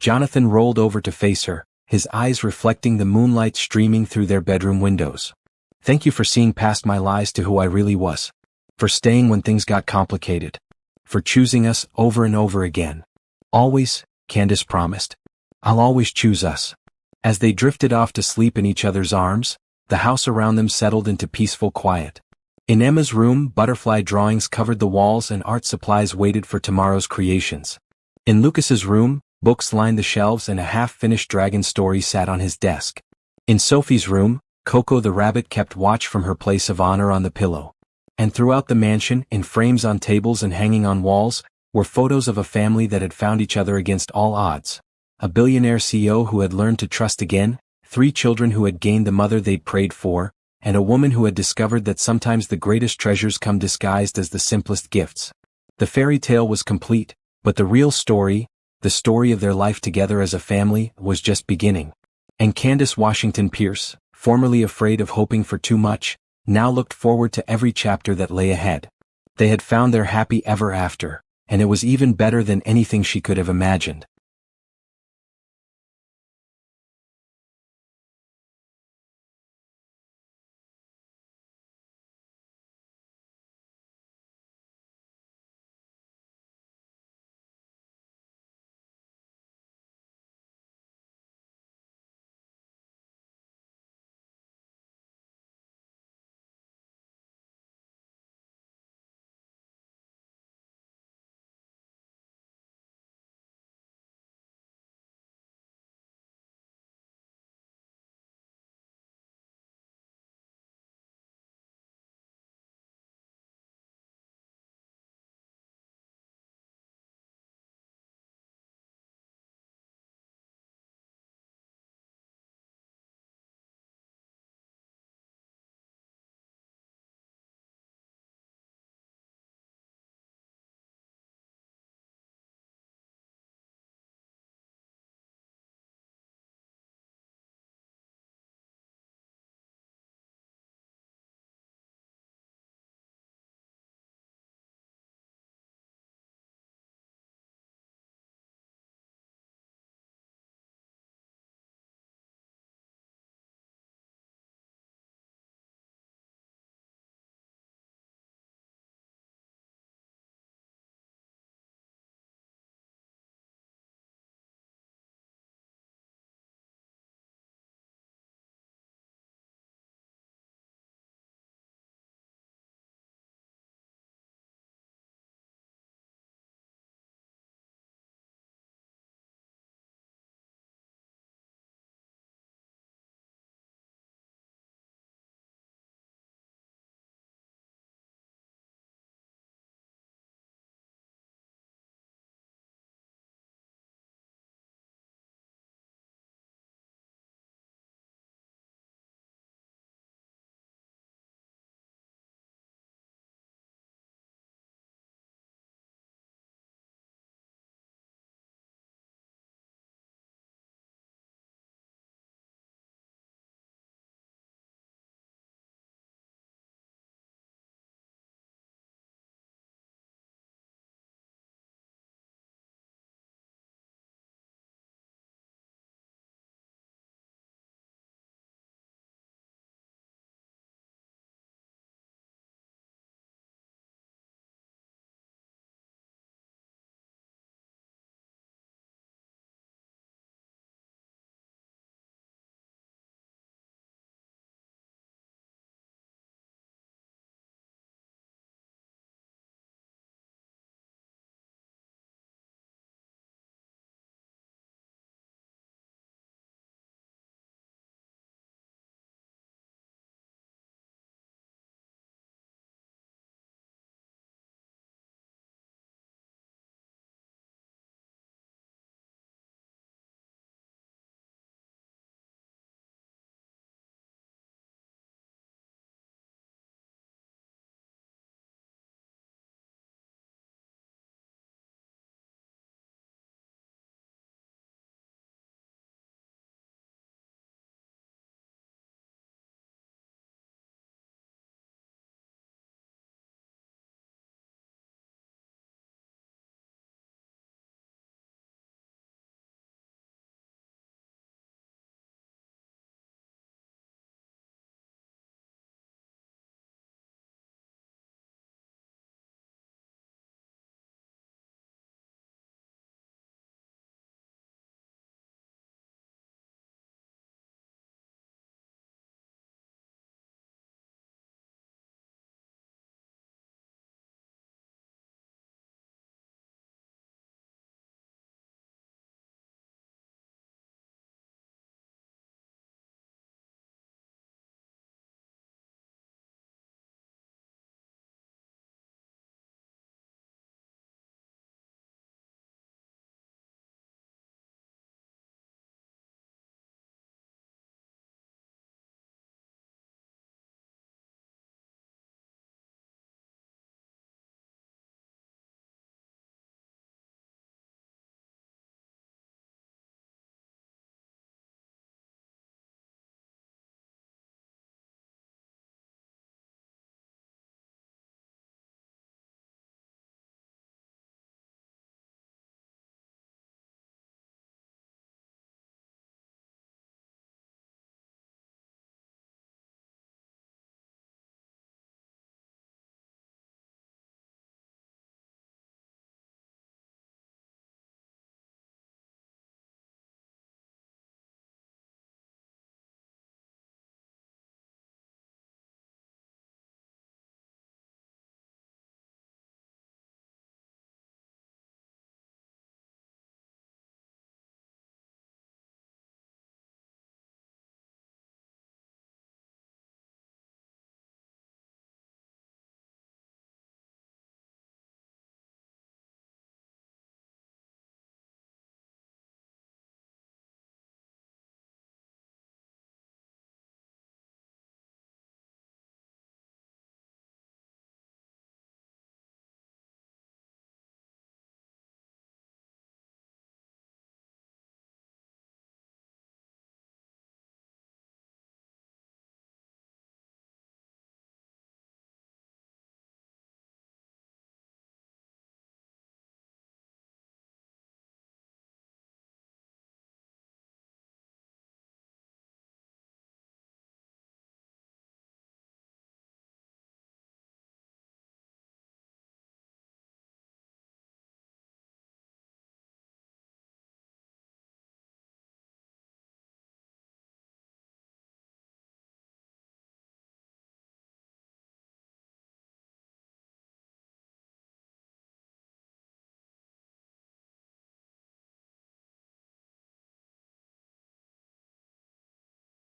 Jonathan rolled over to face her, his eyes reflecting the moonlight streaming through their bedroom windows. "Thank you for seeing past my lies to who I really was. For staying when things got complicated. For choosing us over and over again. Always," Candace promised. "I'll always choose us." As they drifted off to sleep in each other's arms, the house around them settled into peaceful quiet. In Emma's room, butterfly drawings covered the walls and art supplies waited for tomorrow's creations. In Lucas's room, books lined the shelves and a half-finished dragon story sat on his desk. In Sophie's room, Coco the rabbit kept watch from her place of honor on the pillow. And throughout the mansion, in frames on tables and hanging on walls, were photos of a family that had found each other against all odds. A billionaire CEO who had learned to trust again, 3 children who had gained the mother they'd prayed for, and a woman who had discovered that sometimes the greatest treasures come disguised as the simplest gifts. The fairy tale was complete, but the real story, the story of their life together as a family, was just beginning. And Candace Washington Pierce, formerly afraid of hoping for too much, now looked forward to every chapter that lay ahead. They had found their happy ever after, and it was even better than anything she could have imagined.